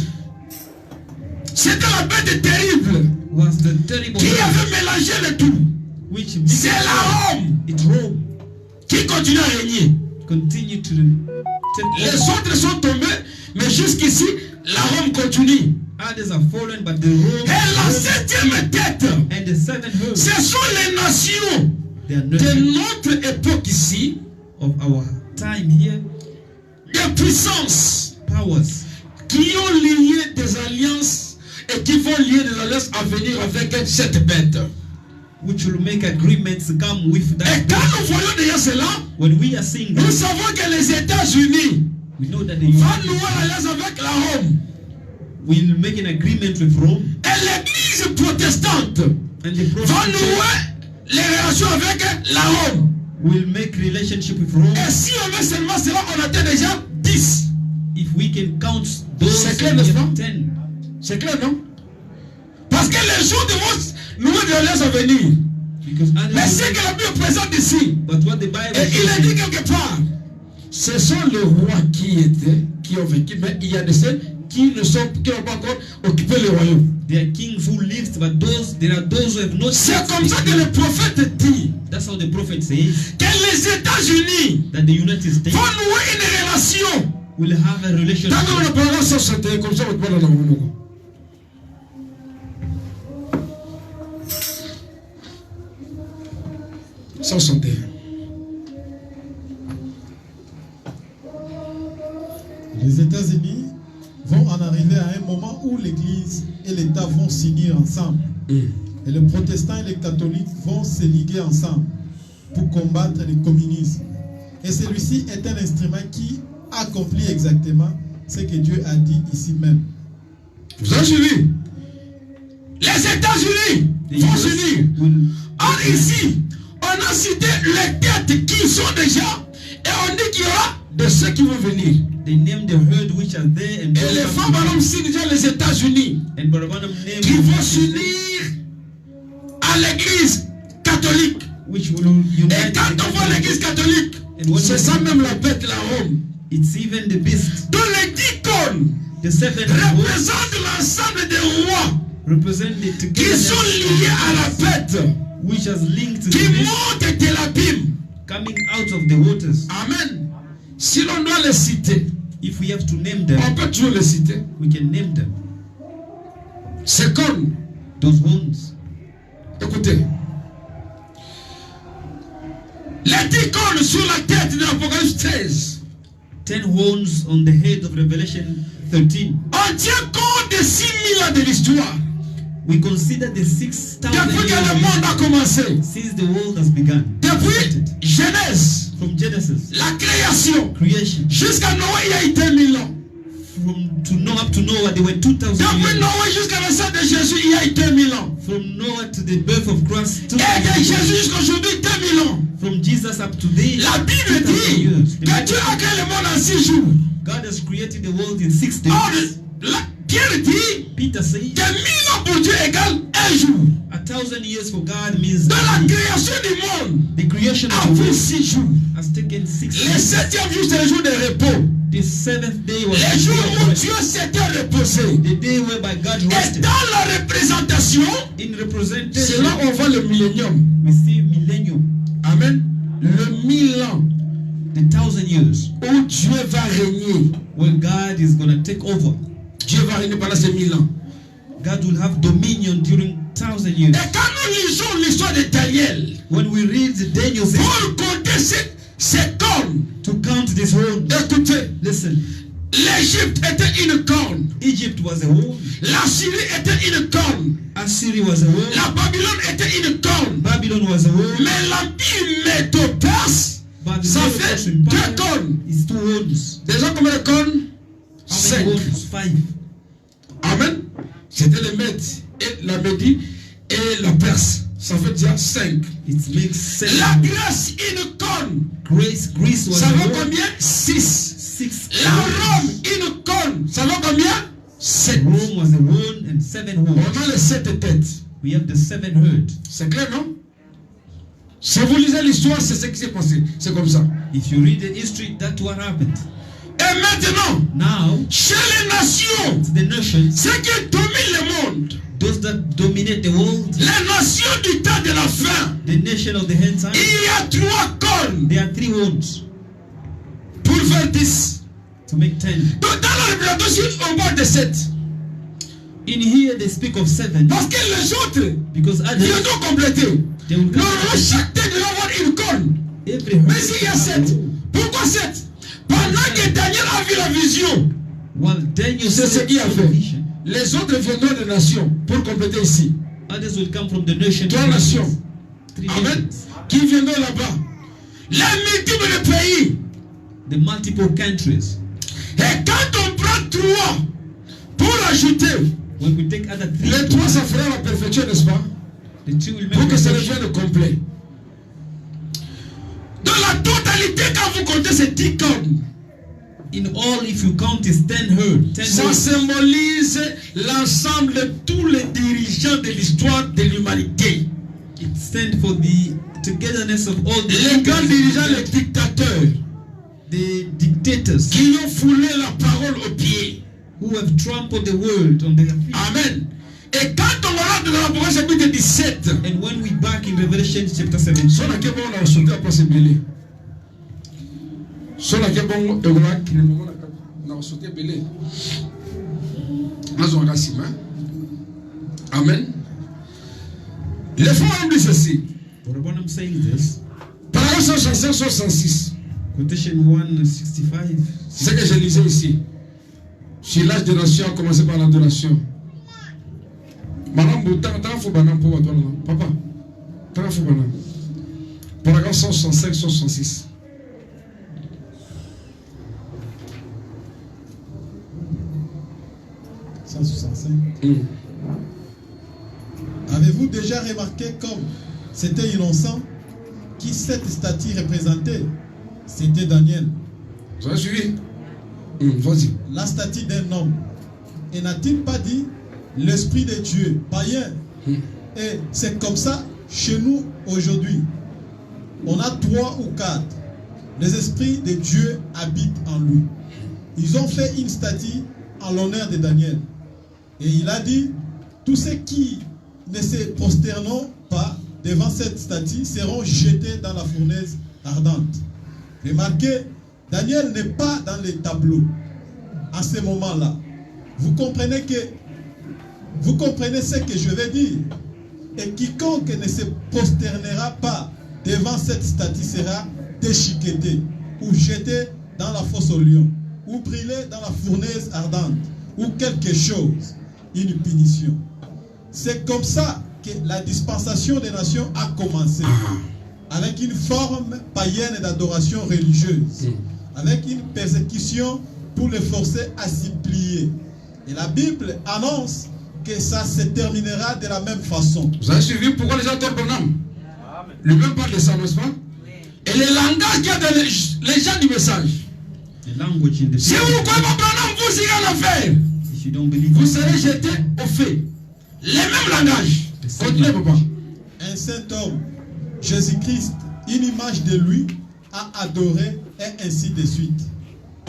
A: c'était la bête terrible
B: was the terrible
A: qui
B: head,
A: avait mélangé le tout.
B: which
A: C'est la Rome
B: it Rome
A: qui continue à régner.
B: continue to take
A: Les
B: over.
A: autres sont tombés, mais jusqu'ici, la Rome continue.
B: Others are fallen, but the Rome
A: Et la septième tête,
B: and the seventh head,
A: ce sont les nations
B: they are
A: de
B: nothing
A: notre époque ici,
B: of our time here,
A: des puissances
B: powers
A: qui ont lié des alliances et qui vont lier des alliances à venir avec cette bête.
B: which will make agreements come with
A: Et
B: that.
A: quand nous voyons déjà cela,
B: When we are seeing
A: nous
B: this,
A: savons que les États-Unis
B: we know that the
A: vont
B: United
A: nouer l'alliance avec la Rome.
B: will make an agreement with Rome,
A: Et l'Église protestante
B: and the
A: va
B: Protestant
A: nouer les relations avec la Rome.
B: will make relationship with Rome.
A: Et si on met seulement cela, on atteint déjà 10.
B: If we can count those,
A: C'est clair,
B: we
A: n'est-ce
B: have
A: pas?
B: 10.
A: C'est clair, non? Parce que les jours de nouer des alliances à venir.
B: Because
A: Mais
B: others
A: ce
B: will-
A: que la Bible présente ici,
B: but what the Bible
A: et il est dit
B: says,
A: quelque part, ce sont les rois qui ont vécu, mais il y a des ceux qui n'ont pas encore occupé le royaume.
B: there are kings who lived, but there are those who have not.
A: C'est
B: yet
A: comme ça que
B: lived.
A: le prophète dit
B: That's how the prophet says
A: que les États-Unis
B: that the United States
A: vont nouer une relation.
B: will have a relationship.
A: Tant qu'on ne parle pas sur cette comme ça, on ne parle pas dans le 161.
C: Les États-Unis vont en arriver à un moment où l'Église et l'État vont s'unir ensemble. Et les protestants et les catholiques vont se liguer ensemble pour combattre le communisme. Et celui-ci est un instrument qui accomplit exactement ce que Dieu a dit ici même.
A: Vous avez suivi? Les États-Unis
B: The
A: vont
B: US
A: s'unir.
B: will-
A: Or ici, on a cité les têtes qui sont déjà, et on dit qu'il y aura de ceux qui vont venir.
B: They name the herd which are there, and
A: Et les femmes allons citent déjà les États-Unis
B: and Barabanam name
A: qui vont s'unir à l'église catholique.
B: which will
A: Et
B: unite.
A: quand on voit l'église catholique, c'est ça même la bête, la Rome.
B: It's even the beast.
A: Donc les 10 cônes
B: The seven heads
A: représentent l'ensemble des rois
B: represent the
A: qui
B: togetherness
A: sont liés à la bête,
B: which has linked to
A: qui
B: the beast
A: montent de l'abîme.
B: coming out of the waters.
A: Amen. Si l'on doit les citer,
B: If we have to name
A: on
B: them,
A: peut toujours les citer.
B: we can name them.
A: Ces cônes,
B: Those horns.
A: écoutez. Les 10 cônes sur la tête de l'Apocalypse 13.
B: 10 horns on the head of Revelation 13.
A: On tient compte de 6000 ans de l'histoire.
B: We consider the 6,000
A: Depuis que le
B: years
A: monde a commencé.
B: since the world has begun.
A: Depuis Genèse,
B: From Genesis,
A: la création,
B: creation,
A: jusqu'à Noé, il y a été 1000 ans.
B: up to Noah, there were 2,000
A: Depuis
B: years.
A: Noé jusqu'à la naissance de Jésus, il y a été 1000 ans.
B: From Noah to the birth of Christ,
A: Et
B: 2,000
A: de Jésus
B: years.
A: jusqu'à aujourd'hui, 2000 ans.
B: From Jesus up to the
A: La Bible
B: 2,000
A: dit
B: years. The
A: que Dieu a créé le monde en 6 jours.
B: God has created the world in 6 days.
A: Or, Pierre dit
B: Peter said,
A: que 1000 ans pour Dieu égale un jour.
B: 1,000 years for God means
A: Dans la
B: a week.
A: création du monde,
B: The creation
A: a
B: of the
A: pris
B: world
A: 6 jours.
B: has taken 6
A: Le
B: days.
A: 7e jour, c'est le jour de repos.
B: The 7th day was
A: Le
B: the
A: jour
B: day
A: où
B: of rest.
A: Dieu s'était reposé.
B: The day whereby God
A: Et
B: rested.
A: dans la représentation,
B: In
A: c'est
B: representation,
A: là on voit le millénium.
B: we see millennium,
A: Amen. Le 1000 ans
B: the 1,000 years,
A: où Dieu va régner.
B: when God is going to take over.
A: Dieu va régner pendant ces 1000 ans.
B: God will have dominion during 1,000 years.
A: Et quand nous lisons l'histoire de Daniel,
B: When we read Daniel's
A: pour compter ces cornes,
B: to count this horn,
A: écoutez,
B: listen,
A: l'Égypte était une corne,
B: Egypt was a horn,
A: la Syrie était une corne,
B: Assyria was a horn,
A: la Babylone était une corne,
B: Babylon was a horn,
A: mais l'empire médo-perse,
B: but the
A: ça
B: Medo-Persian
A: fait 2
B: Empire
A: cornes.
B: is 2 horns.
A: Déjà combien de cornes?
B: How
A: 5.
B: many horns? 5.
A: Amen. C'était le Mède et la Médie et la Perse. Ça fait déjà 5.
B: It makes 7.
A: La Grèce, une corne.
B: Greece was
A: Ça
B: a
A: vaut
B: horn,
A: combien? 6.
B: 6
A: La
B: horns.
A: Rome, une corne. Ça vaut combien? 7.
B: Rome was a horn and 7 horns.
A: On a les 7 têtes.
B: We have the 7 heard.
A: C'est clair, non? Si vous lisez l'histoire, c'est ce qui s'est passé. C'est comme ça.
B: If you read the history, that's what happened.
A: Et maintenant,
B: Now,
A: chez les nations,
B: the nations,
A: ceux qui dominent le monde,
B: those that dominate the world,
A: les nations du temps de la fin,
B: the nation of the end time,
A: il y a 3 cornes
B: there are 3 horns
A: pour faire 10.
B: to make 10.
A: Donc dans la révélation, on parle de 7.
B: In here, they speak of 7
A: Parce que les autres,
B: because
A: ils
B: others,
A: ont complété.
B: they will
A: Le roi, chaque tête doit avoir une corne.
B: every
A: Mais s'il y a 7, pourquoi 7? Pendant que Daniel a vu la vision,
B: While Daniel
A: c'est ce
B: saw
A: qu'il a
B: the
A: fait.
B: vision,
A: Les autres viendront des nations pour compléter ici.
B: others will come from the nation.
A: 3 nations.
B: 3
A: Amen.
B: nations.
A: Qui viendront là-bas. Les multiples pays.
B: The multiple countries.
A: Et quand on prend 3 pour ajouter,
B: When we take other 3,
A: les 3 ça fera la perfection, n'est-ce pas?
B: the 2 will
A: Pour
B: make
A: que ça
B: perfection.
A: devienne complet. Dans la totalité, quand vous comptez ces 10 cornes,
B: In all, if you count, is 10 heard. 10
A: ça
B: heard.
A: symbolise l'ensemble de tous les dirigeants de l'histoire de l'humanité.
B: It stands for the togetherness of all
A: Les grands dirigeants, les
B: the
A: dictateurs,
B: dictators
A: qui ont foulé la parole aux pieds.
B: who have trampled the word on their feet.
A: Amen. Et quand on rentre dans l'Apocalypse chapitre 17,
B: And when we back in Revelation chapter 17,
A: sur laquelle on a sauté après ce belé. Sur laquelle on a sauté belé. Amen. Les frères ont dit ceci.
B: what I'm saying this,
A: Paragraphe 165, 166.
B: quotation 165,
A: C'est ce que je lisais ici. Sur l'âge de nation, a commencé par l'adoration. Madame Boutan, t'as fait banane pour toi, papa. T'as fait banane. Paragraphe 165, 166.
C: Avez-vous déjà remarqué comme c'était innocent qui cette statue représentait? C'était Daniel.
A: Vous avez suivi? Vas-y.
C: La statue d'un homme. Et n'a-t-il pas dit l'Esprit de Dieu, païen? Et c'est comme ça chez nous aujourd'hui. On a 3 ou 4. Les esprits de Dieu habitent en lui. Ils ont fait une statue en l'honneur de Daniel. Et il a dit, tous ceux qui ne se prosterneront pas devant cette statue seront jetés dans la fournaise ardente. Remarquez, Daniel n'est pas dans les tableaux à ce moment-là. Vous comprenez ce que je vais dire. Et quiconque ne se prosternera pas devant cette statue sera déchiqueté ou jeté dans la fosse au lion ou brûler dans la fournaise ardente, ou quelque chose, une punition. C'est comme ça que la dispensation des nations a commencé, avec une forme païenne d'adoration religieuse, avec une persécution pour les forcer à s'y plier. Et la Bible annonce que ça se terminera de la même façon.
A: Vous avez suivi pourquoi les gens adorent Branham? Lui-même parle de ça, n'est-ce pas? Et le langage qu'il y a dans les gens du message. Si vous ne croyez pas Branham, vous irez en enfer. Vous serez jeté au feu. Les mêmes langages. Continuez, papa.
C: Un saint homme, Jésus-Christ, une image de lui, a adoré et ainsi de suite.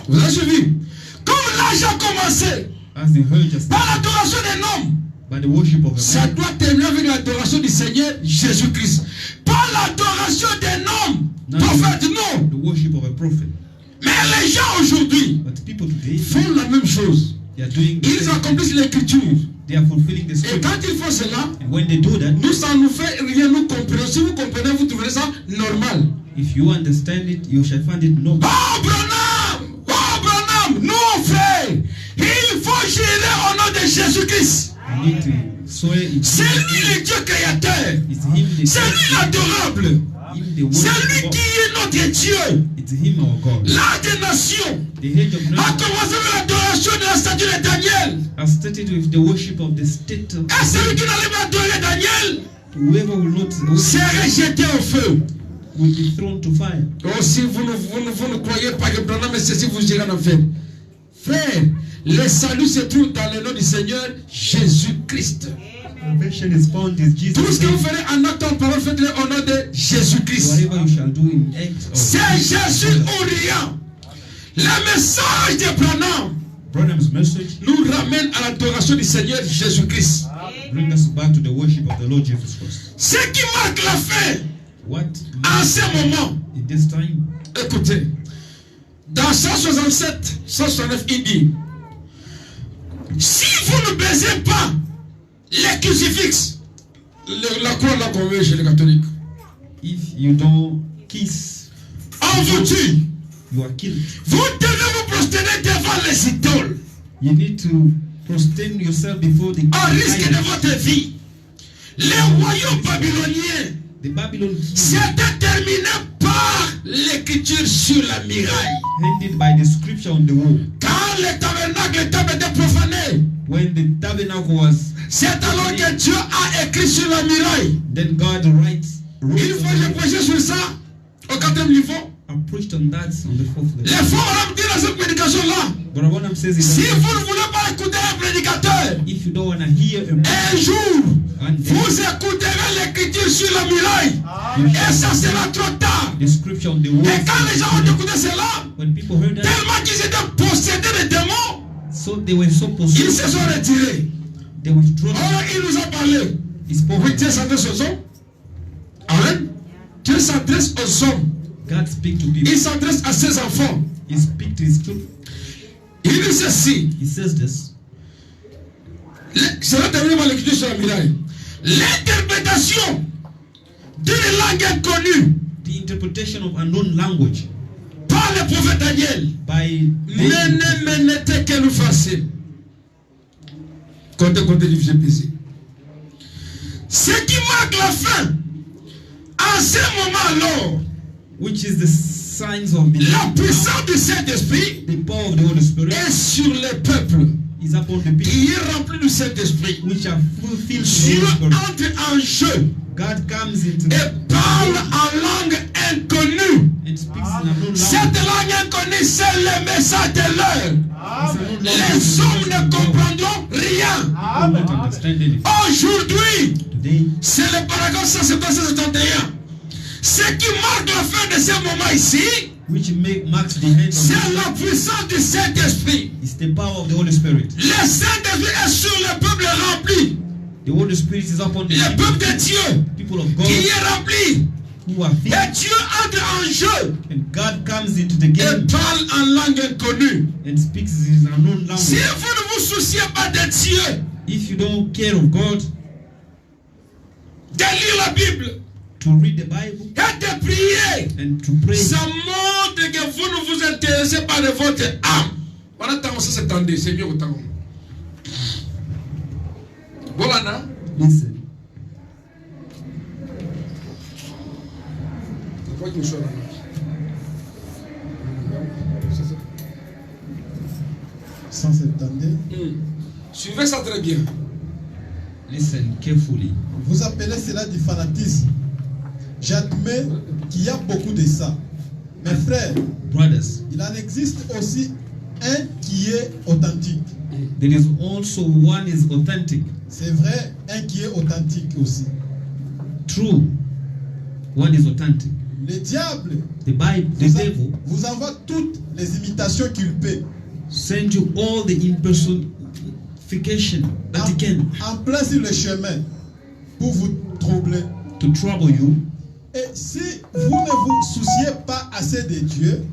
A: Vous avez suivi? Comme l'âge a commencé par l'adoration d'un homme, ça doit terminer avec l'adoration du Seigneur Jésus-Christ. Pas l'adoration d'un homme, prophète, non. Mais les gens aujourd'hui font la même chose. Ils accomplissent l'écriture. Et quand ils font cela, nous, ça nous fait rien, nous comprenons. Si vous comprenez, vous trouverez ça normal.
B: If you understand it, you shall find it normal.
A: Oh Branham, non frère, il faut gérer au nom de Jésus-Christ. C'est lui le Dieu créateur. C'est lui l'adorable. C'est lui qui est notre Dieu. L'art des nations a commencé avec l'adoration de la statue de Daniel.
B: I started with the worship of the statue.
A: Et celui qui n'allait pas adorer Daniel,
B: Whoever will not
A: serait jeté au feu.
B: will be thrown to fire.
A: Oh, si vous ne croyez pas que Branham est ceci, vous irez en enfer. Frère, le salut se trouve dans le nom du Seigneur Jésus-Christ.
B: Salvation is found in Jesus.
A: Tout ce que vous ferez en acte en parole, faites-le au nom de Jésus-Christ.
B: Whatever you shall do in act or
A: C'est Jésus ou rien. Le message de Branham
B: Branham's message
A: nous ramène à l'adoration du Seigneur Jésus-Christ.
B: bring us back to the worship of the Lord Jesus Christ.
A: Ce qui marque la fin
B: What
A: en ce moment,
B: in this time?
A: écoutez, dans 167, 169, il dit, si vous ne baisez pas les crucifixes, la croix là qu'on veut chez les catholiques,
B: If you don't kiss,
A: on vous tue.
B: you are killed.
A: Vous devez vous prosterner devant les idoles.
B: You need to prostrate yourself before the
A: Au risque de
B: idols.
A: votre vie. Les royaumes babyloniens
B: The Babylon king,
A: c'était terminé par l'écriture sur la muraille.
B: ended by the scripture on the wall.
A: Quand le tabernacle était profané,
B: When the tabernacle was,
A: c'est alors que Dieu a écrit sur la muraille.
B: then God wrote
A: Une fois
B: on
A: j'ai prêché sur ça, au 4e niveau,
B: I preached on that on the 4th
A: les
B: level.
A: forts dit dans cette prédication-là,
B: But what I'm saying
A: si
B: is that
A: vous ne voulez pas écouter un prédicateur,
B: if you don't want to hear a
A: un jour,
B: and
A: vous écouterez l'écriture sur la muraille. Et ça sera trop tard.
B: the scripture on the wall,
A: Et quand les gens ont écouté cela,
B: when people heard that,
A: tellement qu'ils étaient possédés de démons,
B: so they were so
A: ils se
B: possessed,
A: sont retirés.
B: they withdrawn.
A: Oh, il nous a parlé.
B: He spoke.
A: Oui, Dieu s'adresse aux hommes. Amen. Dieu s'adresse aux hommes.
B: God speak to people.
A: Il s'adresse à ses enfants.
B: He speak to his children.
A: Il dit ceci.
B: He says this.
A: Cela terminé par l'écriture sur la muraille. L'interprétation d'une langue inconnue
B: The interpretation of unknown language
A: par le prophète Daniel
B: by
A: n'était que nous facile. Comptez, divisé, pesé. Ce qui marque la fin, en ce moment alors,
B: which is the signs of the
A: la puissance du Saint-Esprit
B: the power of the Holy Spirit
A: est sur les peuples
B: is upon the people
A: qui est rempli du Saint-Esprit.
B: which are fulfilled with the
A: Dieu
B: Holy Spirit.
A: entre en jeu
B: God comes into
A: et parle en langue inconnue.
B: and speaks in unknown
A: Cette
B: language.
A: langue inconnue, c'est le message de l'heure.
B: It's unknown
A: Les
B: language.
A: hommes ne comprendront rien.
B: People will not understand anything.
A: Aujourd'hui,
B: Today,
A: c'est le paragraphe 171. Ce qui marque la fin de ce moment ici,
B: which marks the end of
A: c'est
B: it,
A: la puissance du Saint-Esprit.
B: is the power of the Holy Spirit.
A: Le Saint-Esprit est sur le peuple rempli.
B: The Holy Spirit is upon the
A: Le peuple de Dieu
B: people of God
A: qui est rempli.
B: who are filled,
A: Et Dieu entre en jeu
B: and God comes into the
A: et
B: game
A: parle en langue inconnue.
B: and speaks in unknown
A: Si
B: language.
A: vous ne vous souciez pas de Dieu,
B: If you don't care of God,
A: de lire la Bible
B: to read the Bible
A: et de prier,
B: and to pray,
A: ça montre que vous ne vous intéressez pas de votre âme. Pendant que tu s'attendait, c'est mieux autant. Voilà,
B: Listen.
C: Sans s'attendre.
A: Suivez ça très bien.
B: Listen carefully.
C: Vous appelez cela du fanatisme. J'admets qu'il y a beaucoup de ça. Mes frères,
B: Brothers,
C: il en existe aussi un qui est authentique.
B: there is also one is authentic.
C: C'est vrai, un qui est authentique aussi.
B: True. One is authentic.
C: Le diable
B: The Bible, the devil,
C: vous envoie toutes les imitations qu'il peut.
B: send you all the impersonification that he can
C: En plein sur le chemin pour vous troubler.
B: to trouble you.
C: Et si vous ne vous souciez pas assez de Dieu,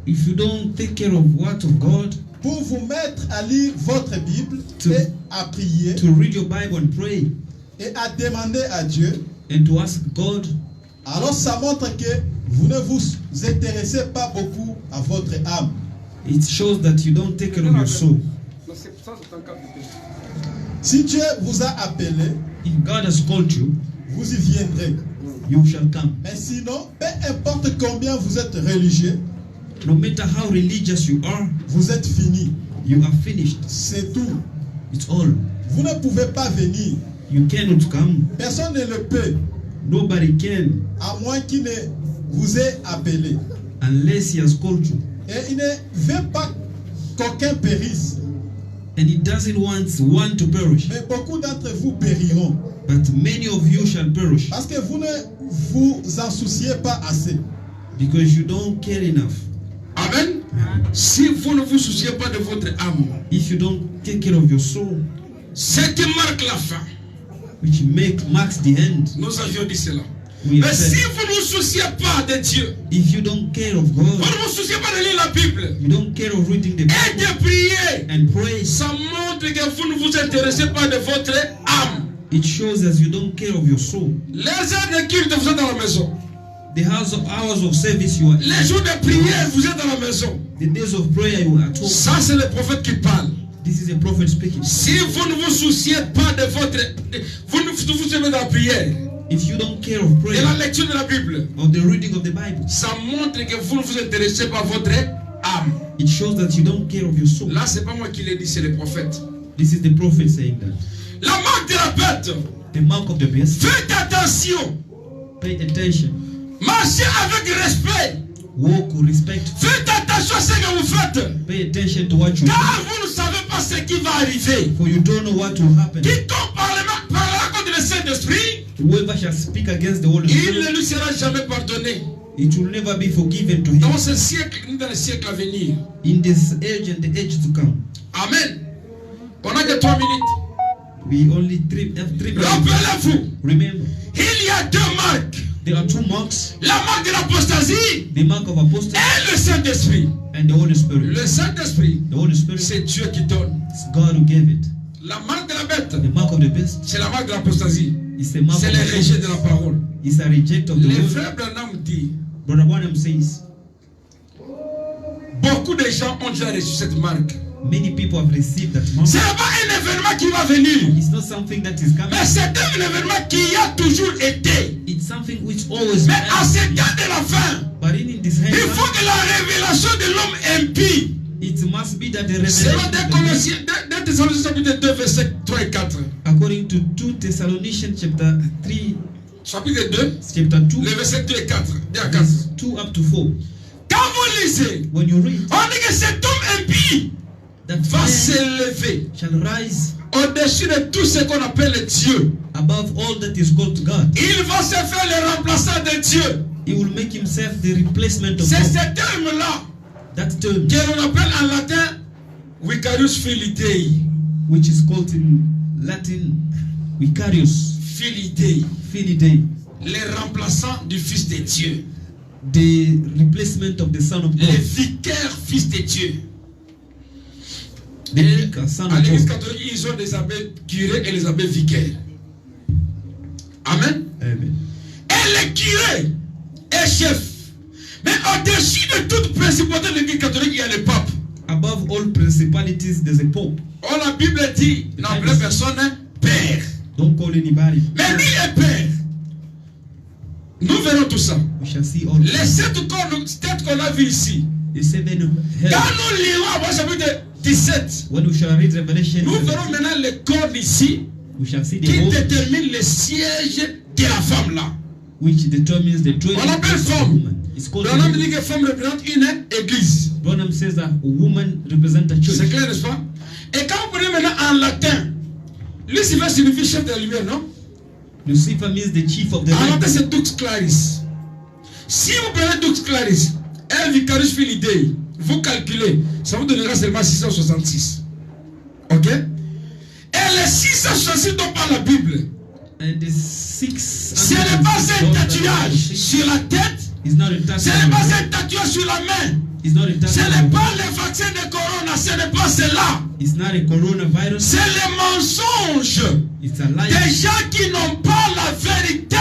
B: If you don't take care of what of God,
C: pour vous mettre à lire votre Bible
B: To-
C: et à prier
B: to read your Bible and pray,
C: et à demander à Dieu,
B: and to ask God,
C: alors ça montre que vous ne vous intéressez pas beaucoup à votre âme.
B: it shows that you don't take care of your soul.
C: Si Dieu vous a appelé,
B: If God has called you,
C: vous y viendrez.
B: you shall come.
C: Mais sinon, peu importe combien vous êtes religieux,
B: No matter how religious you are,
C: vous êtes fini.
B: you are finished.
C: C'est tout.
B: It's all.
C: Vous ne pouvez pas venir.
B: You cannot come.
C: Personne ne le peut,
B: Nobody can
C: à moins qu'il ne vous ait appelé.
B: unless He has called you.
C: Et il ne veut pas qu'aucun périsse.
B: And He doesn't want one to perish,
C: Mais beaucoup d'entre vous périront.
B: but many of you shall perish
C: Parce que vous ne vous en souciez pas assez.
B: because you don't care enough.
A: Amen. Si vous ne vous souciez pas de votre âme,
B: If you don't take care of your soul,
A: ce qui marque la fin.
B: which marks the end.
A: Nous avions dit cela.
B: We
A: Mais si
B: said,
A: vous ne vous souciez pas de Dieu,
B: if you don't care of
A: vous
B: God,
A: ne vous souciez pas de lire la Bible
B: you don't care of reading the
A: et
B: Bible
A: de prier,
B: and pray,
A: ça montre que vous ne vous intéressez pas de votre âme.
B: it shows that you don't care of your soul.
A: Les heures de culte, vous êtes dans la maison.
B: The hours of service you are
A: Les jours de prière, vous êtes dans la maison.
B: the days of prayer you are at home.
A: Ça, c'est le prophète qui parle.
B: This is a prophet speaking.
A: Si vous ne vous souciez pas de votre... Vous ne vous souciez pas de la prière,
B: If you don't care of
A: de
B: prayer
A: la lecture de la Bible,
B: or the reading of the Bible,
A: ça montre que vous ne vous intéressez pas à votre âme.
B: it shows that you don't care of your soul.
A: Là, c'est pas moi qui l'ai dit, c'est le prophète.
B: This is the prophet saying that.
A: La marque de la bête.
B: The mark of the beast.
A: Faites attention.
B: Pay attention.
A: Marchez avec respect.
B: Walk with respect.
A: Faites attention à ce que vous faites.
B: Pay attention to what you do.
A: Car vous ne savez pas ce qui va arriver.
B: For you don't know what will happen.
A: Quiconque parlera contre le Saint-Esprit,
B: Whoever shall speak against the Holy
A: il
B: Spirit,
A: ne lui sera jamais pardonné.
B: it will never be forgiven to him
A: Dans ce siècle, ni dans le siècle à venir.
B: in this age and the age to come.
A: Amen. On n'a que 3 minutes.
B: We only have 3 minutes.
A: Rappelez-vous,
B: Remember,
A: il y a 2 marques.
B: there are 2 marks:
A: La marque de l'apostasie
B: the mark of apostasy
A: et le Saint-Esprit.
B: and the Holy Spirit.
A: Le Saint-Esprit,
B: The Holy Spirit,
A: c'est Dieu qui donne.
B: it's God who gave it.
A: La marque de la bête,
B: The mark of the beast
A: c'est la marque de l'apostasie.
B: is the mark
A: C'est
B: of
A: le rejet de la
B: apostasy.
A: parole.
B: It's a reject of the
A: Le
B: word.
A: frère Branham dit,
B: Brother Branham says,
A: beaucoup de gens ont déjà reçu cette marque.
B: many people have received that mark.
A: Ce n'est pas un événement qui va venir,
B: It's not something that is coming.
A: mais c'est un événement qui a toujours été.
B: It's something which always
A: Mais à
B: has
A: ce
B: been.
A: temps de la fin,
B: But in this
A: il
B: hand,
A: faut que la révélation de l'homme impie,
B: it must be that the
A: selon
B: revelation of
A: 2
B: the man,
A: Colossiens, 2 Thessaloniciens chapitre 2, versets 3 et 4.
B: according to 2 Thessalonians chapter 3,
A: Chapitre 2,
B: chapter 2,
A: les versets 2 et 4. 2 à 4.
B: verse 2 up to 4.
A: Quand vous lisez,
B: When you read
A: on dit que cet homme impie
B: that
A: va
B: man
A: s'élever
B: shall rise
A: au-dessus de tout ce qu'on appelle Dieu.
B: above all that is called God,
A: Il va se faire le remplaçant de Dieu.
B: he will make himself the replacement of
A: C'est
B: God.
A: ce terme-là
B: That term,
A: que l'on appelle en latin Vicarius Filii Dei.
B: which is called in Latin Vicarius
A: Filii Dei,
B: Filii Dei,
A: le remplaçant du Fils de Dieu.
B: the replacement of the Son of
A: Le
B: God,
A: vicaire Fils de Dieu.
B: the vicar, Son
A: À
B: of
A: l'église
B: God.
A: catholique, ils ont les abbés curés et les abbés vicaires. Amen.
B: Amen.
A: Et le curé est chef. Mais au-dessus de toute principauté de l'église catholique, il y a le pape.
B: Above all principalities, there's a pope.
A: Oh, la Bible dit, la vraie personne, Père.
B: Don't call anybody.
A: Mais lui est Père. Nous verrons tout ça.
B: We shall see all
A: Les 7 têtes qu'on a vues ici.
B: the 7 hells.
A: Quand nous lirons au chapitre 17,
B: When we shall read Revelation,
A: nous verrons maintenant les cornes ici
B: we shall see the
A: qui
B: horn,
A: déterminent le siège de la femme là.
B: which determines the dwelling
A: On l'appelle
B: place of the
A: femme.
B: woman. It's called a
A: Branham
B: woman.
A: dit que femme représente une église.
B: Branham says that a woman represents a
A: C'est
B: church.
A: clair, n'est-ce pas? Et quand vous prenez maintenant en latin, Lucifer signifie chef de la lumière, non?
B: Lucifer means the chief of the
A: En latin,
B: light.
A: c'est Dux Claris. Si vous prenez Dux Claris, un Vicarius Filii, vous calculez, ça vous donnera seulement 666. Ok? Et les 666 dont parle la Bible,
B: And the 6
A: ce n'est pas un tatouage sur la tête,
B: is not a
A: ce
B: tattoo.
A: n'est pas un tatouage sur la main,
B: It's not a
A: ce
B: tattoo.
A: n'est pas le vaccin de corona, ce n'est pas cela.
B: It's not a coronavirus.
A: C'est le mensonge
B: It's a lie.
A: des gens qui n'ont pas la vérité.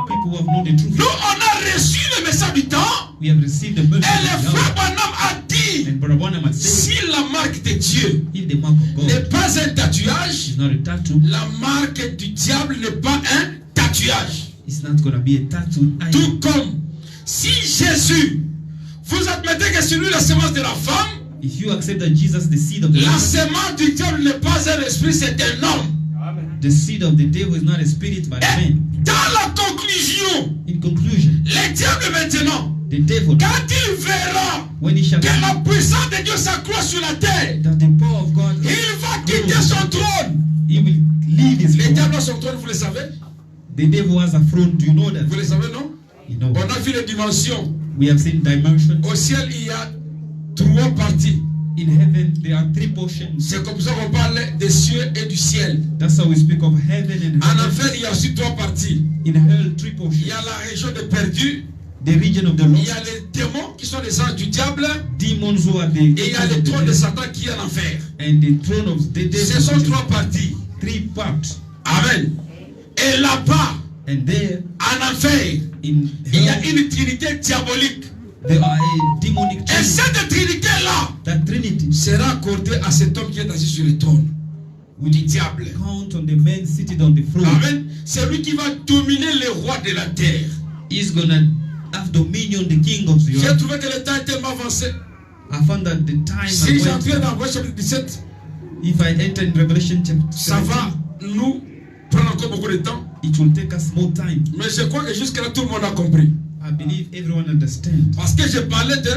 B: People who have known the truth.
A: Nous, on a reçu le message du temps
B: We have received the
A: et
B: message
A: le
B: of
A: frère
B: God.
A: Branham a dit,
B: And Brother Branham has said,
A: si la marque de Dieu
B: if the mark of God
A: n'est pas un tatouage,
B: is not a tattoo,
A: la marque du diable n'est pas un tatouage.
B: it's not going to be a tattoo either.
A: Tout comme si Jésus, vous admettez que c'est lui la semence de la femme,
B: If you accept that Jesus, the seed of the
A: la
B: woman,
A: semence du diable n'est pas un esprit, c'est un homme.
B: the seed of the devil is not a spirit but a
A: Et
B: man.
A: dans la conclusion,
B: In conclusion,
A: le diable maintenant,
B: the devil,
A: quand il verra
B: when he shall
A: que
B: see
A: la puissance de Dieu s'accroît sur la terre,
B: that the power of God,
A: il va quitter son trône.
B: he will leave his
A: Le
B: throne.
A: diable a son trône, vous le savez?
B: The devil has a throne. Do you know that?
A: Vous le savez, non?
B: You know.
A: On a vu les dimensions.
B: We have seen dimensions.
A: Au ciel, il y a 3 parties.
B: In heaven, there are 3 portions.
A: C'est comme ça qu'on parle des cieux et du ciel.
B: That's how we speak of heaven and
A: En
B: heaven.
A: enfer, il y a aussi 3 parties.
B: In hell, 3
A: Il
B: portions.
A: y a la région des perdus.
B: The region of the
A: Il y a
B: lost,
A: les démons qui sont les anges du diable.
B: demons who are the
A: Et il y a le trône de
B: devil,
A: Satan qui est en enfer.
B: and the throne of the devil.
A: Ce sont 3 parties.
B: 3 parts.
A: Amen. Et là-bas,
B: And there,
A: en enfer,
B: in
A: il y a
B: hell,
A: une trinité diabolique.
B: there are a demonic
A: Et
B: trinity.
A: cette trinité-là
B: That trinity
A: sera accordée à cet homme qui est assis sur le trône. Ou du diable.
B: count on the man seated on the throne.
A: Amen. C'est lui qui va dominer les rois de la terre.
B: He's gonna have dominion, the king of the
A: J'ai
B: earth.
A: trouvé que le temps est tellement avancé.
B: I found that the time
A: Si
B: I
A: j'entrais
B: went,
A: dans Romains chapitre 17,
B: if I enter in Revelation chapter
A: ça
B: 17,
A: va nous prendre encore beaucoup de temps.
B: it will take us more time.
A: Mais je crois que jusque-là, tout le monde a compris.
B: I believe everyone understands.
A: Parce que je parlais de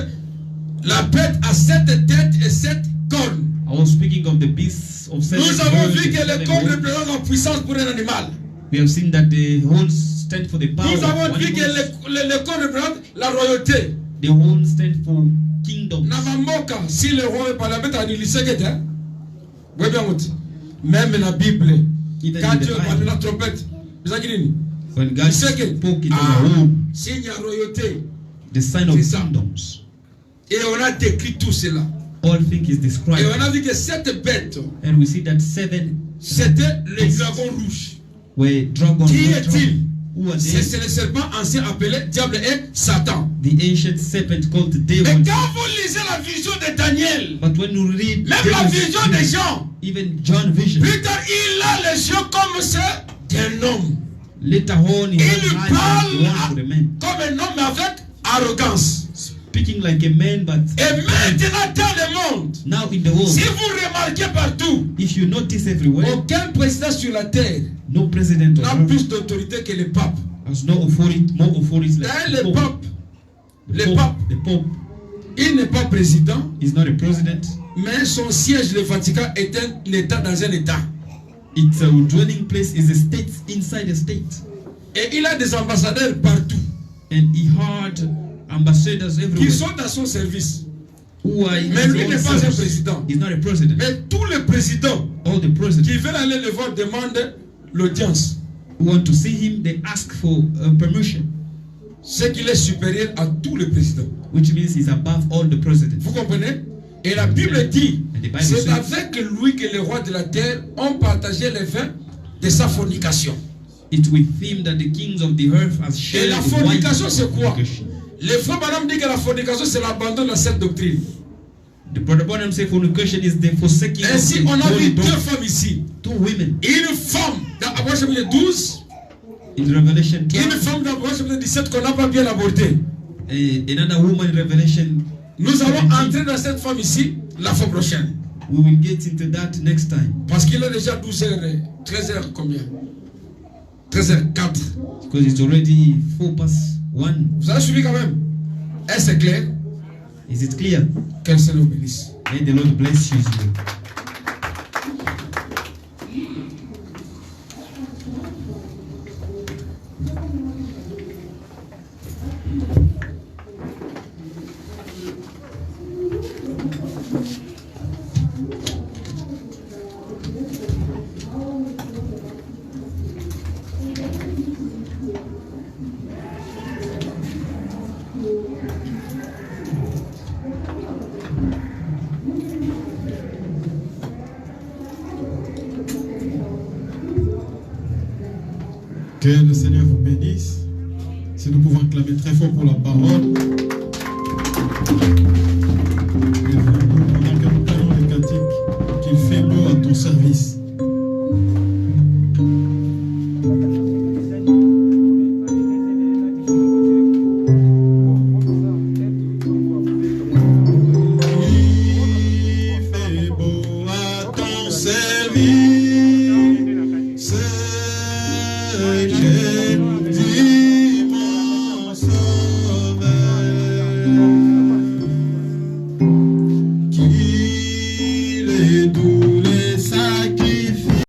A: la bête à 7 têtes et 7 cornes.
B: I was speaking of the beasts of seven
A: Nous avons
B: horns
A: vu
B: and
A: que les
B: seven
A: cornes
B: horns.
A: représentent la puissance pour un animal.
B: We have seen that the horns stand for the power.
A: Nous avons
B: of
A: vu que
B: animals.
A: les cornes représentent la royauté.
B: The horns stand for kingdom.
A: Namamoka, si le roi parle la bête à l'Iliseket, hein? Oui, bien, même la Bible,
B: Even
A: quand
B: in the
A: Dieu parle de
B: Bible,
A: la trompette, vous avez dit,
B: when God spoke in the
A: ah,
B: horn,
A: signe à royauté.
B: the sign of
A: C'est ça.
B: kingdoms,
A: Et on a décrit tout cela.
B: all things is
A: Et
B: described.
A: on a vu que cette bête,
B: And we see that 7
A: c'était le dragon rouge.
B: were dragons.
A: Qui est-il?
B: Who are
A: C'est
B: they?
A: le serpent ancien appelé diable et Satan.
B: The ancient serpent called the
A: Mais
B: devil.
A: quand vous lisez la vision de Daniel,
B: But when you read
A: même la
B: Daniel's
A: vision des gens,
B: even John vision,
A: plus tard il a les yeux comme ceux d'un homme.
B: later on he
A: Il
B: had eyes
A: parle
B: like one for the man,
A: comme un homme avec arrogance.
B: speaking like a man, but
A: Et maintenant dans le monde,
B: now in the world,
A: si vous remarquez partout,
B: if you notice everywhere,
A: aucun président sur la terre
B: no president
A: n'a
B: on earth
A: plus d'autorité que le pape.
B: has no authority, more authority like
A: Dans
B: the
A: le
B: Pope.
A: pape,
B: The
A: le
B: Pope,
A: pape,
B: the Pope
A: il n'est pas président,
B: is not a president.
A: mais son siège, le Vatican, est un État dans un État.
B: Its dwelling place is a state inside a state,
A: Et il a des ambassadeurs partout
B: and he had ambassadors
A: qui
B: everywhere
A: sont dans son service.
B: who are in
A: Mais
B: his
A: lui
B: own
A: n'est pas un
B: service.
A: président.
B: He's not a president.
A: Mais tous les présidents
B: All the presidents
A: qui veulent aller le voir demandent l'audience.
B: who want to see him, they ask for permission,
A: C'est qu'il est supérieur à tous les présidents.
B: which means he's above all the presidents.
A: Vous comprenez? Et la Bible dit,
B: And the Bible
A: c'est
B: says,
A: avec lui que les rois de la terre ont partagé les vins de sa fornication.
B: it's with him that the kings of the earth has
A: Et
B: shared
A: la
B: the wine
A: fornication,
B: of
A: c'est quoi?
B: fornication.
A: Le frère Branham dit que la fornication, c'est l'abandon de cette doctrine.
B: The Brother Branham said fornication is the forsaking of
A: Ainsi,
B: the
A: on a vu
B: holy
A: deux
B: dog.
A: femmes ici.
B: 2 women.
A: Une femme dans Abraham chapitre 12,
B: In Revelation
A: une
B: 12,
A: femme dans Abraham chapitre 17 qu'on n'a pas bien abordée.
B: another woman in Revelation.
A: Nous allons entrer dans cette femme ici la fois prochaine.
B: We will get into that next time.
A: Parce qu'il est déjà 12h, 13h combien? 13h04.
B: Because it's already 1:04.
A: Vous avez suivi quand même? Est-ce clair?
B: Is it clear?
A: Que le Seigneur bénisse.
B: May the Lord bless you.
C: Que le Seigneur vous bénisse. Si nous pouvons acclamer très fort pour la parole.